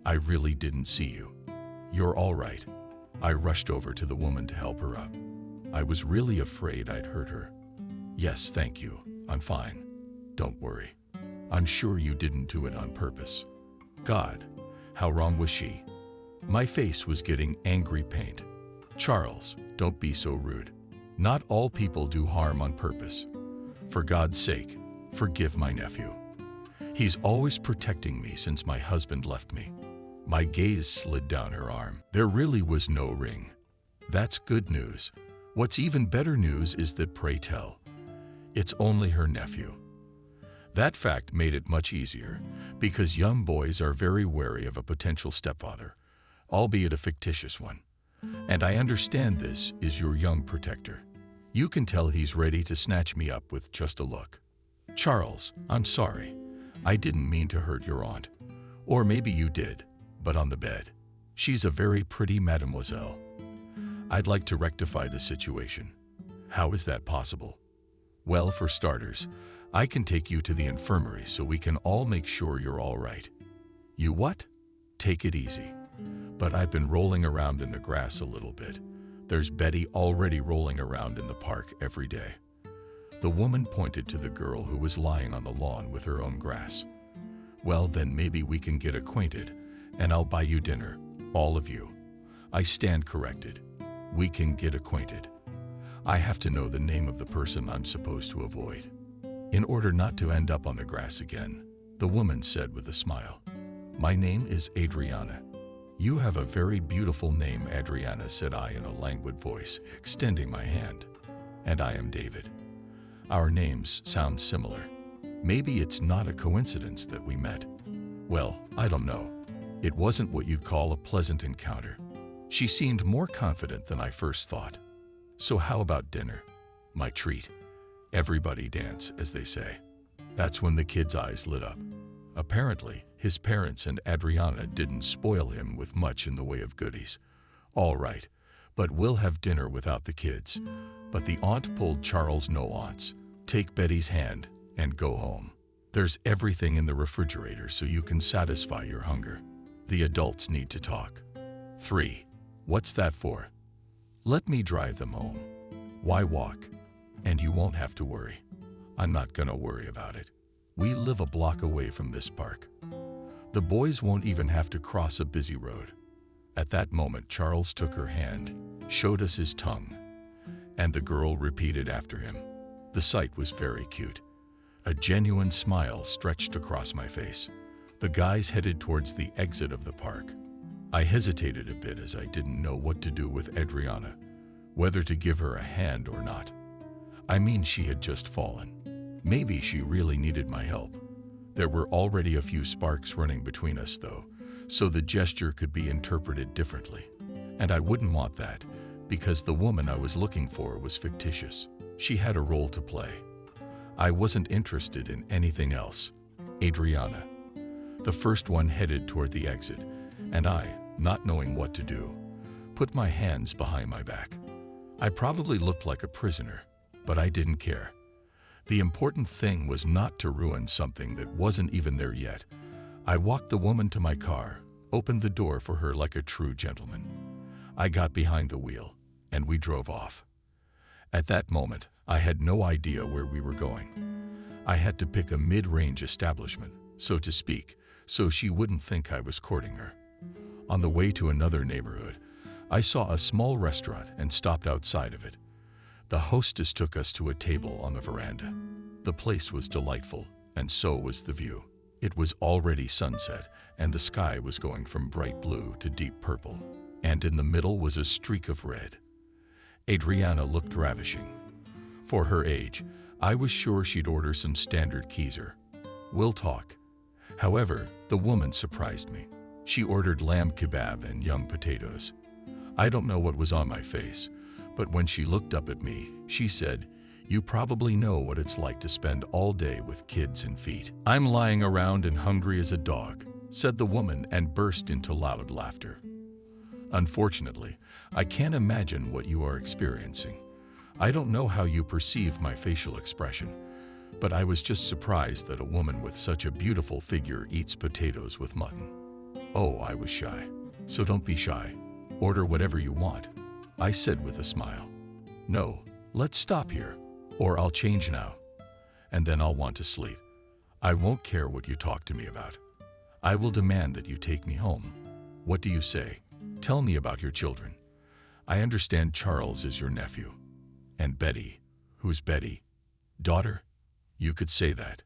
I really didn't see you. You're all right." I rushed over to the woman to help her up. I was really afraid I'd hurt her. "Yes, thank you. I'm fine. Don't worry. I'm sure you didn't do it on purpose." God, how wrong was she? My face was getting angry paint. "Charles, don't be so rude. Not all people do harm on purpose. For God's sake, forgive my nephew. He's always protecting me since my husband left me." My gaze slid down her arm. There really was no ring. That's good news. What's even better news is that, pray tell, it's only her nephew. That fact made it much easier, because young boys are very wary of a potential stepfather, albeit a fictitious one. And I understand this is your young protector. You can tell he's ready to snatch me up with just a look. "Charles, I'm sorry. I didn't mean to hurt your aunt. Or maybe you did, but on the bed. She's a very pretty mademoiselle. I'd like to rectify the situation." "How is that possible?" "Well, for starters, I can take you to the infirmary so we can all make sure you're all right." "You what?" "Take it easy. But I've been rolling around in the grass a little bit. There's Betty already rolling around in the park every day." The woman pointed to the girl who was lying on the lawn with her own grass. "Well, then maybe we can get acquainted, and I'll buy you dinner, all of you." I stand corrected. We can get acquainted. I have to know the name of the person I'm supposed to avoid, in order not to end up on the grass again, the woman said with a smile. "My name is Adriana." "You have a very beautiful name, Adriana," said I in a languid voice, extending my hand. "And I am David. Our names sound similar. Maybe it's not a coincidence that we met." "Well, I don't know. It wasn't what you'd call a pleasant encounter." She seemed more confident than I first thought. "So how about dinner?" My treat. Everybody dance, as they say. That's when the kid's eyes lit up. Apparently, his parents and Adriana didn't spoil him with much in the way of goodies. "All right, but we'll have dinner without the kids." But the aunt pulled Charles' no aunts. "Take Betty's hand and go home. There's everything in the refrigerator so you can satisfy your hunger. The adults need to talk." 3. "What's that for?" "Let me drive them home." "Why walk? And you won't have to worry." "I'm not gonna worry about it. We live a block away from this park. The boys won't even have to cross a busy road." At that moment, Charles took her hand, showed us his tongue, and the girl repeated after him. The sight was very cute. A genuine smile stretched across my face. The guys headed towards the exit of the park. I hesitated a bit as I didn't know what to do with Adriana, whether to give her a hand or not. I mean, she had just fallen. Maybe she really needed my help. There were already a few sparks running between us, though, so the gesture could be interpreted differently. And I wouldn't want that, because the woman I was looking for was fictitious. She had a role to play. I wasn't interested in anything else. Adriana. The first one headed toward the exit, and I, not knowing what to do, put my hands behind my back. I probably looked like a prisoner, but I didn't care. The important thing was not to ruin something that wasn't even there yet. I walked the woman to my car, opened the door for her like a true gentleman. I got behind the wheel, and we drove off. At that moment, I had no idea where we were going. I had to pick a mid-range establishment, so to speak, so she wouldn't think I was courting her. On the way to another neighborhood, I saw a small restaurant and stopped outside of it. The hostess took us to a table on the veranda. The place was delightful, and so was the view. It was already sunset, and the sky was going from bright blue to deep purple, and in the middle was a streak of red. Adriana looked ravishing. For her age, I was sure she'd order some standard Kaiser. We'll talk. However, the woman surprised me. She ordered lamb kebab and young potatoes. I don't know what was on my face, but when she looked up at me, she said, "You probably know what it's like to spend all day with kids and feet." "I'm lying around and hungry as a dog," said the woman and burst into loud laughter. Unfortunately, I can't imagine what you are experiencing. I don't know how you perceive my facial expression, but I was just surprised that a woman with such a beautiful figure eats potatoes with mutton. Oh, I was shy. So don't be shy. Order whatever you want, I said with a smile. No, let's stop here, or I'll change now, and then I'll want to sleep. I won't care what you talk to me about. I will demand that you take me home. What do you say? Tell me about your children. I understand Charles is your nephew. And Betty. Who's Betty? Daughter? You could say that,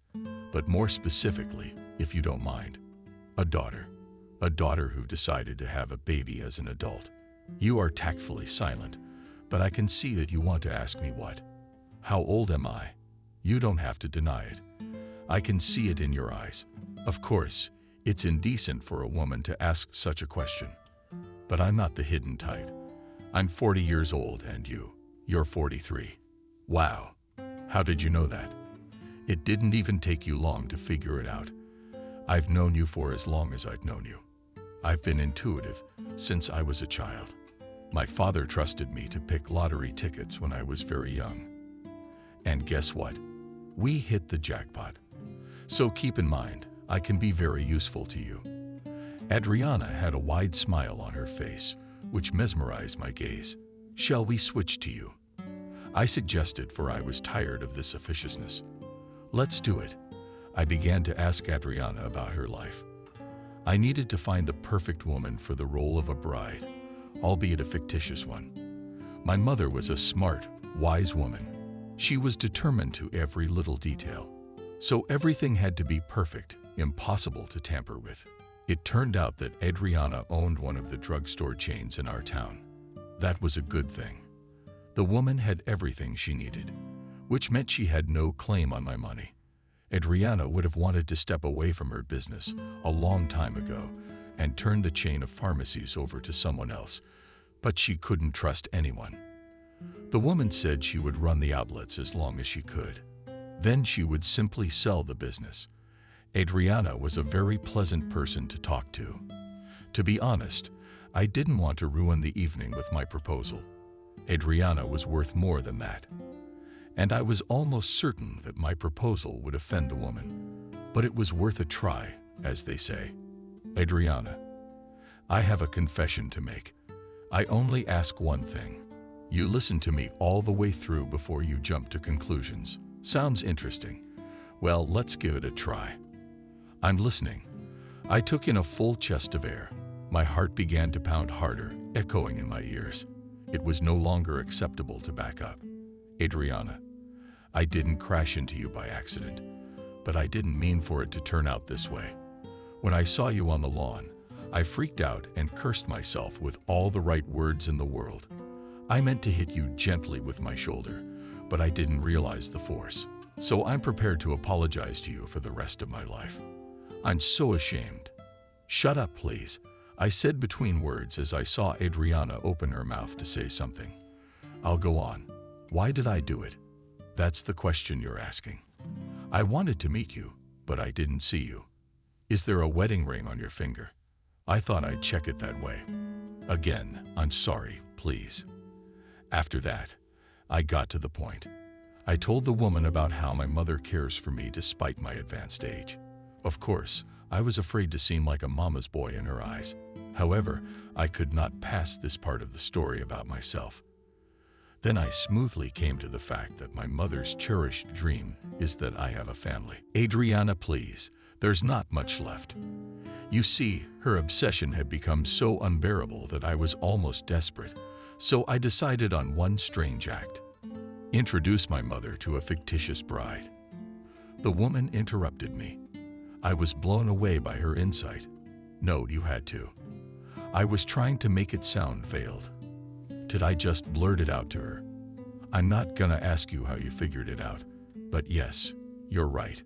but more specifically, if you don't mind. A daughter. A daughter who decided to have a baby as an adult. You are tactfully silent, but I can see that you want to ask me what. How old am I? You don't have to deny it. I can see it in your eyes. Of course, it's indecent for a woman to ask such a question. But I'm not the hidden type. I'm 40 years old and you're 43. Wow. How did you know that? It didn't even take you long to figure it out. I've known you for as long as I've known you. I've been intuitive since I was a child. My father trusted me to pick lottery tickets when I was very young. And guess what? We hit the jackpot. So keep in mind, I can be very useful to you. Adriana had a wide smile on her face, which mesmerized my gaze. Shall we switch to you? I suggested, for I was tired of this officiousness. Let's do it. I began to ask Adriana about her life. I needed to find the perfect woman for the role of a bride, albeit a fictitious one. My mother was a smart, wise woman. She was determined to every little detail. So everything had to be perfect, impossible to tamper with. It turned out that Adriana owned one of the drugstore chains in our town. That was a good thing. The woman had everything she needed, which meant she had no claim on my money. Adriana would have wanted to step away from her business a long time ago and turn the chain of pharmacies over to someone else, but she couldn't trust anyone. The woman said she would run the outlets as long as she could. Then she would simply sell the business. Adriana was a very pleasant person to talk to. To be honest, I didn't want to ruin the evening with my proposal. Adriana was worth more than that. And I was almost certain that my proposal would offend the woman. But it was worth a try, as they say. Adriana, I have a confession to make. I only ask one thing. You listen to me all the way through before you jump to conclusions. Sounds interesting. Well, let's give it a try. I'm listening. I took in a full chest of air. My heart began to pound harder, echoing in my ears. It was no longer acceptable to back up. Adriana, I didn't crash into you by accident, but I didn't mean for it to turn out this way. When I saw you on the lawn, I freaked out and cursed myself with all the right words in the world. I meant to hit you gently with my shoulder, but I didn't realize the force. So I'm prepared to apologize to you for the rest of my life. I'm so ashamed. Shut up, please, I said between words as I saw Adriana open her mouth to say something. I'll go on. Why did I do it? That's the question you're asking. I wanted to meet you, but I didn't see you. Is there a wedding ring on your finger? I thought I'd check it that way. Again, I'm sorry, please. After that, I got to the point. I told the woman about how my mother cares for me despite my advanced age. Of course, I was afraid to seem like a mama's boy in her eyes. However, I could not pass this part of the story about myself. Then I smoothly came to the fact that my mother's cherished dream is that I have a family. Adriana, please, there's not much left. You see, her obsession had become so unbearable that I was almost desperate, so I decided on one strange act. Introduce my mother to a fictitious bride. The woman interrupted me. I was blown away by her insight. No, you had to. I was trying to make it sound veiled. Did I just blurt it out to her? I'm not gonna ask you how you figured it out, but yes, you're right.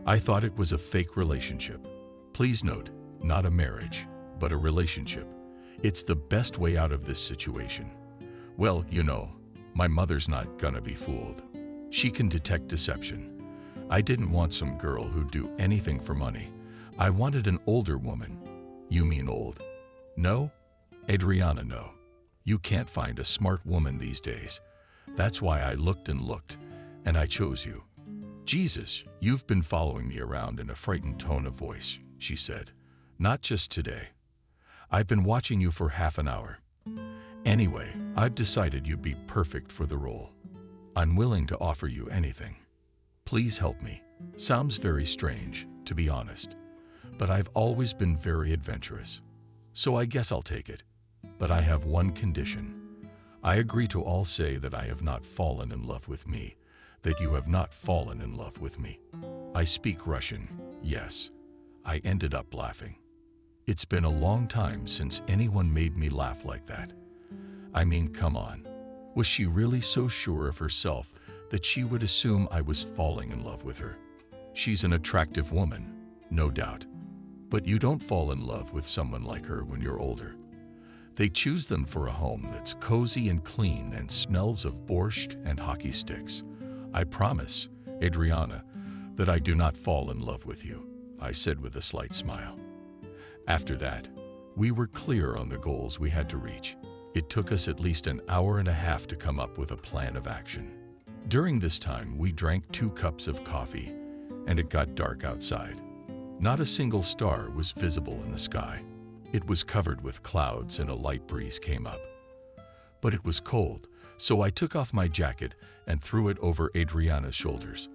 I thought it was a fake relationship. Please note, not a marriage, but a relationship. It's the best way out of this situation. Well, you know, my mother's not gonna be fooled. She can detect deception. I didn't want some girl who'd do anything for money. I wanted an older woman. You mean old? No? Adriana, no. You can't find a smart woman these days. That's why I looked and looked, and I chose you. Jesus, you've been following me around in a frightened tone of voice, she said. Not just today. I've been watching you for half an hour. Anyway, I've decided you'd be perfect for the role. I'm willing to offer you anything. Please help me. Sounds very strange, to be honest, but I've always been very adventurous. So I guess I'll take it. But I have one condition. I agree to all say that I have not fallen in love with me, that you have not fallen in love with me. I speak Russian, yes. I ended up laughing. It's been a long time since anyone made me laugh like that. I mean, come on. Was she really so sure of herself that she would assume I was falling in love with her? She's an attractive woman, no doubt. But you don't fall in love with someone like her when you're older. They choose them for a home that's cozy and clean and smells of borscht and hockey sticks. I promise, Adriana, that I do not fall in love with you, I said with a slight smile. After that, we were clear on the goals we had to reach. It took us at least an hour and a half to come up with a plan of action. During this time, we drank 2 cups of coffee, and it got dark outside. Not a single star was visible in the sky. It was covered with clouds and a light breeze came up. But it was cold, so I took off my jacket and threw it over Adriana's shoulders.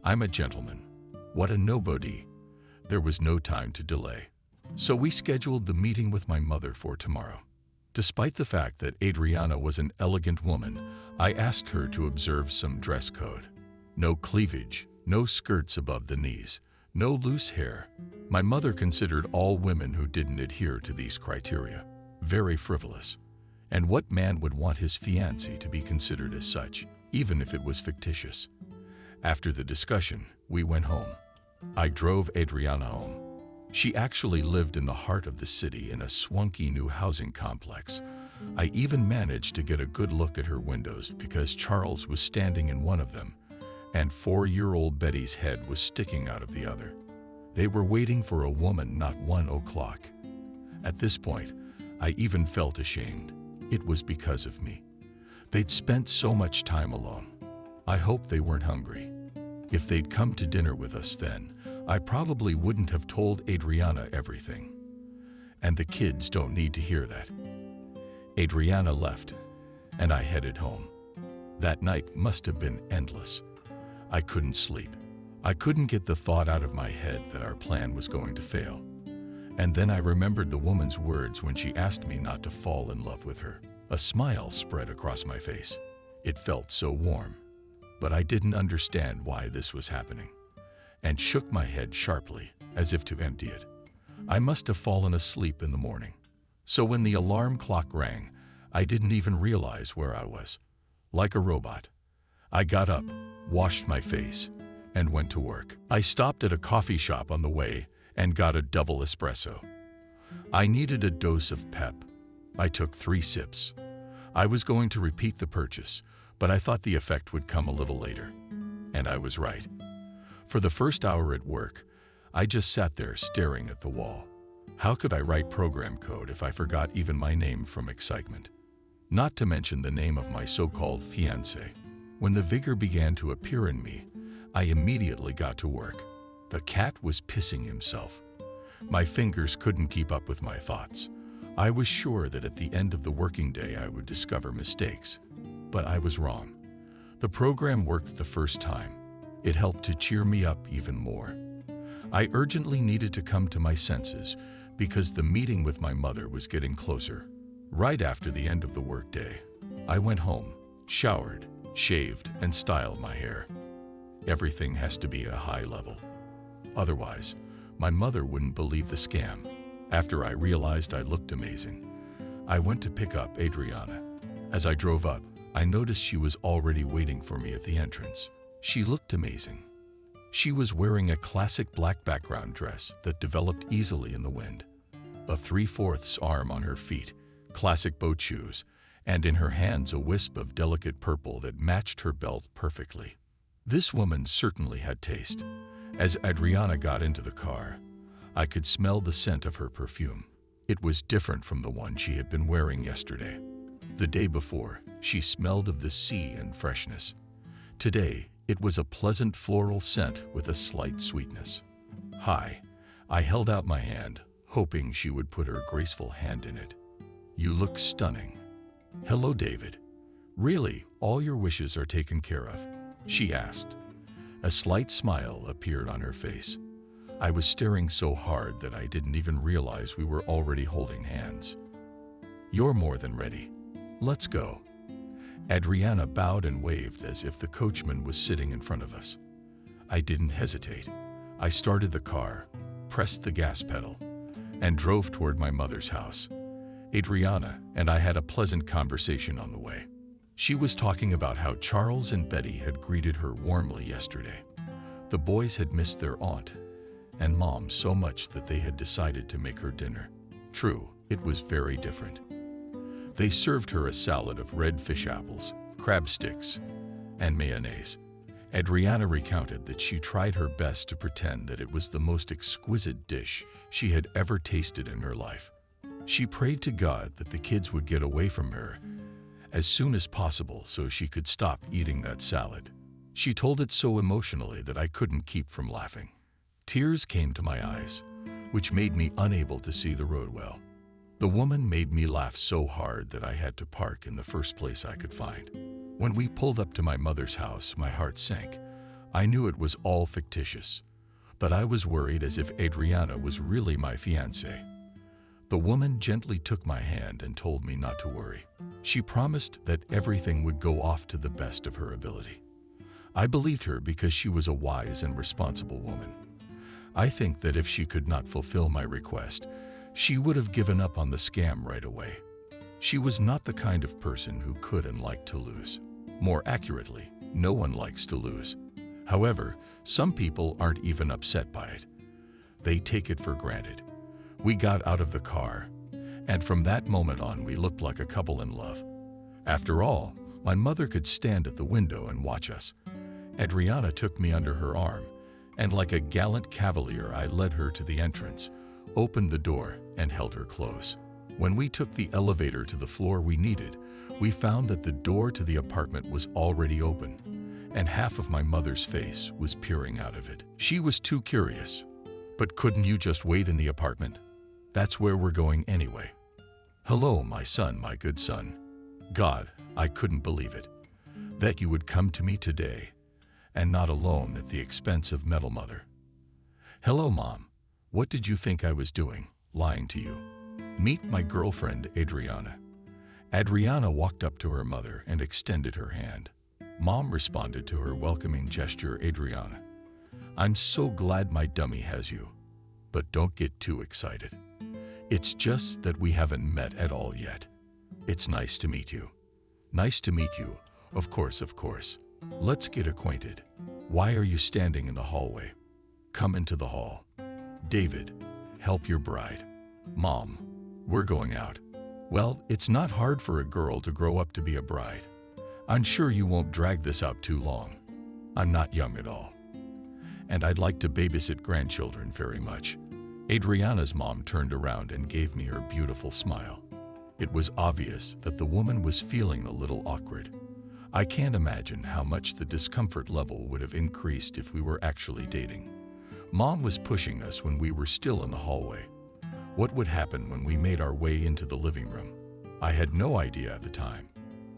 I'm a gentleman. What a nobody. There was no time to delay. So we scheduled the meeting with my mother for tomorrow. Despite the fact that Adriana was an elegant woman, I asked her to observe some dress code. No cleavage, no skirts above the knees, no loose hair. My mother considered all women who didn't adhere to these criteria very frivolous. And what man would want his fiancée to be considered as such, even if it was fictitious? After the discussion, we went home. I drove Adriana home. She actually lived in the heart of the city in a swanky new housing complex. I even managed to get a good look at her windows because Charles was standing in one of them, and 4-year-old Betty's head was sticking out of the other. They were waiting for a woman not 1 o'clock. At this point, I even felt ashamed. It was because of me. They'd spent so much time alone. I hoped they weren't hungry. If they'd come to dinner with us then, I probably wouldn't have told Adriana everything. And the kids don't need to hear that. Adriana left, and I headed home. That night must have been endless. I couldn't sleep. I couldn't get the thought out of my head that our plan was going to fail. And then I remembered the woman's words when she asked me not to fall in love with her. A smile spread across my face. It felt so warm. But I didn't understand why this was happening, and shook my head sharply, as if to empty it. I must have fallen asleep in the morning. So when the alarm clock rang, I didn't even realize where I was. Like a robot, I got up, washed my face, and went to work. I stopped at a coffee shop on the way and got a double espresso. I needed a dose of pep. I took 3 sips. I was going to repeat the purchase, but I thought the effect would come a little later. And I was right. For the first hour at work, I just sat there staring at the wall. How could I write program code if I forgot even my name from excitement? Not to mention the name of my so-called fiancé. When the vigor began to appear in me, I immediately got to work. The cat was pissing himself. My fingers couldn't keep up with my thoughts. I was sure that at the end of the working day I would discover mistakes. But I was wrong. The program worked the first time. It helped to cheer me up even more. I urgently needed to come to my senses because the meeting with my mother was getting closer. Right after the end of the workday, I went home, showered, shaved, and styled my hair. Everything has to be a high level. Otherwise, my mother wouldn't believe the scam. After I realized I looked amazing, I went to pick up Adriana. As I drove up, I noticed she was already waiting for me at the entrance. She looked amazing. She was wearing a classic black background dress that developed easily in the wind, a 3/4 arm on her feet, classic boat shoes, and in her hands a wisp of delicate purple that matched her belt perfectly. This woman certainly had taste. As Adriana got into the car, I could smell the scent of her perfume. It was different from the one she had been wearing yesterday. The day before, she smelled of the sea and freshness. Today, it was a pleasant floral scent with a slight sweetness. "Hi," I held out my hand, hoping she would put her graceful hand in it. "You look stunning." "Hello, David. Really, all your wishes are taken care of?" she asked. A slight smile appeared on her face. I was staring so hard that I didn't even realize we were already holding hands. "You're more than ready. Let's go." Adriana bowed and waved as if the coachman was sitting in front of us. I didn't hesitate. I started the car, pressed the gas pedal, and drove toward my mother's house. Adriana and I had a pleasant conversation on the way. She was talking about how Charles and Betty had greeted her warmly yesterday. The boys had missed their aunt and mom so much that they had decided to make her dinner. True, it was very different. They served her a salad of red fish apples, crab sticks, and mayonnaise. Adriana recounted that she tried her best to pretend that it was the most exquisite dish she had ever tasted in her life. She prayed to God that the kids would get away from her as soon as possible so she could stop eating that salad. She told it so emotionally that I couldn't keep from laughing. Tears came to my eyes, which made me unable to see the road well. The woman made me laugh so hard that I had to park in the first place I could find. When we pulled up to my mother's house, my heart sank. I knew it was all fictitious, but I was worried as if Adriana was really my fiancée. The woman gently took my hand and told me not to worry. She promised that everything would go off to the best of her ability. I believed her because she was a wise and responsible woman. I think that if she could not fulfill my request, she would have given up on the scam right away. She was not the kind of person who could and liked to lose. More accurately, no one likes to lose. However, some people aren't even upset by it. They take it for granted. We got out of the car, and from that moment on we looked like a couple in love. After all, my mother could stand at the window and watch us. Adriana took me under her arm, and like a gallant cavalier I led her to the entrance, opened the door, and held her close. When we took the elevator to the floor we needed, we found that the door to the apartment was already open, and half of my mother's face was peering out of it. She was too curious. "But couldn't you just wait in the apartment? That's where we're going anyway." "Hello, my son, my good son. God, I couldn't believe it. That you would come to me today, and not alone at the expense of Metal Mother." "Hello, Mom. What did you think I was doing, lying to you? Meet my girlfriend, Adriana." Adriana walked up to her mother and extended her hand. Mom responded to her welcoming gesture. "Adriana, I'm so glad my dummy has you. But don't get too excited. It's just that we haven't met at all yet. It's nice to meet you." "Nice to meet you. Of course, of course. Let's get acquainted. Why are you standing in the hallway? Come into the hall. David, help your bride." "Mom, we're going out." "Well, it's not hard for a girl to grow up to be a bride. I'm sure you won't drag this out too long. I'm not young at all. And I'd like to babysit grandchildren very much." Adriana's mom turned around and gave me her beautiful smile. It was obvious that the woman was feeling a little awkward. I can't imagine how much the discomfort level would have increased if we were actually dating. Mom was pushing us when we were still in the hallway. What would happen when we made our way into the living room? I had no idea at the time.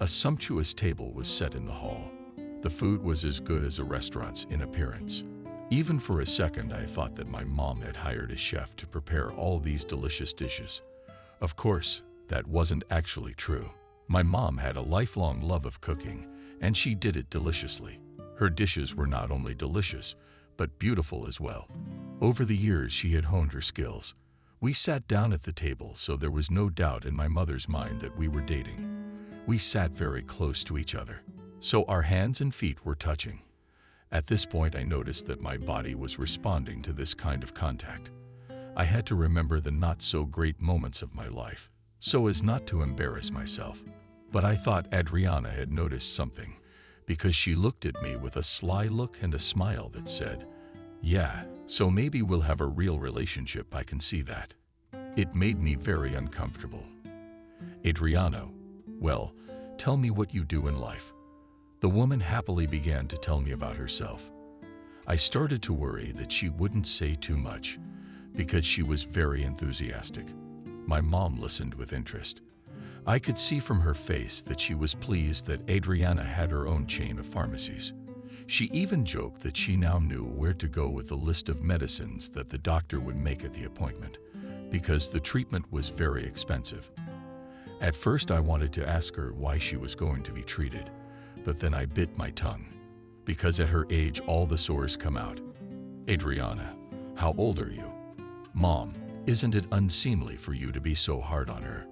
A sumptuous table was set in the hall. The food was as good as a restaurant's in appearance. Even for a second, I thought that my mom had hired a chef to prepare all these delicious dishes. Of course, that wasn't actually true. My mom had a lifelong love of cooking, and she did it deliciously. Her dishes were not only delicious, but beautiful as well. Over the years, she had honed her skills. We sat down at the table, so there was no doubt in my mother's mind that we were dating. We sat very close to each other, so our hands and feet were touching. At this point, I noticed that my body was responding to this kind of contact. I had to remember the not-so-great moments of my life, so as not to embarrass myself. But I thought Adriana had noticed something, because she looked at me with a sly look and a smile that said, "Yeah, so maybe we'll have a real relationship, I can see that." It made me very uncomfortable. "Adriana, well, tell me what you do in life." The woman happily began to tell me about herself. I started to worry that she wouldn't say too much, because she was very enthusiastic. My mom listened with interest. I could see from her face that she was pleased that Adriana had her own chain of pharmacies. She even joked that she now knew where to go with the list of medicines that the doctor would make at the appointment, because the treatment was very expensive. At first, I wanted to ask her why she was going to be treated, but then I bit my tongue, because at her age, all the sores come out. "Adriana, how old are you?" "Mom, isn't it unseemly for you to be so hard on her?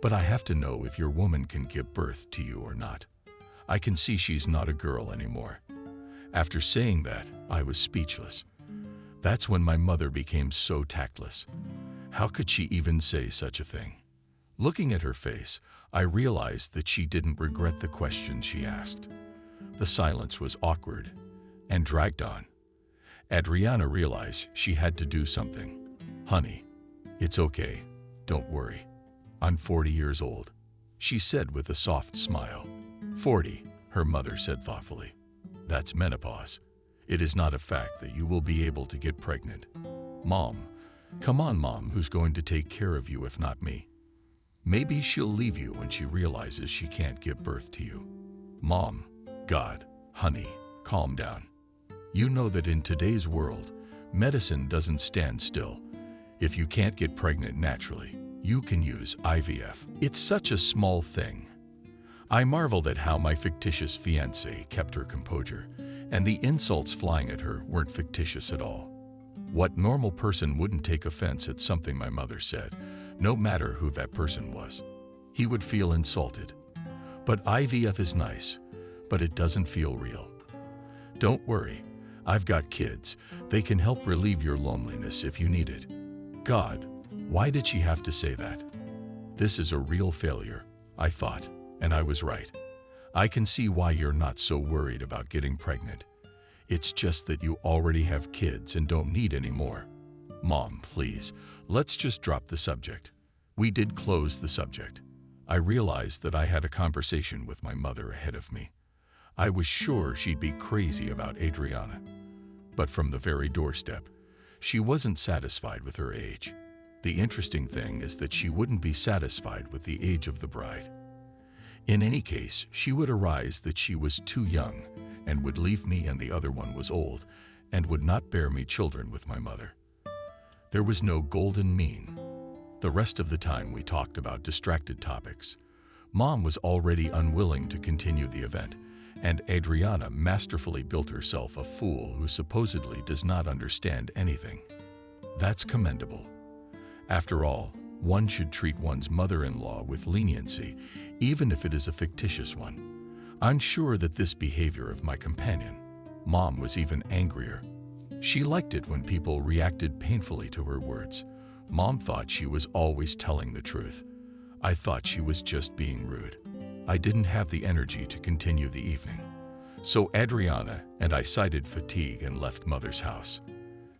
But I have to know if your woman can give birth to you or not. I can see she's not a girl anymore." After saying that, I was speechless. That's when my mother became so tactless. How could she even say such a thing? Looking at her face, I realized that she didn't regret the question she asked. The silence was awkward and dragged on. Adriana realized she had to do something. "Honey, it's okay. Don't worry. I'm 40 years old," she said with a soft smile. 40, her mother said thoughtfully. "That's menopause. It is not a fact that you will be able to get pregnant." "Mom, come on, Mom, who's going to take care of you if not me? Maybe she'll leave you when she realizes she can't give birth to you." "Mom, God, honey, calm down. You know that in today's world, medicine doesn't stand still. If you can't get pregnant naturally, you can use IVF. It's such a small thing." I marveled at how my fictitious fiancée kept her composure, and the insults flying at her weren't fictitious at all. What normal person wouldn't take offense at something my mother said, no matter who that person was? He would feel insulted. But IVF is nice, but it doesn't feel real. "Don't worry, I've got kids. They can help relieve your loneliness if you need it." God, why did she have to say that? This is a real failure, I thought, and I was right. I can see why you're not so worried about getting pregnant. It's just that you already have kids and don't need any more. Mom, please, let's just drop the subject. We did close the subject. I realized that I had a conversation with my mother ahead of me. I was sure she'd be crazy about Adriana. But from the very doorstep, she wasn't satisfied with her age. The interesting thing is that she wouldn't be satisfied with the age of the bride. In any case, she would arise that she was too young and would leave me, and the other one was old and would not bear me children with my mother. There was no golden mean. The rest of the time we talked about distracted topics. Mom was already unwilling to continue the event, and Adriana masterfully built herself a fool who supposedly does not understand anything. That's commendable. After all, one should treat one's mother-in-law with leniency, even if it is a fictitious one. I'm sure that this behavior of my companion, Mom, was even angrier. She liked it when people reacted painfully to her words. Mom thought she was always telling the truth. I thought she was just being rude. I didn't have the energy to continue the evening. So Adriana and I cited fatigue and left Mother's house.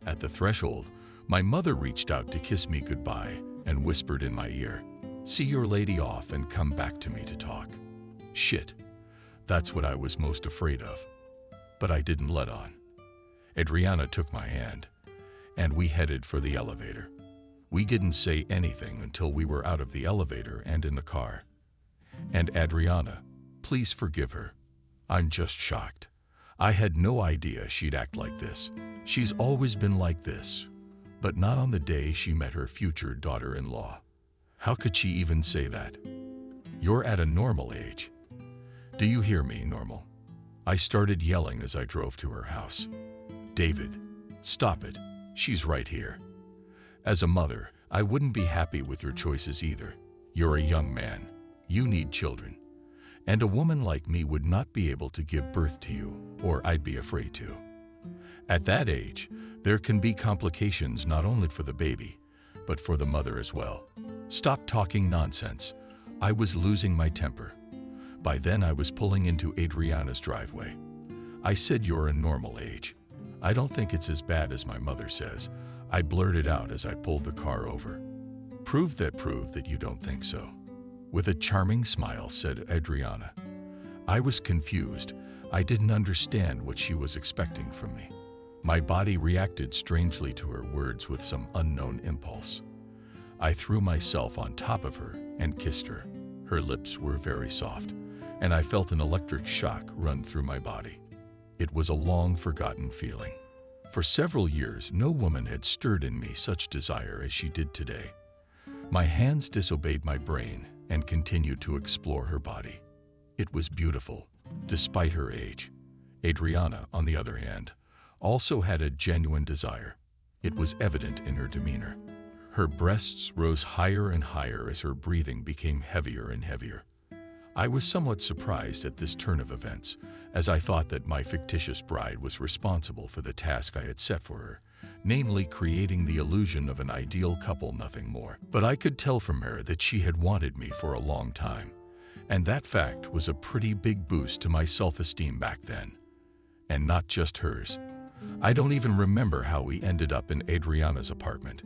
At the threshold, my mother reached out to kiss me goodbye and whispered in my ear, "See your lady off and come back to me to talk." Shit, that's what I was most afraid of. But I didn't let on. Adriana took my hand, and we headed for the elevator. We didn't say anything until we were out of the elevator and in the car. And Adriana, please forgive her. I'm just shocked. I had no idea she'd act like this. She's always been like this, but not on the day she met her future daughter-in-law. How could she even say that? You're at a normal age. Do you hear me, normal? I started yelling as I drove to her house. David, stop it. She's right here. As a mother, I wouldn't be happy with your choices either. You're a young man. You need children. And a woman like me would not be able to give birth to you, or I'd be afraid to. At that age, there can be complications not only for the baby, but for the mother as well. Stop talking nonsense. I was losing my temper. By then I was pulling into Adriana's driveway. I said you're a normal age. I don't think it's as bad as my mother says. I blurted out as I pulled the car over. Prove that you don't think so. With a charming smile, said Adriana. I was confused. I didn't understand what she was expecting from me. My body reacted strangely to her words with some unknown impulse. I threw myself on top of her and kissed her. Her lips were very soft, and I felt an electric shock run through my body. It was a long-forgotten feeling. For several years, no woman had stirred in me such desire as she did today. My hands disobeyed my brain and continued to explore her body. It was beautiful, despite her age. Adriana, on the other hand, also had a genuine desire. It was evident in her demeanor. Her breasts rose higher and higher as her breathing became heavier and heavier. I was somewhat surprised at this turn of events, as I thought that my fictitious bride was responsible for the task I had set for her, namely creating the illusion of an ideal couple, nothing more. But I could tell from her that she had wanted me for a long time, and that fact was a pretty big boost to my self-esteem back then. And not just hers. I don't even remember how we ended up in Adriana's apartment,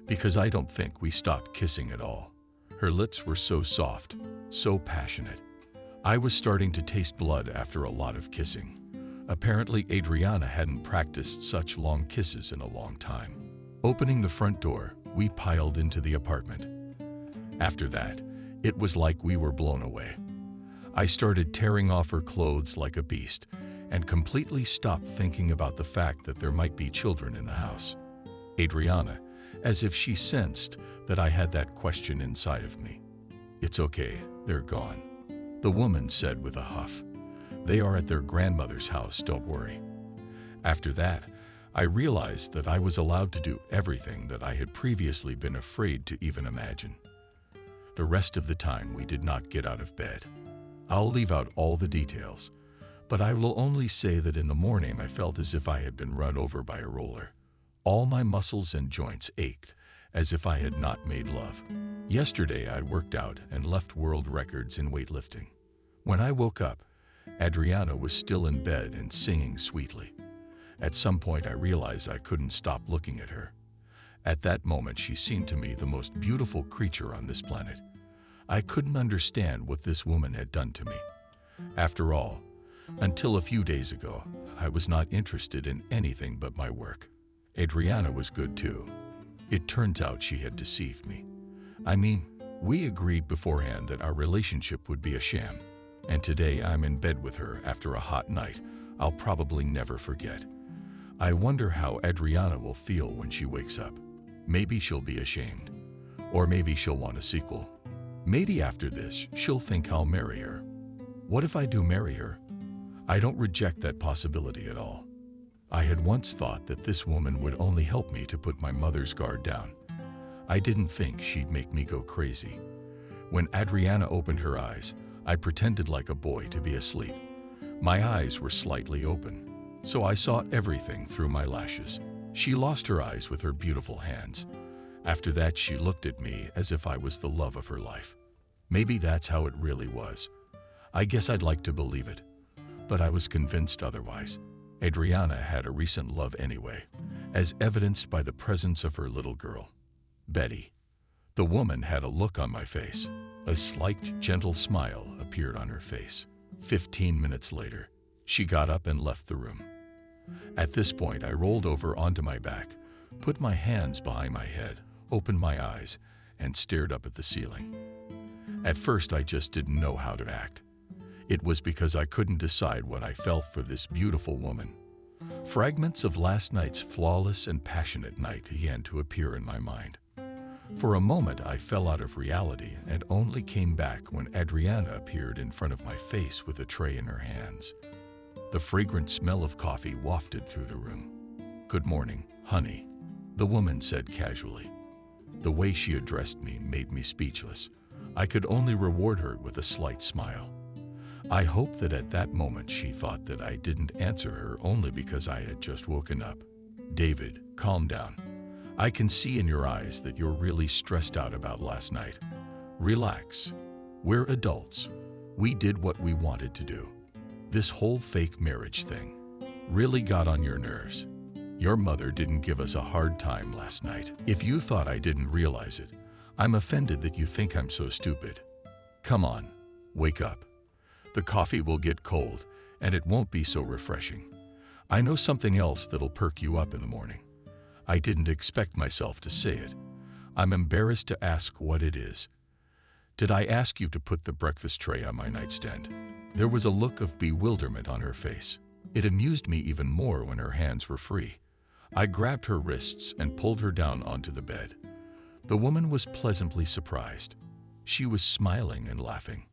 because I don't think we stopped kissing at all. Her lips were so soft, so passionate. I was starting to taste blood after a lot of kissing. Apparently, Adriana hadn't practiced such long kisses in a long time. Opening the front door, we piled into the apartment. After that, it was like we were blown away. I started tearing off her clothes like a beast and completely stopped thinking about the fact that there might be children in the house. Adriana, as if she sensed that I had that question inside of me. It's okay, they're gone, the woman said with a huff. They are at their grandmother's house, don't worry. After that, I realized that I was allowed to do everything that I had previously been afraid to even imagine. The rest of the time we did not get out of bed. I'll leave out all the details, but I will only say that in the morning I felt as if I had been run over by a roller. All my muscles and joints ached, as if I had not made love. Yesterday I worked out and left world records in weightlifting. When I woke up, Adriana was still in bed and singing sweetly. At some point I realized I couldn't stop looking at her. At that moment she seemed to me the most beautiful creature on this planet. I couldn't understand what this woman had done to me. After all, until a few days ago, I was not interested in anything but my work. Adriana was good too. It turns out she had deceived me. I mean, we agreed beforehand that our relationship would be a sham, and today I'm in bed with her after a hot night I'll probably never forget. I wonder how Adriana will feel when she wakes up. Maybe she'll be ashamed, or maybe she'll want a sequel. Maybe after this, she'll think I'll marry her. What if I do marry her? I don't reject that possibility at all. I had once thought that this woman would only help me to put my mother's guard down. I didn't think she'd make me go crazy. When Adriana opened her eyes, I pretended like a boy to be asleep. My eyes were slightly open, so I saw everything through my lashes. She lost her eyes with her beautiful hands. After that, she looked at me as if I was the love of her life. Maybe that's how it really was. I guess I'd like to believe it, but I was convinced otherwise. Adriana had a recent love anyway, as evidenced by the presence of her little girl, Betty. The woman had a look on my face. A slight, gentle smile appeared on her face. 15 minutes later, she got up and left the room. At this point, I rolled over onto my back, put my hands behind my head, opened my eyes, and stared up at the ceiling. At first, I just didn't know how to act. It was because I couldn't decide what I felt for this beautiful woman. Fragments of last night's flawless and passionate night began to appear in my mind. For a moment, I fell out of reality and only came back when Adriana appeared in front of my face with a tray in her hands. The fragrant smell of coffee wafted through the room. "Good morning, honey," the woman said casually. The way she addressed me made me speechless. I could only reward her with a slight smile. I hoped that at that moment she thought that I didn't answer her only because I had just woken up. "David, calm down. I can see in your eyes that you're really stressed out about last night. Relax. We're adults. We did what we wanted to do. This whole fake marriage thing really got on your nerves. Your mother didn't give us a hard time last night. If you thought I didn't realize it, I'm offended that you think I'm so stupid. Come on, wake up. The coffee will get cold, and it won't be so refreshing. I know something else that'll perk you up in the morning." I didn't expect myself to say it. I'm embarrassed to ask what it is. "Did I ask you to put the breakfast tray on my nightstand?" There was a look of bewilderment on her face. It amused me even more when her hands were free. I grabbed her wrists and pulled her down onto the bed. The woman was pleasantly surprised. She was smiling and laughing.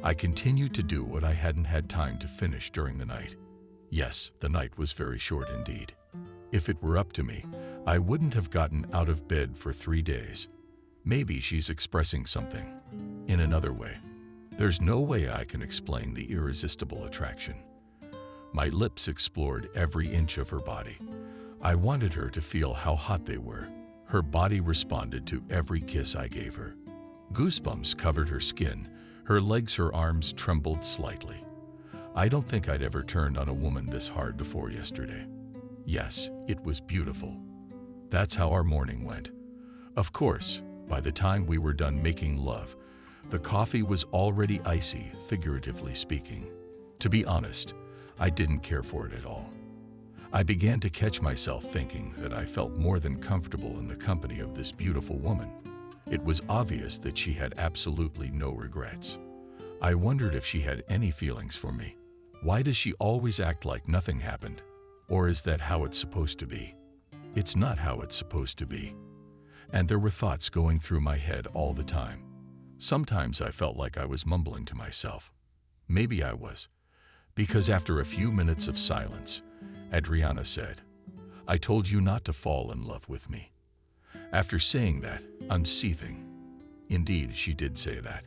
I continued to do what I hadn't had time to finish during the night. Yes, the night was very short indeed. If it were up to me, I wouldn't have gotten out of bed for 3 days. Maybe she's expressing something in another way. There's no way I can explain the irresistible attraction. My lips explored every inch of her body. I wanted her to feel how hot they were. Her body responded to every kiss I gave her. Goosebumps covered her skin. Her legs, her arms trembled slightly. I don't think I'd ever turned on a woman this hard before yesterday. Yes, it was beautiful. That's how our morning went. Of course, by the time we were done making love, the coffee was already icy, figuratively speaking. To be honest, I didn't care for it at all. I began to catch myself thinking that I felt more than comfortable in the company of this beautiful woman. It was obvious that she had absolutely no regrets. I wondered if she had any feelings for me. Why does she always act like nothing happened? Or is that how it's supposed to be? It's not how it's supposed to be. And there were thoughts going through my head all the time. Sometimes I felt like I was mumbling to myself. Maybe I was. Because after a few minutes of silence, Adriana said, "I told you not to fall in love with me." After saying that, I'm seething. Indeed, she did say that.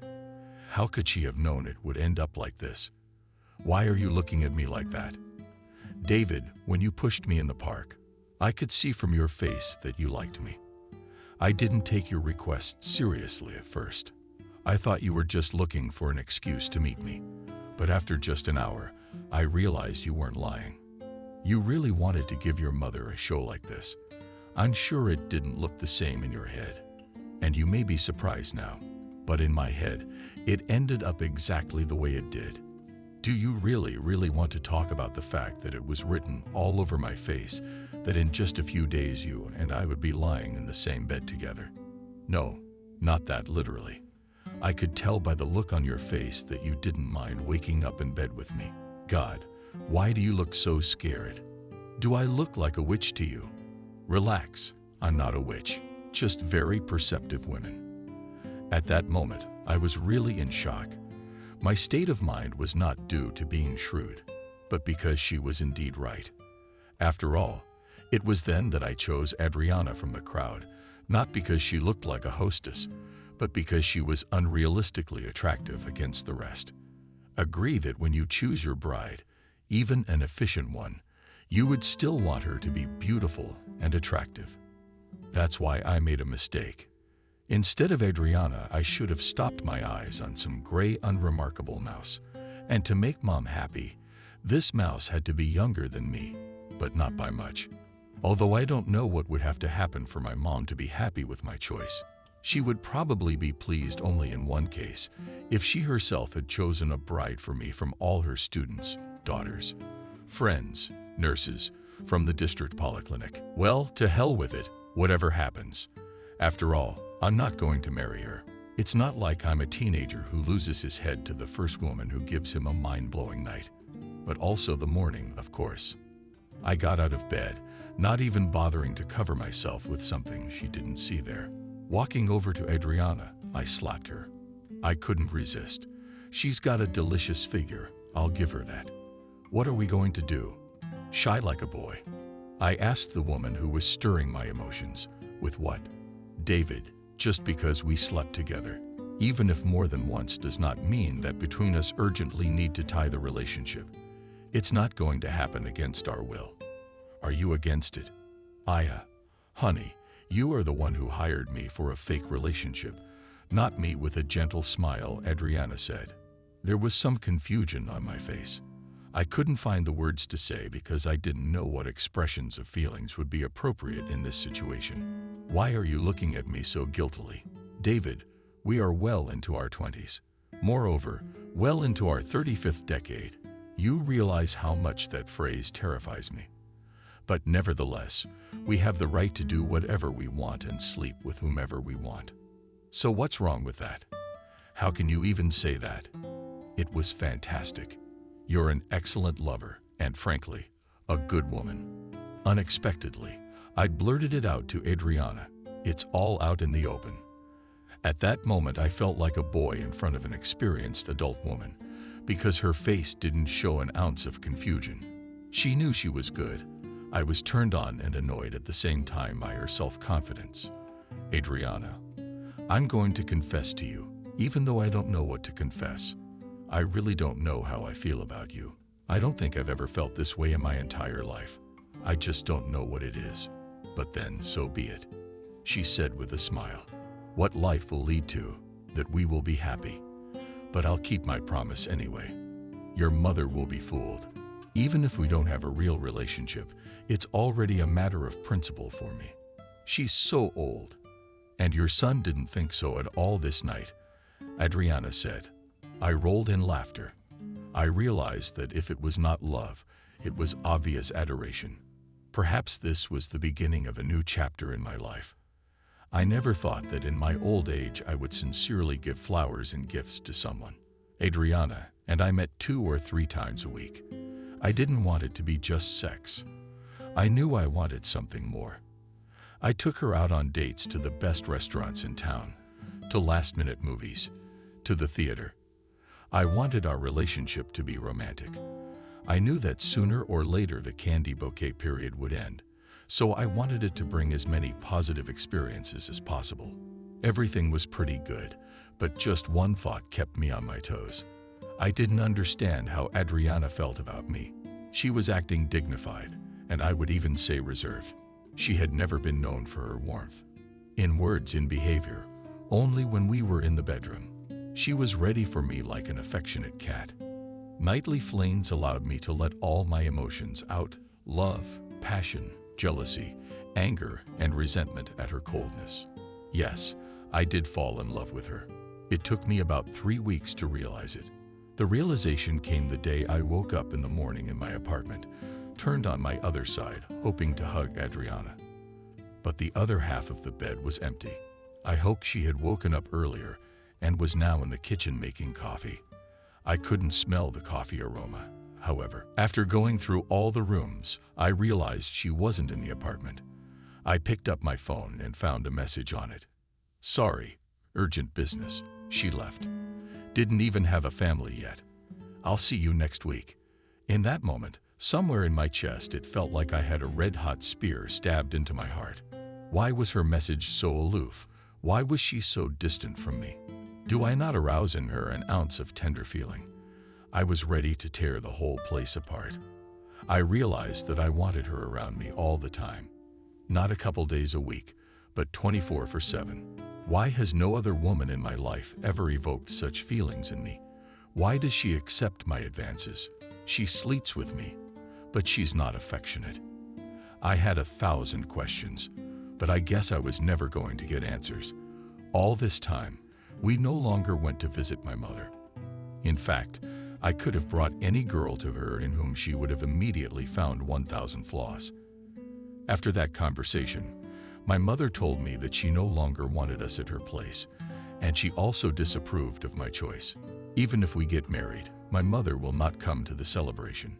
How could she have known it would end up like this? Why are you looking at me like that? David, when you pushed me in the park, I could see from your face that you liked me. I didn't take your request seriously at first. I thought you were just looking for an excuse to meet me. But after just an hour, I realized you weren't lying. You really wanted to give your mother a show like this. I'm sure it didn't look the same in your head. And you may be surprised now, but in my head, it ended up exactly the way it did. Do you really want to talk about the fact that it was written all over my face that in just a few days you and I would be lying in the same bed together? No, not that literally. I could tell by the look on your face that you didn't mind waking up in bed with me. God, why do you look so scared? Do I look like a witch to you? Relax, I'm not a witch, just very perceptive women. At that moment, I was really in shock. My state of mind was not due to being shrewd, but because she was indeed right. After all, it was then that I chose Adriana from the crowd, not because she looked like a hostess, but because she was unrealistically attractive against the rest. Agree that when you choose your bride, even an efficient one, you would still want her to be beautiful and attractive. That's why I made a mistake. Instead of Adriana, I should have stopped my eyes on some gray, unremarkable mouse. And to make Mom happy, this mouse had to be younger than me, but not by much. Although I don't know what would have to happen for my mom to be happy with my choice. She would probably be pleased only in one case, if she herself had chosen a bride for me from all her students, daughters, friends, nurses, from the district polyclinic. Well, to hell with it, whatever happens. After all, I'm not going to marry her. It's not like I'm a teenager who loses his head to the first woman who gives him a mind-blowing night, but also the morning, of course. I got out of bed, not even bothering to cover myself with something she didn't see there. Walking over to Adriana, I slapped her. I couldn't resist. She's got a delicious figure, I'll give her that. What are we going to do? Shy like a boy? I asked the woman who was stirring my emotions. With what? David, just because we slept together. Even if more than once does not mean that between us urgently need to tie the relationship. It's not going to happen against our will. Are you against it? Aya, honey, you are the one who hired me for a fake relationship, not me. With a gentle smile, Adriana said. There was some confusion on my face. I couldn't find the words to say because I didn't know what expressions of feelings would be appropriate in this situation. Why are you looking at me so guiltily? David, we are well into our 20s. Moreover, well into our 35th decade. You realize how much that phrase terrifies me. But nevertheless, we have the right to do whatever we want and sleep with whomever we want. So what's wrong with that? How can you even say that? It was fantastic. You're an excellent lover and, frankly, a good woman. Unexpectedly, I blurted it out to Adriana. It's all out in the open. At that moment, I felt like a boy in front of an experienced adult woman because her face didn't show an ounce of confusion. She knew she was good. I was turned on and annoyed at the same time by her self-confidence. Adriana, I'm going to confess to you, even though I don't know what to confess. I really don't know how I feel about you. I don't think I've ever felt this way in my entire life. I just don't know what it is. But then, so be it. She said with a smile. What life will lead to, that we will be happy. But I'll keep my promise anyway. Your mother will be fooled. Even if we don't have a real relationship, it's already a matter of principle for me. She's so old. And your son didn't think so at all this night, Adriana said. I rolled in laughter. I realized that if it was not love, it was obvious adoration. Perhaps this was the beginning of a new chapter in my life. I never thought that in my old age I would sincerely give flowers and gifts to someone. Adriana and I met 2 or 3 times a week. I didn't want it to be just sex. I knew I wanted something more. I took her out on dates to the best restaurants in town, to last-minute movies, to the theater. I wanted our relationship to be romantic. I knew that sooner or later the candy bouquet period would end, so I wanted it to bring as many positive experiences as possible. Everything was pretty good, but just one thought kept me on my toes. I didn't understand how Adriana felt about me. She was acting dignified, and I would even say reserved. She had never been known for her warmth. In words, in behavior, only when we were in the bedroom. She was ready for me like an affectionate cat. Nightly flings allowed me to let all my emotions out: love, passion, jealousy, anger, and resentment at her coldness. Yes, I did fall in love with her. It took me about 3 weeks to realize it. The realization came the day I woke up in the morning in my apartment, turned on my other side, hoping to hug Adriana. But the other half of the bed was empty. I hoped she had woken up earlier and was now in the kitchen making coffee. I couldn't smell the coffee aroma, however. After going through all the rooms, I realized she wasn't in the apartment. I picked up my phone and found a message on it. Sorry, urgent business. She left. Didn't even have a family yet. I'll see you next week. In that moment, somewhere in my chest, it felt like I had a red-hot spear stabbed into my heart. Why was her message so aloof? Why was she so distant from me? Do I not arouse in her an ounce of tender feeling? I was ready to tear the whole place apart. I realized that I wanted her around me all the time. Not a couple days a week, but 24/7. Why has no other woman in my life ever evoked such feelings in me? Why does she accept my advances? She sleeps with me, but she's not affectionate. I had 1,000 questions, but I guess I was never going to get answers. All this time, we no longer went to visit my mother. In fact, I could have brought any girl to her in whom she would have immediately found 1,000 flaws. After that conversation, my mother told me that she no longer wanted us at her place, And she also disapproved of my choice. Even if we get married, my mother will not come to the celebration,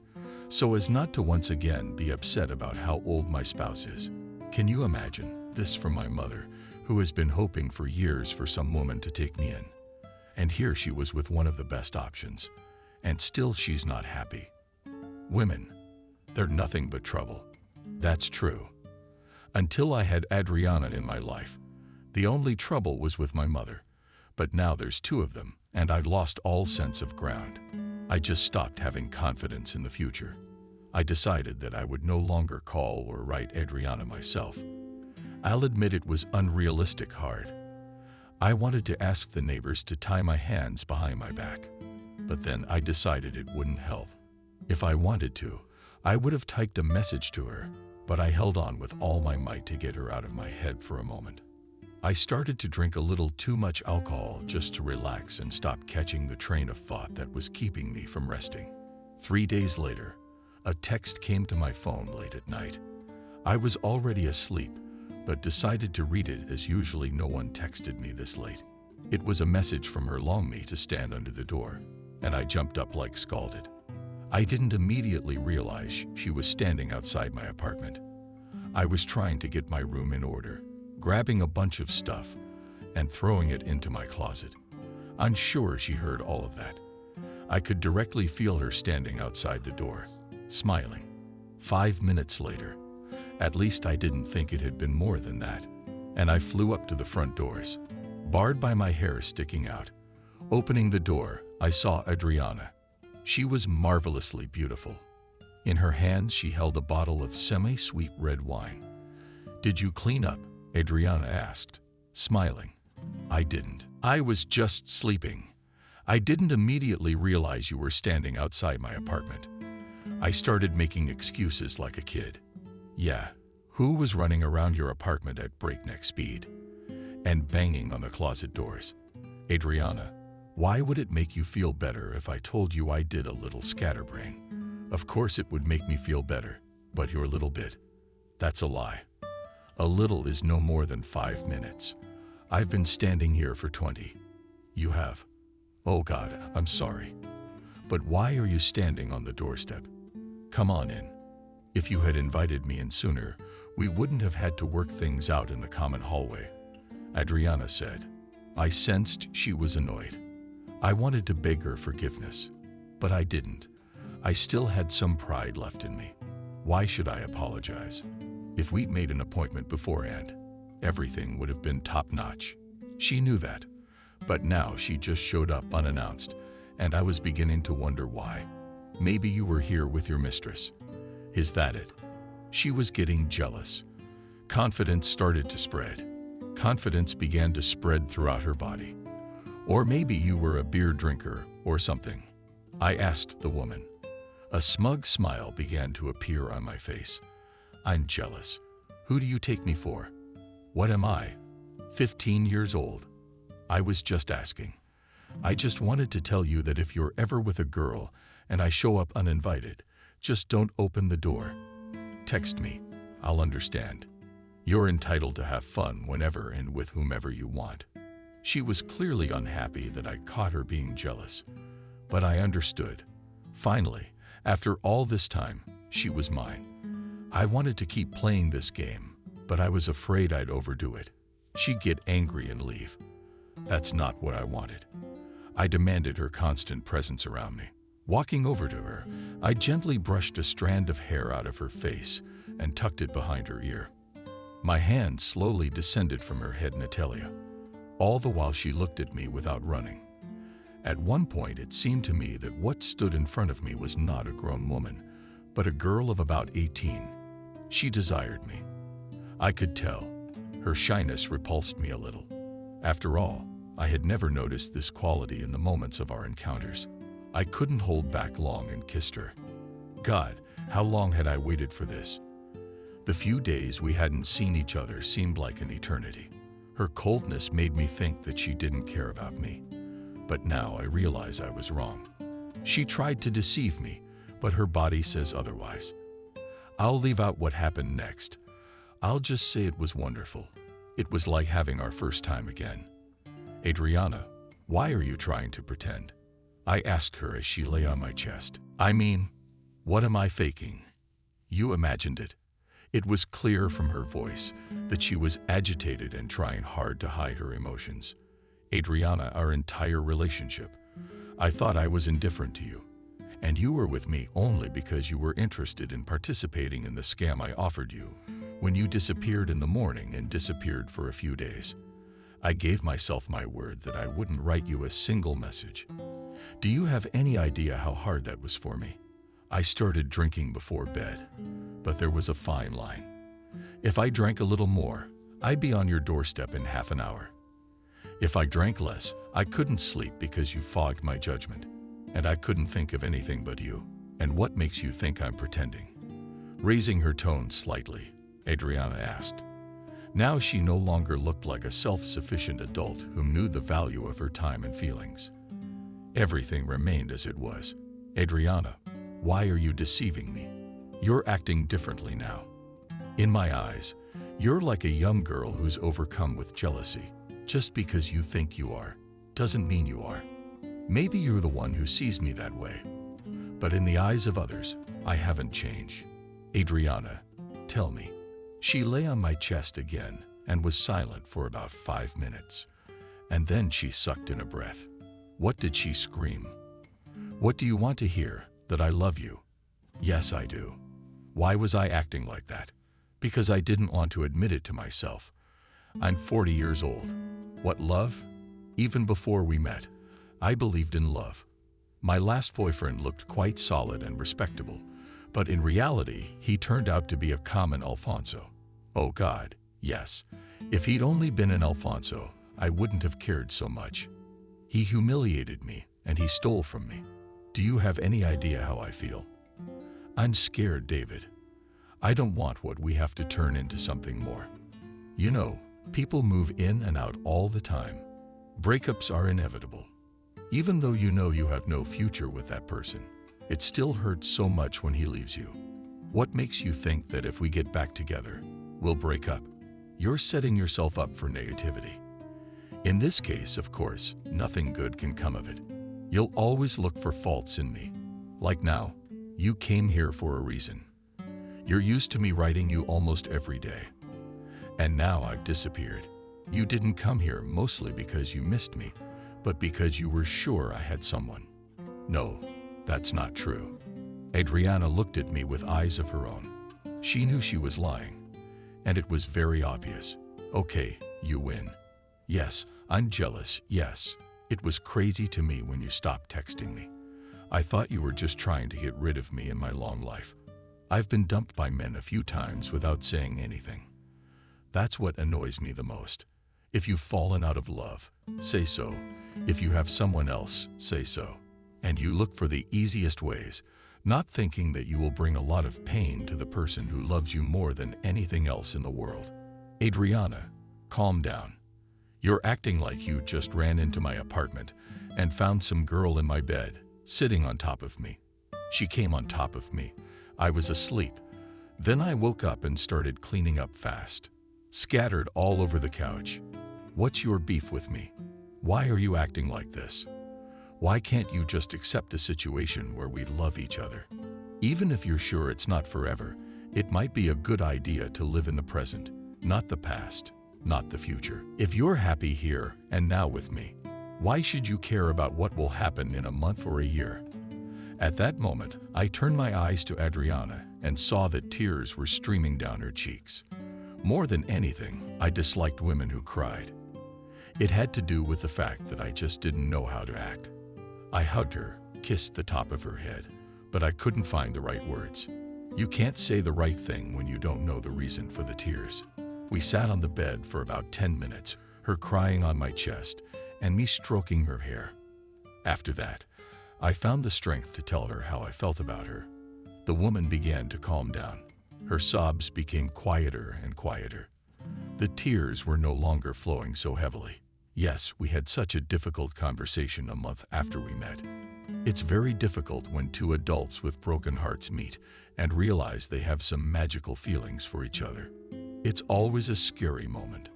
so as not to once again be upset about how old my spouse is. Can you imagine this from my mother, who has been hoping for years for some woman to take me in? And here she was with one of the best options, and still she's not happy. Women, they're nothing but trouble. That's true. Until I had Adriana in my life, the only trouble was with my mother. But now there's two of them, and I lost all sense of ground. I just stopped having confidence in the future. I decided that I would no longer call or write Adriana myself. I'll admit it was unrealistic hard. I wanted to ask the neighbors to tie my hands behind my back, but then I decided it wouldn't help. If I wanted to, I would have typed a message to her, but I held on with all my might to get her out of my head for a moment. I started to drink a little too much alcohol just to relax and stop catching the train of thought that was keeping me from resting. 3 days later, a text came to my phone late at night. I was already asleep, but decided to read it as usually no one texted me this late. It was a message from her telling me to stand under the door, and I jumped up like scalded. I didn't immediately realize she was standing outside my apartment. I was trying to get my room in order, grabbing a bunch of stuff and throwing it into my closet. I'm sure she heard all of that. I could directly feel her standing outside the door, smiling. 5 minutes later, at least I didn't think it had been more than that, and I flew up to the front doors, barred by my hair sticking out. Opening the door, I saw Adriana. She was marvelously beautiful. In her hand, she held a bottle of semi-sweet red wine. "Did you clean up?" Adriana asked, smiling. "I didn't. I was just sleeping. I didn't immediately realize you were standing outside my apartment." I started making excuses like a kid. "Yeah, who was running around your apartment at breakneck speed and banging on the closet doors?" "Adriana, why would it make you feel better if I told you I did a little scatterbrain?" "Of course it would make me feel better, but your little bit, that's a lie. A little is no more than 5 minutes. I've been standing here for 20. You have. Oh God, I'm sorry. But why are you standing on the doorstep? Come on in. If you had invited me in sooner, we wouldn't have had to work things out in the common hallway," Adriana said. I sensed she was annoyed. I wanted to beg her forgiveness, but I didn't. I still had some pride left in me. Why should I apologize? If we'd made an appointment beforehand, everything would have been top-notch. She knew that, but now she just showed up unannounced, and I was beginning to wonder why. "Maybe you were here with your mistress. Is that it?" She was getting jealous. Confidence started to spread. Confidence began to spread throughout her body. "Or maybe you were a beer drinker or something," I asked the woman. A smug smile began to appear on my face. "I'm jealous. Who do you take me for? What am I? 15 years old? I was just asking. I just wanted to tell you that if you're ever with a girl and I show up uninvited, just don't open the door. Text me. I'll understand. You're entitled to have fun whenever and with whomever you want." She was clearly unhappy that I caught her being jealous, but I understood. Finally, after all this time, she was mine. I wanted to keep playing this game, but I was afraid I'd overdo it. She'd get angry and leave. That's not what I wanted. I demanded her constant presence around me. Walking over to her, I gently brushed a strand of hair out of her face and tucked it behind her ear. My hand slowly descended from her head, Natalia. All the while she looked at me without running. At one point, it seemed to me that what stood in front of me was not a grown woman, but a girl of about 18. She desired me. I could tell. Her shyness repulsed me a little. After all, I had never noticed this quality in the moments of our encounters. I couldn't hold back long and kissed her. God, how long had I waited for this? The few days we hadn't seen each other seemed like an eternity. Her coldness made me think that she didn't care about me. But now I realize I was wrong. She tried to deceive me, but her body says otherwise. I'll leave out what happened next. I'll just say it was wonderful. It was like having our first time again. Adriana, why are you trying to pretend? I asked her as she lay on my chest. I mean, what am I faking? You imagined it. It was clear from her voice that she was agitated and trying hard to hide her emotions. Adriana, our entire relationship, I thought I was indifferent to you, and you were with me only because you were interested in participating in the scam I offered you when you disappeared in the morning and disappeared for a few days. I gave myself my word that I wouldn't write you a single message. Do you have any idea how hard that was for me? I started drinking before bed, but there was a fine line. If I drank a little more, I'd be on your doorstep in half an hour. If I drank less, I couldn't sleep because you fogged my judgment, and I couldn't think of anything but you. And what makes you think I'm pretending? Raising her tone slightly, Adriana asked. Now she no longer looked like a self-sufficient adult who knew the value of her time and feelings. Everything remained as it was. Adriana, why are you deceiving me? You're acting differently now. In my eyes, you're like a young girl who's overcome with jealousy. Just because you think you are, doesn't mean you are. Maybe you're the one who sees me that way. But in the eyes of others, I haven't changed. Adriana, tell me. She lay on my chest again and was silent for about 5 minutes. And then she sucked in a breath. What did she scream? What do you want to hear? That I love you? Yes, I do. Why was I acting like that? Because I didn't want to admit it to myself. I'm 40 years old. What love? Even before we met, I believed in love. My last boyfriend looked quite solid and respectable, but in reality, he turned out to be a common Alfonso. Oh God, yes. If he'd only been an Alfonso, I wouldn't have cared so much. He humiliated me, and he stole from me. Do you have any idea how I feel? I'm scared, David. I don't want what we have to turn into something more. You know, people move in and out all the time. Breakups are inevitable. Even though you know you have no future with that person, it still hurts so much when he leaves you. What makes you think that if we get back together, we'll break up? You're setting yourself up for negativity. In this case, of course, nothing good can come of it. You'll always look for faults in me. Like now, you came here for a reason. You're used to me writing you almost every day. And now I've disappeared. You didn't come here mostly because you missed me, but because you were sure I had someone. No, that's not true. Adriana looked at me with eyes of her own. She knew she was lying, and it was very obvious. Okay, you win. Yes, I'm jealous, yes. It was crazy to me when you stopped texting me. I thought you were just trying to get rid of me in my long life. I've been dumped by men a few times without saying anything. That's what annoys me the most. If you've fallen out of love, say so. If you have someone else, say so. And you look for the easiest ways, not thinking that you will bring a lot of pain to the person who loves you more than anything else in the world. Adriana, calm down. You're acting like you just ran into my apartment and found some girl in my bed, sitting on top of me. She came on top of me. I was asleep. Then I woke up and started cleaning up fast, scattered all over the couch. What's your beef with me? Why are you acting like this? Why can't you just accept a situation where we love each other? Even if you're sure it's not forever, it might be a good idea to live in the present, not the past, not the future. If you're happy here and now with me, why should you care about what will happen in a month or a year? At that moment, I turned my eyes to Adriana and saw that tears were streaming down her cheeks. More than anything, I disliked women who cried. It had to do with the fact that I just didn't know how to act. I hugged her, kissed the top of her head, but I couldn't find the right words. You can't say the right thing when you don't know the reason for the tears. We sat on the bed for about 10 minutes, her crying on my chest and me stroking her hair. After that, I found the strength to tell her how I felt about her. The woman began to calm down. Her sobs became quieter and quieter. The tears were no longer flowing so heavily. Yes, we had such a difficult conversation a month after we met. It's very difficult when two adults with broken hearts meet and realize they have some magical feelings for each other. It's always a scary moment.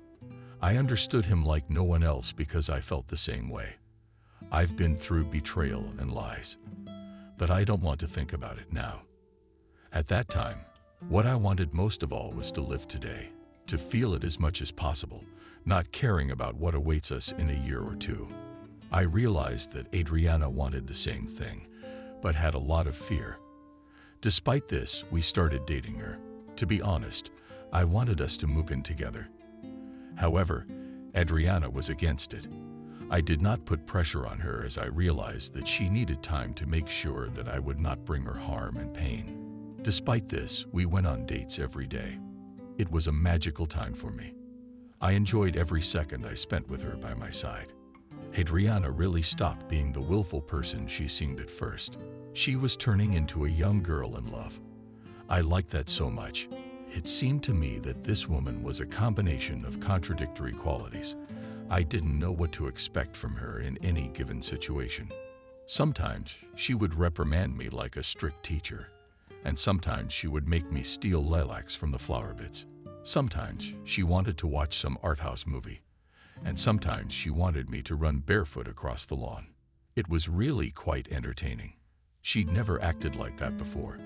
I understood him like no one else because I felt the same way. I've been through betrayal and lies, but I don't want to think about it now. At that time, what I wanted most of all was to live today, to feel it as much as possible, not caring about what awaits us in a year or two. I realized that Adriana wanted the same thing, but had a lot of fear. Despite this, we started dating her. To be honest, I wanted us to move in together. However, Adriana was against it. I did not put pressure on her as I realized that she needed time to make sure that I would not bring her harm and pain. Despite this, we went on dates every day. It was a magical time for me. I enjoyed every second I spent with her by my side. Adriana really stopped being the willful person she seemed at first. She was turning into a young girl in love. I liked that so much. It seemed to me that this woman was a combination of contradictory qualities. I didn't know what to expect from her in any given situation. Sometimes she would reprimand me like a strict teacher, and sometimes she would make me steal lilacs from the flower beds. Sometimes she wanted to watch some art house movie, and sometimes she wanted me to run barefoot across the lawn. It was really quite entertaining. She'd never acted like that before.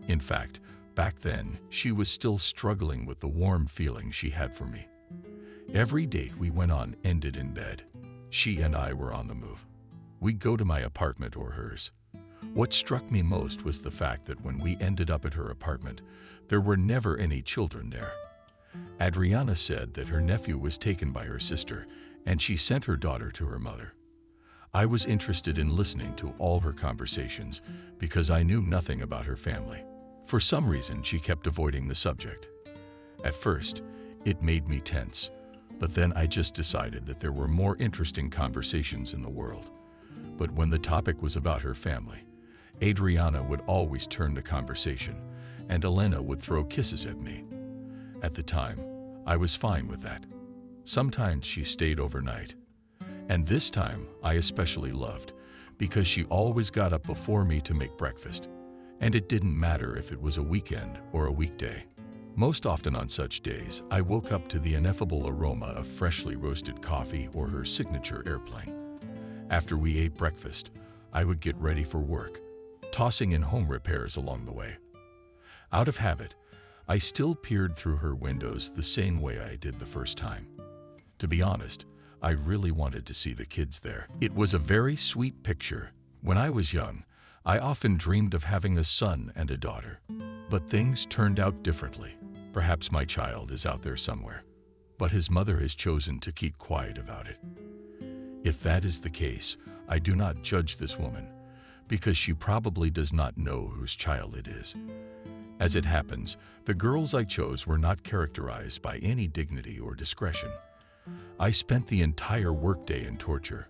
In fact, back then, she was still struggling with the warm feeling she had for me. Every date we went on ended in bed. She and I were on the move. We'd go to my apartment or hers. What struck me most was the fact that when we ended up at her apartment, there were never any children there. Adriana said that her nephew was taken by her sister, and she sent her daughter to her mother. I was interested in listening to all her conversations because I knew nothing about her family. For some reason, she kept avoiding the subject. At first, it made me tense, but then I just decided that there were more interesting conversations in the world. But when the topic was about her family, Adriana would always turn the conversation, and Elena would throw kisses at me. At the time, I was fine with that. Sometimes she stayed overnight. And this time, I especially loved, because she always got up before me to make breakfast. And it didn't matter if it was a weekend or a weekday. Most often on such days, I woke up to the ineffable aroma of freshly roasted coffee or her signature airplane. After we ate breakfast, I would get ready for work, tossing in home repairs along the way. Out of habit, I still peered through her windows the same way I did the first time. To be honest, I really wanted to see the kids there. It was a very sweet picture. When I was young, I often dreamed of having a son and a daughter. But things turned out differently. Perhaps my child is out there somewhere, but his mother has chosen to keep quiet about it. If that is the case, I do not judge this woman, because she probably does not know whose child it is. As it happens, the girls I chose were not characterized by any dignity or discretion. I spent the entire workday in torture.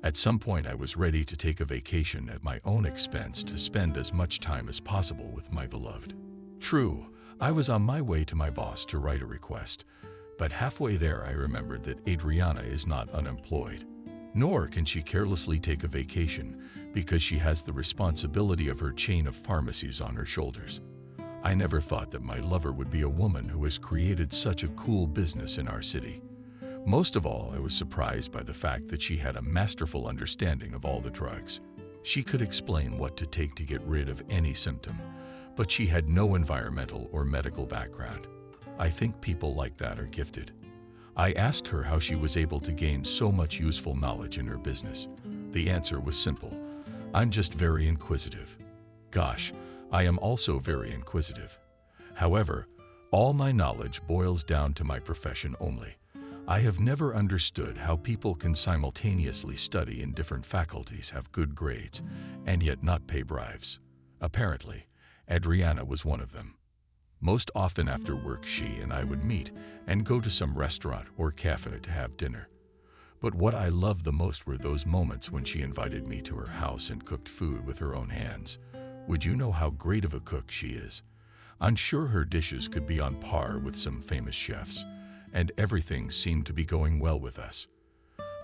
At some point, I was ready to take a vacation at my own expense to spend as much time as possible with my beloved. True, I was on my way to my boss to write a request, but halfway there I remembered that Adriana is not unemployed, nor can she carelessly take a vacation because she has the responsibility of her chain of pharmacies on her shoulders. I never thought that my lover would be a woman who has created such a cool business in our city. Most of all, I was surprised by the fact that she had a masterful understanding of all the drugs. She could explain what to take to get rid of any symptom, but she had no environmental or medical background. I think people like that are gifted. I asked her how she was able to gain so much useful knowledge in her business. The answer was simple. I'm just very inquisitive. Gosh, I am also very inquisitive. However, all my knowledge boils down to my profession only. I have never understood how people can simultaneously study in different faculties, have good grades, and yet not pay bribes. Apparently, Adriana was one of them. Most often after work, she and I would meet and go to some restaurant or cafe to have dinner. But what I loved the most were those moments when she invited me to her house and cooked food with her own hands. Would you know how great of a cook she is? I'm sure her dishes could be on par with some famous chefs, and everything seemed to be going well with us.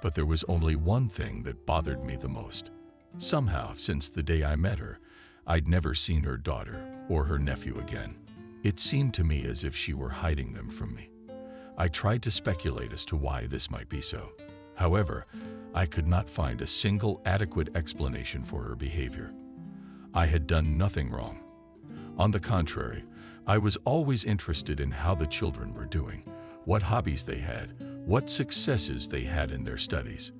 But there was only one thing that bothered me the most. Somehow, since the day I met her, I'd never seen her daughter or her nephew again. It seemed to me as if she were hiding them from me. I tried to speculate as to why this might be so. However, I could not find a single adequate explanation for her behavior. I had done nothing wrong. On the contrary, I was always interested in how the children were doing, what hobbies they had, what successes they had in their studies.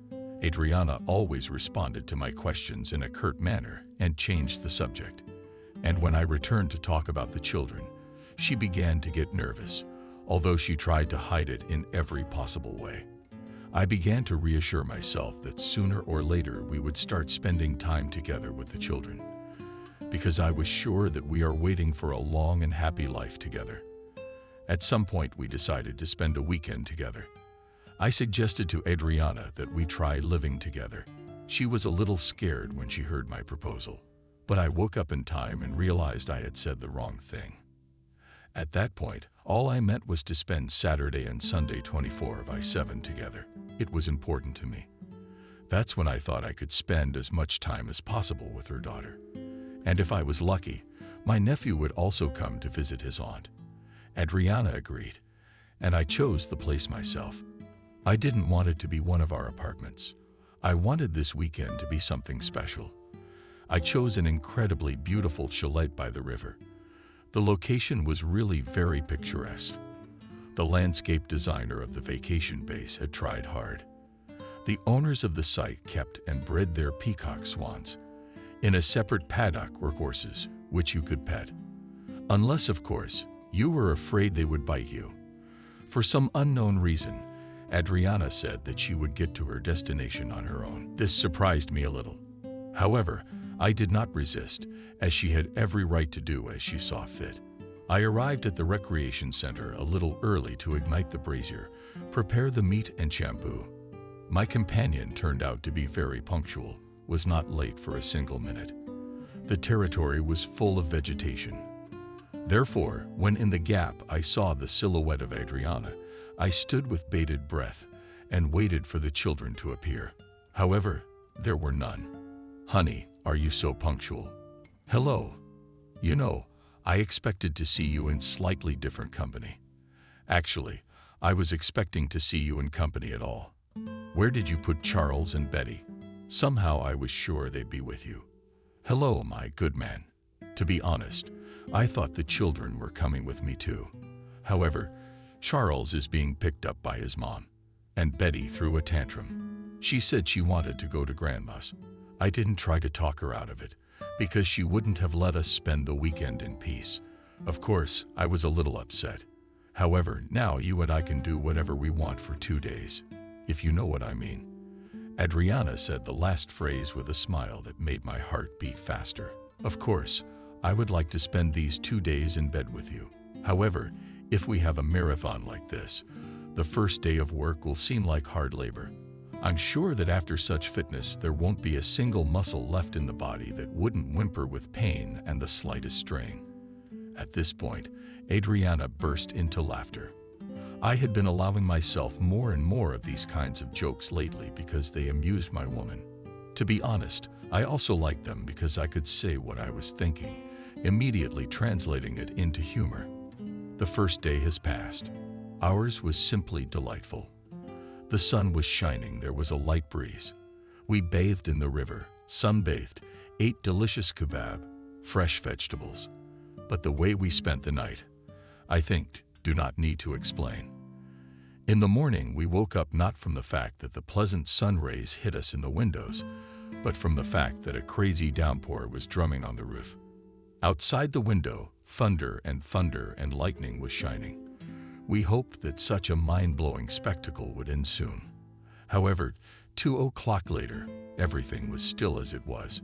Adriana always responded to my questions in a curt manner and changed the subject. And when I returned to talk about the children, she began to get nervous, although she tried to hide it in every possible way. I began to reassure myself that sooner or later we would start spending time together with the children, because I was sure that we are waiting for a long and happy life together. At some point, we decided to spend a weekend together. I suggested to Adriana that we try living together. She was a little scared when she heard my proposal, but I woke up in time and realized I had said the wrong thing. At that point, all I meant was to spend Saturday and Sunday 24/7 together. It was important to me. That's when I thought I could spend as much time as possible with her daughter. And if I was lucky, my nephew would also come to visit his aunt. Adriana agreed, and I chose the place myself. I didn't want it to be one of our apartments. I wanted this weekend to be something special. I chose an incredibly beautiful chalet by the river. The location was really very picturesque. The landscape designer of the vacation base had tried hard. The owners of the site kept and bred their peacock swans. In a separate paddock were horses, which you could pet. Unless, of course, you were afraid they would bite you. For some unknown reason, Adriana said that she would get to her destination on her own. This surprised me a little. However, I did not resist, as she had every right to do as she saw fit. I arrived at the recreation center a little early to ignite the brazier, prepare the meat and shampoo. My companion turned out to be very punctual, was not late for a single minute. The territory was full of vegetation. Therefore, when in the gap I saw the silhouette of Adriana, I stood with bated breath and waited for the children to appear. However, there were none. "Honey, are you so punctual?" "Hello. You know, I expected to see you in slightly different company. Actually, I was expecting to see you in company at all. Where did you put Charles and Betty? Somehow I was sure they'd be with you." "Hello, my good man. To be honest, I thought the children were coming with me too. However, Charles is being picked up by his mom, and Betty threw a tantrum. She said she wanted to go to Grandma's. I didn't try to talk her out of it, because she wouldn't have let us spend the weekend in peace. Of course, I was a little upset. However, now you and I can do whatever we want for 2 days, if you know what I mean." Adriana said the last phrase with a smile that made my heart beat faster. "Of course, I would like to spend these 2 days in bed with you. However, if we have a marathon like this, the first day of work will seem like hard labor. I'm sure that after such fitness, there won't be a single muscle left in the body that wouldn't whimper with pain and the slightest strain." At this point, Adriana burst into laughter. I had been allowing myself more and more of these kinds of jokes lately because they amused my woman. To be honest, I also liked them because I could say what I was thinking, immediately translating it into humor. The first day has passed. Ours was simply delightful. The sun was shining, there was a light breeze. We bathed in the river, sunbathed, ate delicious kebab, fresh vegetables. But the way we spent the night, I think, do not need to explain. In the morning, we woke up not from the fact that the pleasant sun rays hit us in the windows, but from the fact that a crazy downpour was drumming on the roof. Outside the window, thunder and lightning was shining. We hoped that such a mind-blowing spectacle would end soon. However, 2 o'clock later, everything was still as it was.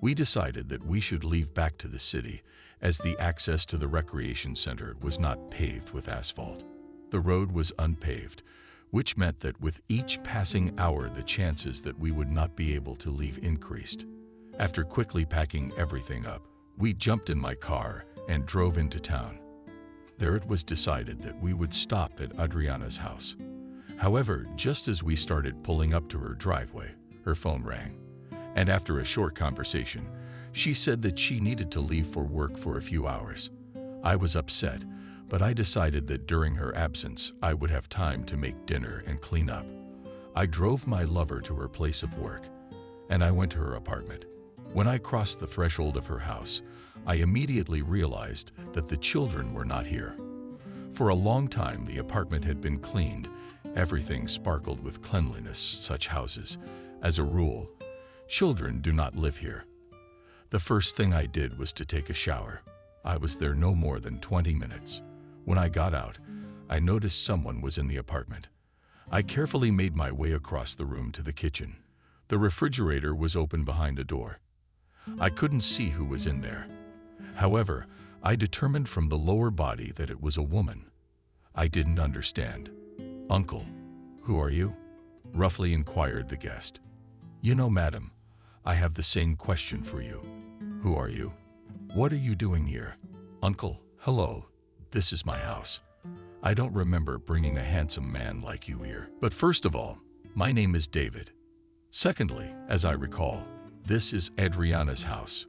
We decided that we should leave back to the city, as the access to the recreation center was not paved with asphalt. The road was unpaved, which meant that with each passing hour the chances that we would not be able to leave increased. After quickly packing everything up, we jumped in my car and drove into town. There it was decided that we would stop at Adriana's house. However, just as we started pulling up to her driveway, her phone rang, and after a short conversation, she said that she needed to leave for work for a few hours. I was upset, but I decided that during her absence, I would have time to make dinner and clean up. I drove my lover to her place of work, and I went to her apartment. When I crossed the threshold of her house, I immediately realized that the children were not here. For a long time, the apartment had been cleaned. Everything sparkled with cleanliness. Such houses, as a rule, children do not live here. The first thing I did was to take a shower. I was there no more than 20 minutes. When I got out, I noticed someone was in the apartment. I carefully made my way across the room to the kitchen. The refrigerator was open behind a door. I couldn't see who was in there. However, I determined from the lower body that it was a woman. I didn't understand. "Uncle, who are you?" roughly inquired the guest. "You know, madam, I have the same question for you. Who are you? What are you doing here?" "Uncle, hello, this is my house. I don't remember bringing a handsome man like you here. But first of all, my name is David. Secondly, as I recall, this is Adriana's house.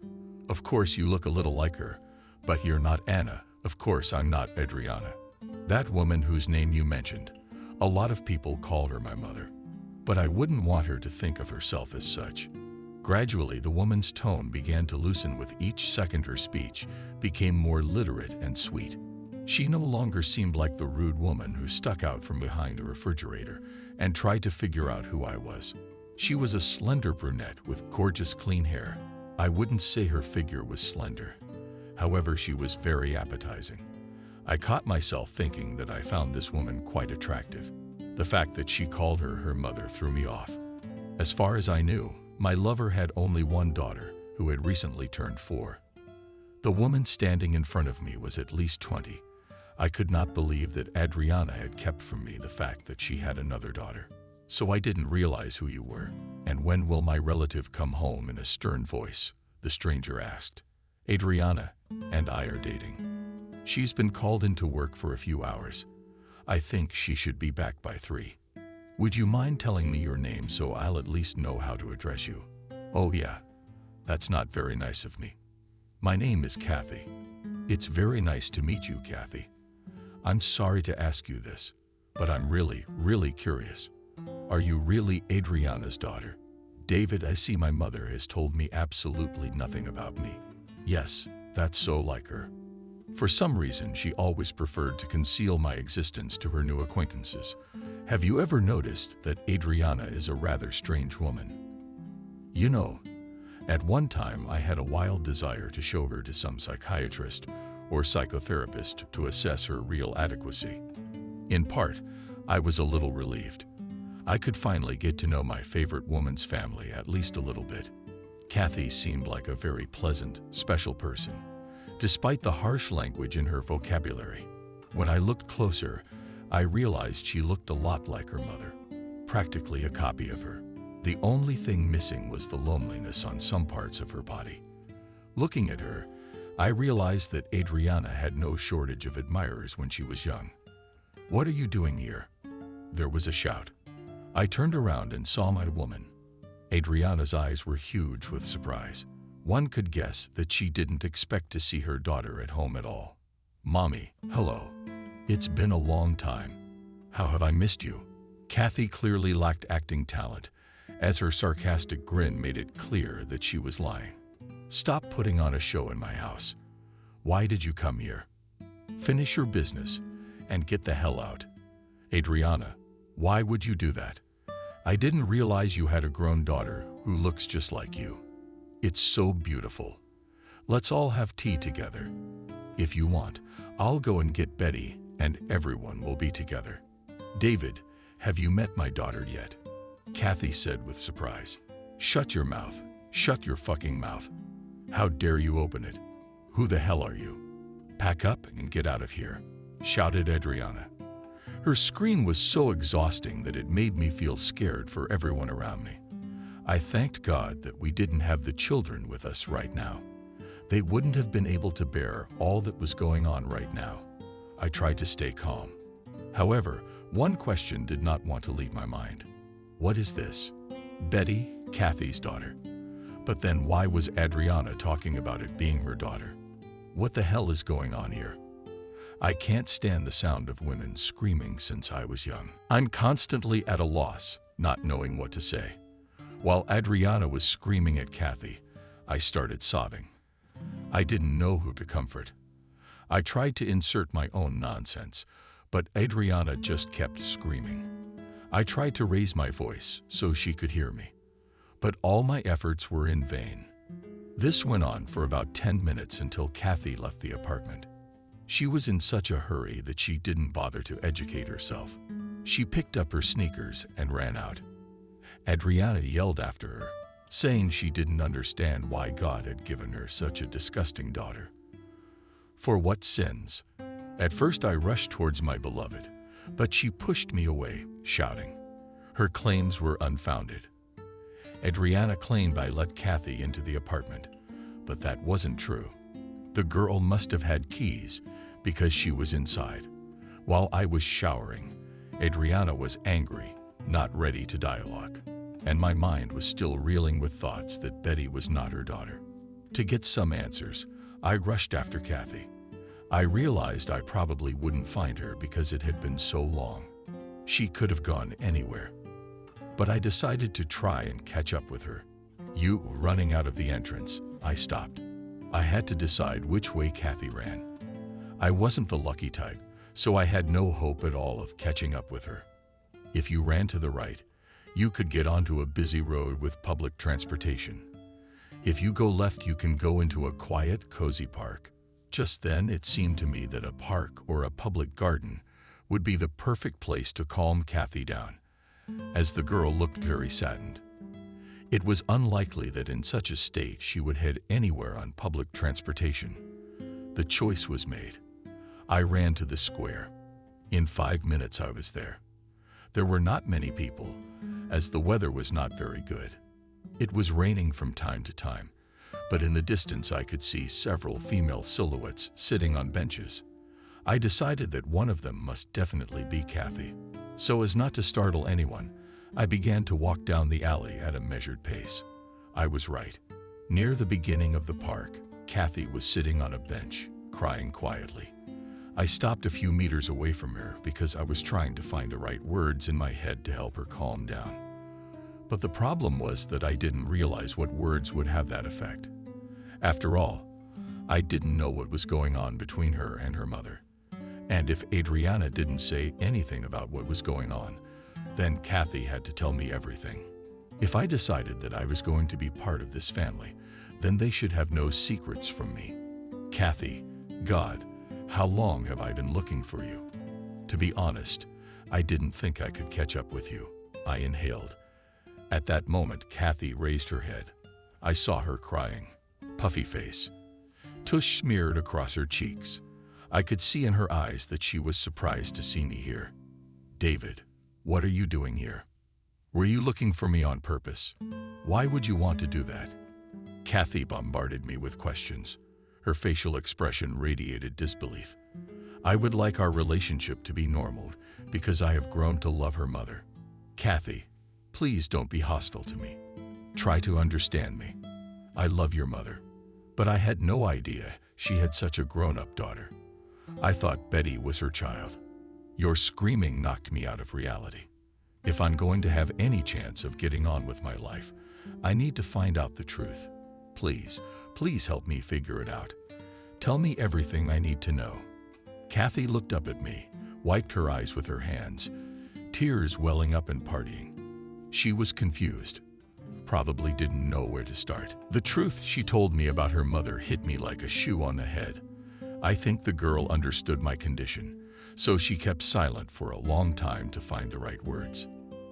Of course you look a little like her, but you're not Anna. Of course I'm not Adriana. That woman whose name you mentioned, a lot of people call her my mother, but I wouldn't want her to think of herself as such." Gradually, the woman's tone began to loosen with each second. Her speech became more literate and sweet. She no longer seemed like the rude woman who stuck out from behind a refrigerator and tried to figure out who I was. She was a slender brunette with gorgeous clean hair. I wouldn't say her figure was slender. However, she was very appetizing. I caught myself thinking that I found this woman quite attractive. The fact that she called her mother threw me off. As far as I knew, my lover had only one daughter who had recently turned 4. The woman standing in front of me was at least 20. I could not believe that Adriana had kept from me the fact that she had another daughter. "So I didn't realize who you were. And when will my relative come home?" in a stern voice, the stranger asked. "Adriana and I are dating. She's been called into work for a few hours. I think she should be back by 3. Would you mind telling me your name so I'll at least know how to address you?" "Oh yeah, that's not very nice of me. My name is Kathy." "It's very nice to meet you, Kathy. I'm sorry to ask you this, but I'm really curious. Are you really Adriana's daughter?" "David, I see my mother has told me absolutely nothing about me." "Yes, that's so like her. For some reason, she always preferred to conceal my existence to her new acquaintances. Have you ever noticed that Adriana is a rather strange woman? You know, at one time I had a wild desire to show her to some psychiatrist or psychotherapist to assess her real adequacy. In part, I was a little relieved. I could finally get to know my favorite woman's family at least a little bit. Kathy seemed like a very pleasant, special person, despite the harsh language in her vocabulary. When I looked closer, I realized she looked a lot like her mother, practically a copy of her. The only thing missing was the loneliness on some parts of her body. Looking at her, I realized that Adriana had no shortage of admirers when she was young. "What are you doing here?" There was a shout. I turned around and saw my woman. Adriana's eyes were huge with surprise. One could guess that she didn't expect to see her daughter at home at all. "Mommy, hello. It's been a long time. How have I missed you?" Kathy clearly lacked acting talent, as her sarcastic grin made it clear that she was lying. "Stop putting on a show in my house. Why did you come here? Finish your business and get the hell out." "Adriana, why would you do that? I didn't realize you had a grown daughter who looks just like you. It's so beautiful. Let's all have tea together. If you want, I'll go and get Betty and everyone will be together." "David, have you met my daughter yet?" Kathy said with surprise. "Shut your mouth. Shut your fucking mouth. How dare you open it? Who the hell are you? Pack up and get out of here," shouted Adriana. Her scream was so exhausting that it made me feel scared for everyone around me. I thanked God that we didn't have the children with us right now. They wouldn't have been able to bear all that was going on right now. I tried to stay calm. However, one question did not want to leave my mind. What is this? Betty, Kathy's daughter. But then why was Adriana talking about it being her daughter? What the hell is going on here? I can't stand the sound of women screaming since I was young. I'm constantly at a loss, not knowing what to say. While Adriana was screaming at Kathy, I started sobbing. I didn't know who to comfort. I tried to insert my own nonsense, but Adriana just kept screaming. I tried to raise my voice so she could hear me, but all my efforts were in vain. This went on for about 10 minutes until Kathy left the apartment. She was in such a hurry that she didn't bother to educate herself. She picked up her sneakers and ran out. Adriana yelled after her, saying she didn't understand why God had given her such a disgusting daughter. For what sins? At first I rushed towards my beloved, but she pushed me away, shouting. Her claims were unfounded. Adriana claimed I let Kathy into the apartment, but that wasn't true. The girl must have had keys because she was inside. While I was showering, Adriana was angry, not ready to dialogue, and my mind was still reeling with thoughts that Betty was not her daughter. To get some answers, I rushed after Kathy. I realized I probably wouldn't find her because it had been so long. She could have gone anywhere. But I decided to try and catch up with her. Running out of the entrance, I stopped. I had to decide which way Kathy ran. I wasn't the lucky type, so I had no hope at all of catching up with her. If you ran to the right, you could get onto a busy road with public transportation. If you go left, you can go into a quiet, cozy park. Just then, it seemed to me that a park or a public garden would be the perfect place to calm Kathy down, as the girl looked very saddened. It was unlikely that in such a state she would head anywhere on public transportation. The choice was made. I ran to the square. In 5 minutes I was there. There were not many people, as the weather was not very good. It was raining from time to time, but in the distance I could see several female silhouettes sitting on benches. I decided that one of them must definitely be Kathy. So as not to startle anyone, I began to walk down the alley at a measured pace. I was right. Near the beginning of the park, Kathy was sitting on a bench, crying quietly. I stopped a few meters away from her because I was trying to find the right words in my head to help her calm down. But the problem was that I didn't realize what words would have that effect. After all, I didn't know what was going on between her and her mother. And if Adriana didn't say anything about what was going on, then Kathy had to tell me everything. If I decided that I was going to be part of this family, then they should have no secrets from me. Kathy, God, how long have I been looking for you? To be honest, I didn't think I could catch up with you. I inhaled. At that moment, Kathy raised her head. I saw her crying. Puffy face. Tush smeared across her cheeks. I could see in her eyes that she was surprised to see me here. David, what are you doing here? Were you looking for me on purpose? Why would you want to do that? Kathy bombarded me with questions. Her facial expression radiated disbelief. I would like our relationship to be normal because I have grown to love her mother. Kathy, please don't be hostile to me. Try to understand me. I love your mother, but I had no idea she had such a grown-up daughter. I thought Betty was her child. Your screaming knocked me out of reality. If I'm going to have any chance of getting on with my life, I need to find out the truth. Please, please help me figure it out. Tell me everything I need to know. Kathy looked up at me, wiped her eyes with her hands, tears welling up and partying. She was confused. Probably didn't know where to start. The truth she told me about her mother hit me like a shoe on the head. I think the girl understood my condition, so she kept silent for a long time to find the right words.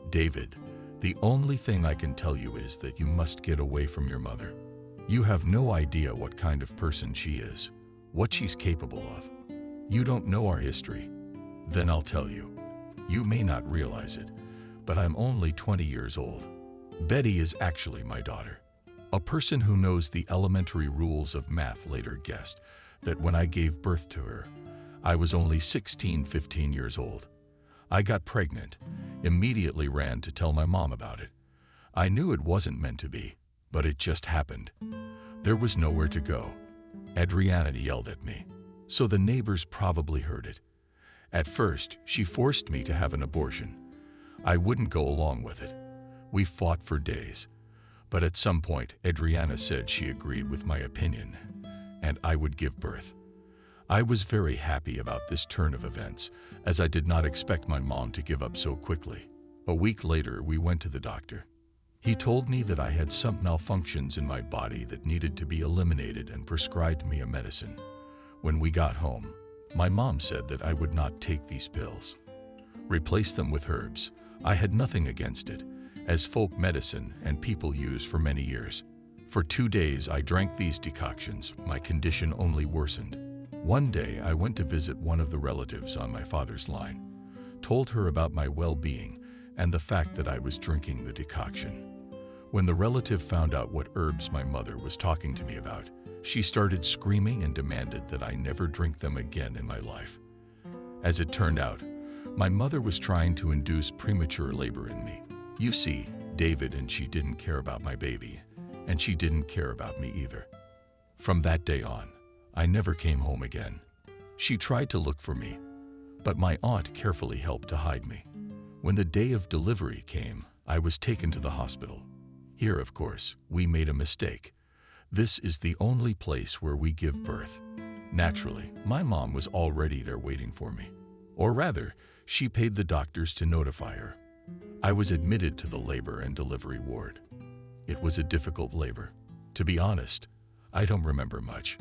David, the only thing I can tell you is that you must get away from your mother. You have no idea what kind of person she is, what she's capable of. You don't know our history. Then I'll tell you. You may not realize it, but I'm only 20 years old. Betty is actually my daughter. A person who knows the elementary rules of math later guessed that when I gave birth to her, I was only 15 years old. I got pregnant, immediately ran to tell my mom about it. I knew it wasn't meant to be, but it just happened. There was nowhere to go. Adriana yelled at me. so the neighbors probably heard it. At first, she forced me to have an abortion. I wouldn't go along with it. We fought for days. But at some point, Adriana said she agreed with my opinion, and I would give birth. I was very happy about this turn of events, as I did not expect my mom to give up so quickly. A week later, we went to the doctor. He told me that I had some malfunctions in my body that needed to be eliminated and prescribed me a medicine. When we got home, my mom said that I would not take these pills. Replace them with herbs. I had nothing against it, as folk medicine and people use for many years. For 2 days I drank these decoctions. My condition only worsened. One day I went to visit one of the relatives on my father's line, told her about my well-being and the fact that I was drinking the decoction. When the relative found out what herbs my mother was talking to me about, she started screaming and demanded that I never drink them again in my life. As it turned out, my mother was trying to induce premature labor in me. You see, David and she didn't care about my baby, and she didn't care about me either. From that day on, I never came home again. She tried to look for me, but my aunt carefully helped to hide me. When the day of delivery came, I was taken to the hospital. Here, of course, we made a mistake. This is the only place where we give birth. Naturally, my mom was already there waiting for me. Or rather, she paid the doctors to notify her. I was admitted to the labor and delivery ward. It was a difficult labor. To be honest, I don't remember much.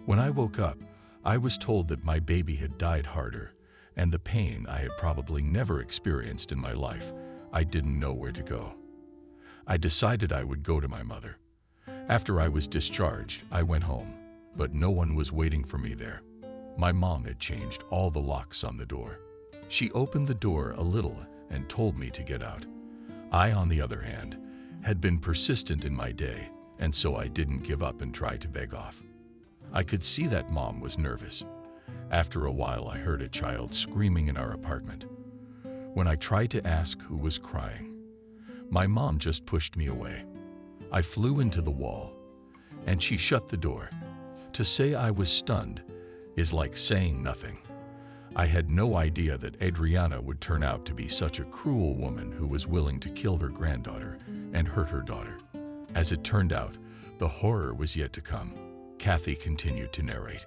When I woke up, I was told that my baby had died harder, and the pain I had probably never experienced in my life. I didn't know where to go. I decided I would go to my mother. After I was discharged, I went home, but no one was waiting for me there. My mom had changed all the locks on the door. She opened the door a little and told me to get out. I, on the other hand, had been persistent in my day, and so I didn't give up and try to beg off. I could see that mom was nervous. After a while, I heard a child screaming in our apartment. When I tried to ask who was crying, my mom just pushed me away. I flew into the wall, and she shut the door. To say I was stunned is like saying nothing. I had no idea that Adriana would turn out to be such a cruel woman who was willing to kill her granddaughter and hurt her daughter. As it turned out, the horror was yet to come. Kathy continued to narrate.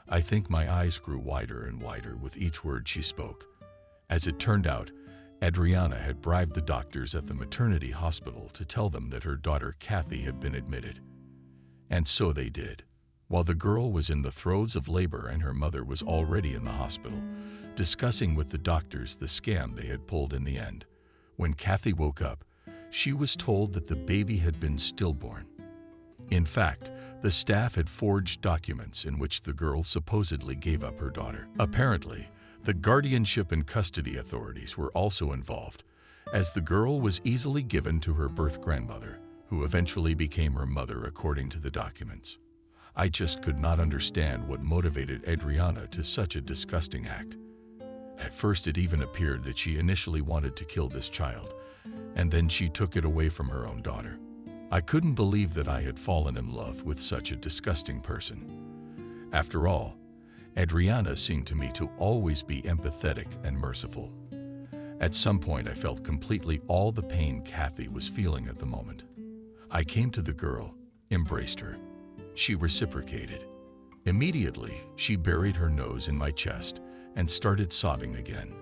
I think my eyes grew wider and wider with each word she spoke. As it turned out, Adriana had bribed the doctors at the maternity hospital to tell them that her daughter Kathy had been admitted. And so they did. While the girl was in the throes of labor and her mother was already in the hospital, discussing with the doctors the scam they had pulled in the end. When Kathy woke up, she was told that the baby had been stillborn. In fact, the staff had forged documents in which the girl supposedly gave up her daughter. Apparently, the guardianship and custody authorities were also involved, as the girl was easily given to her birth grandmother, who eventually became her mother according to the documents. I just could not understand what motivated Adriana to such a disgusting act. At first, it even appeared that she initially wanted to kill this child, and then she took it away from her own daughter. I couldn't believe that I had fallen in love with such a disgusting person. After all, Adriana seemed to me to always be empathetic and merciful. At some point, I felt completely all the pain Kathy was feeling at the moment. I came to the girl, embraced her. She reciprocated. Immediately, she buried her nose in my chest and started sobbing again.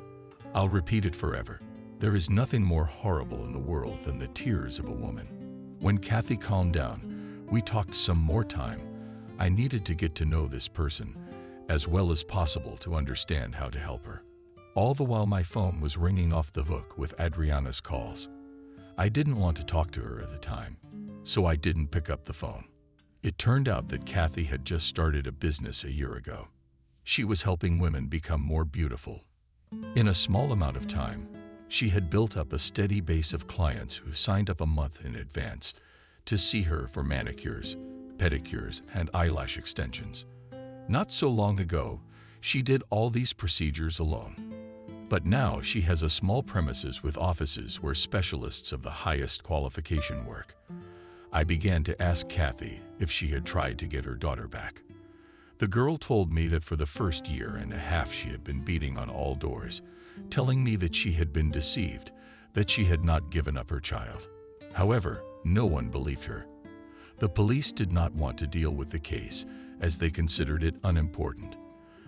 I'll repeat it forever. There is nothing more horrible in the world than the tears of a woman. When Kathy calmed down, we talked some more time. I needed to get to know this person as well as possible to understand how to help her. All the while my phone was ringing off the hook with Adriana's calls. I didn't want to talk to her at the time, so I didn't pick up the phone. It turned out that Kathy had just started a business a year ago. She was helping women become more beautiful. In a small amount of time, she had built up a steady base of clients who signed up a month in advance to see her for manicures, pedicures, and eyelash extensions. Not so long ago, she did all these procedures alone. But now she has a small premises with offices where specialists of the highest qualification work. I began to ask Kathy if she had tried to get her daughter back. The girl told me that for the first year and a half she had been beating on all doors, telling me that she had been deceived, that she had not given up her child. However, no one believed her. The police did not want to deal with the case as they considered it unimportant.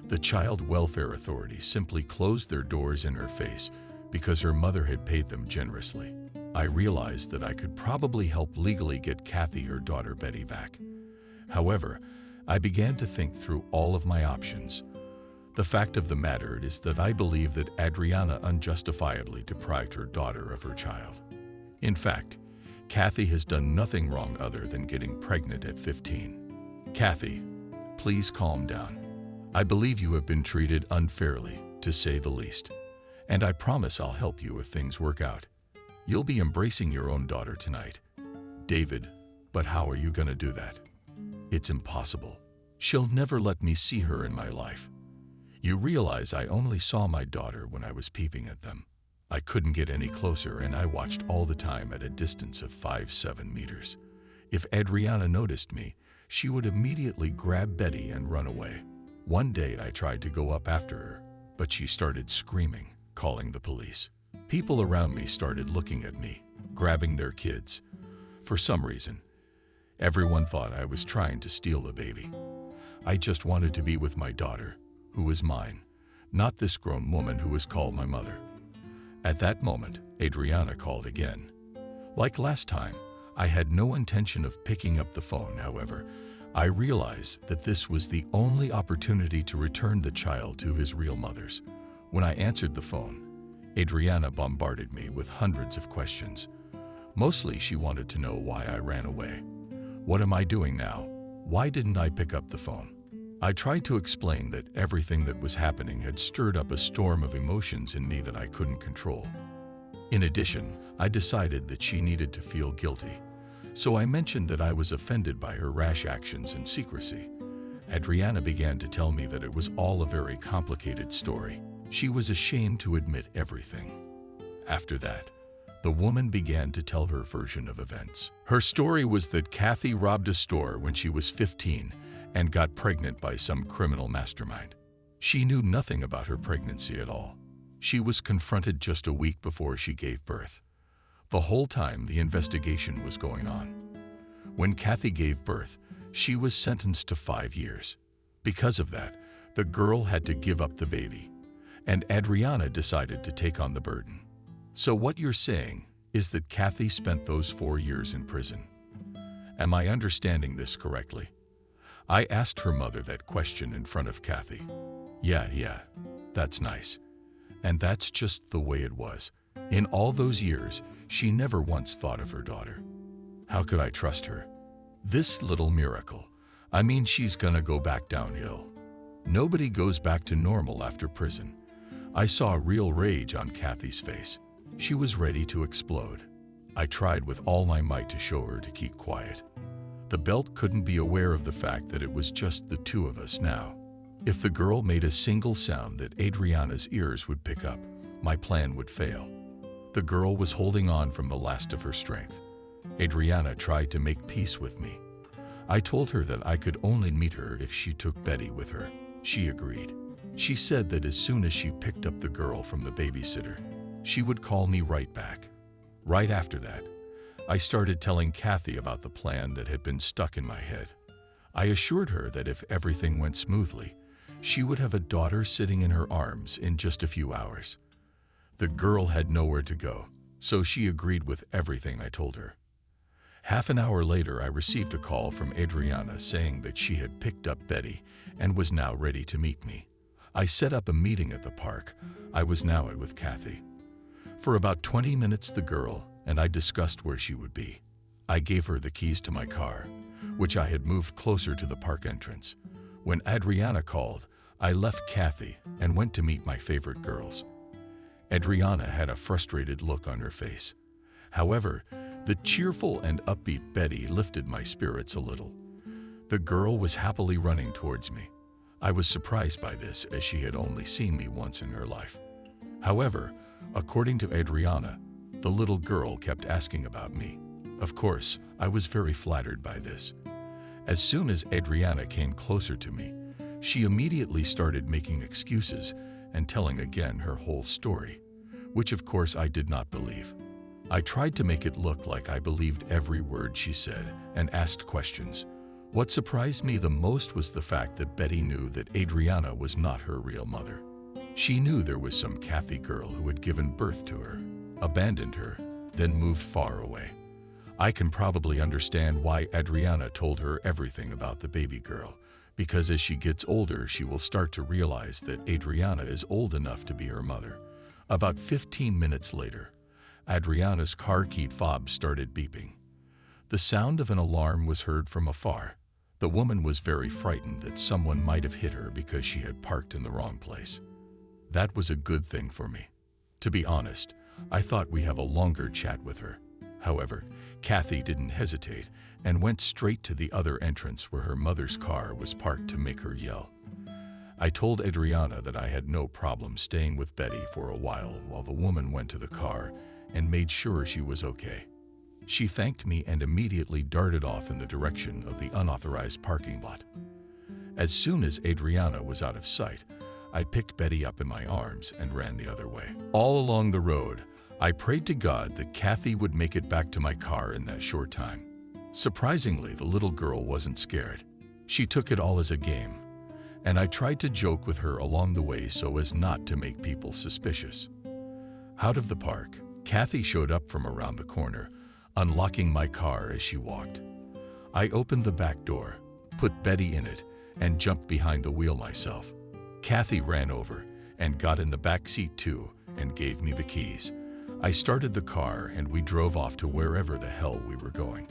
The child welfare authorities simply closed their doors in her face because her mother had paid them generously. I realized that I could probably help legally get Kathy her daughter Betty back. However, I began to think through all of my options. The fact of the matter is that I believe that Adriana unjustifiably deprived her daughter of her child. In fact, Kathy has done nothing wrong other than getting pregnant at 15. Kathy, please calm down. I believe you have been treated unfairly, to say the least. And I promise I'll help you if things work out. You'll be embracing your own daughter tonight. David, but how are you going to do that? It's impossible. She'll never let me see her in my life. You realize I only saw my daughter when I was peeping at them. I couldn't get any closer and I watched all the time at a distance of 5-7 meters. If Adriana noticed me, she would immediately grab Betty and run away. One day I tried to go up after her, but she started screaming, calling the police. People around me started looking at me, grabbing their kids. For some reason, everyone thought I was trying to steal the baby. I just wanted to be with my daughter, who was mine, not this grown woman who was called my mother. At that moment, Adriana called again. Like last time, I had no intention of picking up the phone. However, I realized that this was the only opportunity to return the child to his real mother's. When I answered the phone, Adriana bombarded me with hundreds of questions. Mostly she wanted to know why I ran away. What am I doing now? Why didn't I pick up the phone? I tried to explain that everything that was happening had stirred up a storm of emotions in me that I couldn't control. In addition, I decided that she needed to feel guilty. So I mentioned that I was offended by her rash actions and secrecy. Adriana began to tell me that it was all a very complicated story. She was ashamed to admit everything. After that, the woman began to tell her version of events. Her story was that Kathy robbed a store when she was 15 and got pregnant by some criminal mastermind. She knew nothing about her pregnancy at all. She was confronted just a week before she gave birth. The whole time the investigation was going on. When Kathy gave birth, she was sentenced to 5 years. Because of that, the girl had to give up the baby, and Adriana decided to take on the burden. So what you're saying is that Kathy spent those 4 years in prison. Am I understanding this correctly? I asked her mother that question in front of Kathy. Yeah, that's nice. And that's just the way it was. In all those years, she never once thought of her daughter. How could I trust her? This little miracle. I mean, she's gonna go back downhill. Nobody goes back to normal after prison. I saw real rage on Kathy's face. She was ready to explode. I tried with all my might to show her to keep quiet. The belt couldn't be aware of the fact that it was just the two of us now. If the girl made a single sound that Adriana's ears would pick up, my plan would fail. The girl was holding on from the last of her strength. Adriana tried to make peace with me. I told her that I could only meet her if she took Betty with her. She agreed. She said that as soon as she picked up the girl from the babysitter, she would call me right back. Right after that, I started telling Kathy about the plan that had been stuck in my head. I assured her that if everything went smoothly, she would have a daughter sitting in her arms in just a few hours. The girl had nowhere to go, so she agreed with everything I told her. Half an hour later, I received a call from Adriana saying that she had picked up Betty and was now ready to meet me. I set up a meeting at the park. I was now with Kathy. For about 20 minutes, the girl and I discussed where she would be. I gave her the keys to my car, which I had moved closer to the park entrance. When Adriana called, I left Kathy and went to meet my favorite girls. Adriana had a frustrated look on her face. However, the cheerful and upbeat Betty lifted my spirits a little. The girl was happily running towards me. I was surprised by this, as she had only seen me once in her life. However, according to Adriana, the little girl kept asking about me. Of course, I was very flattered by this. As soon as Adriana came closer to me, She immediately started making excuses and telling again her whole story, which of course I did not believe. I tried to make it look like I believed every word she said and asked questions. What surprised me the most was the fact that Betty knew that Adriana was not her real mother. She knew there was some Kathy girl who had given birth to her, abandoned her, then moved far away. I can probably understand why Adriana told her everything about the baby girl, because as she gets older, she will start to realize that Adriana is old enough to be her mother. About 15 minutes later, Adriana's car key fob started beeping. The sound of an alarm was heard from afar. The woman was very frightened that someone might have hit her because she had parked in the wrong place. That was a good thing for me. To be honest, I thought we'd have a longer chat with her. However, Kathy didn't hesitate and went straight to the other entrance where her mother's car was parked to make her yell. I told Adriana that I had no problem staying with Betty for a while the woman went to the car and made sure she was okay. She thanked me and immediately darted off in the direction of the unauthorized parking lot. As soon as Adriana was out of sight, I picked Betty up in my arms and ran the other way. All along the road, I prayed to God that Kathy would make it back to my car in that short time. Surprisingly, the little girl wasn't scared. She took it all as a game, and I tried to joke with her along the way so as not to make people suspicious. Out of the park, Kathy showed up from around the corner, unlocking my car as she walked. I opened the back door, put Betty in it, and jumped behind the wheel myself. Kathy ran over and got in the back seat too and gave me the keys. I started the car and we drove off to wherever the hell we were going.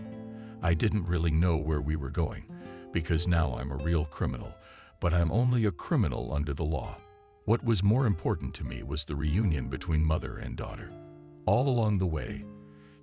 I didn't really know where we were going because now I'm a real criminal, but I'm only a criminal under the law. What was more important to me was the reunion between mother and daughter. All along the way,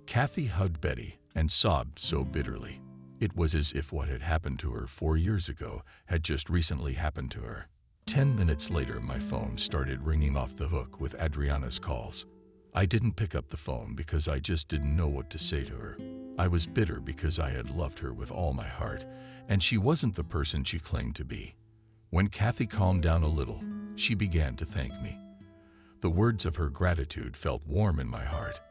Kathy hugged Betty and sobbed so bitterly. It was as if what had happened to her 4 years ago had just recently happened to her. 10 minutes later, my phone started ringing off the hook with Adriana's calls. I didn't pick up the phone because I just didn't know what to say to her. I was bitter because I had loved her with all my heart, and she wasn't the person she claimed to be. When Kathy calmed down a little, she began to thank me. The words of her gratitude felt warm in my heart.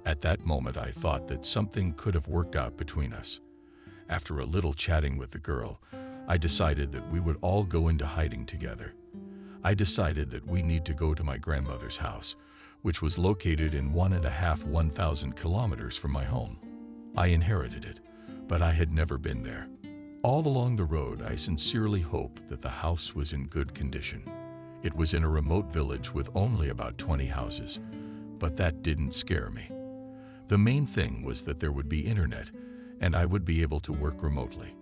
At that moment, I thought that something could have worked out between us. After a little chatting with the girl, I decided that we would all go into hiding together. I decided that we need to go to my grandmother's house, which was located in 1,500 kilometers from my home. I inherited it, but I had never been there. All along the road, I sincerely hoped that the house was in good condition. It was in a remote village with only about 20 houses, but that didn't scare me. The main thing was that there would be internet, and I would be able to work remotely.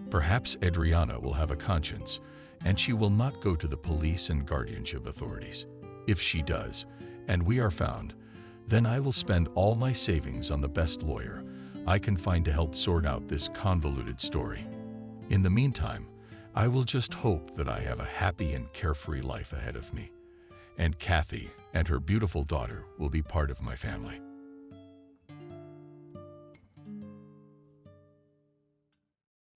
Perhaps Adriana will have a conscience, and she will not go to the police and guardianship authorities. If she does, and we are found, then I will spend all my savings on the best lawyer I can find to help sort out this convoluted story. In the meantime, I will just hope that I have a happy and carefree life ahead of me, and Kathy and her beautiful daughter will be part of my family.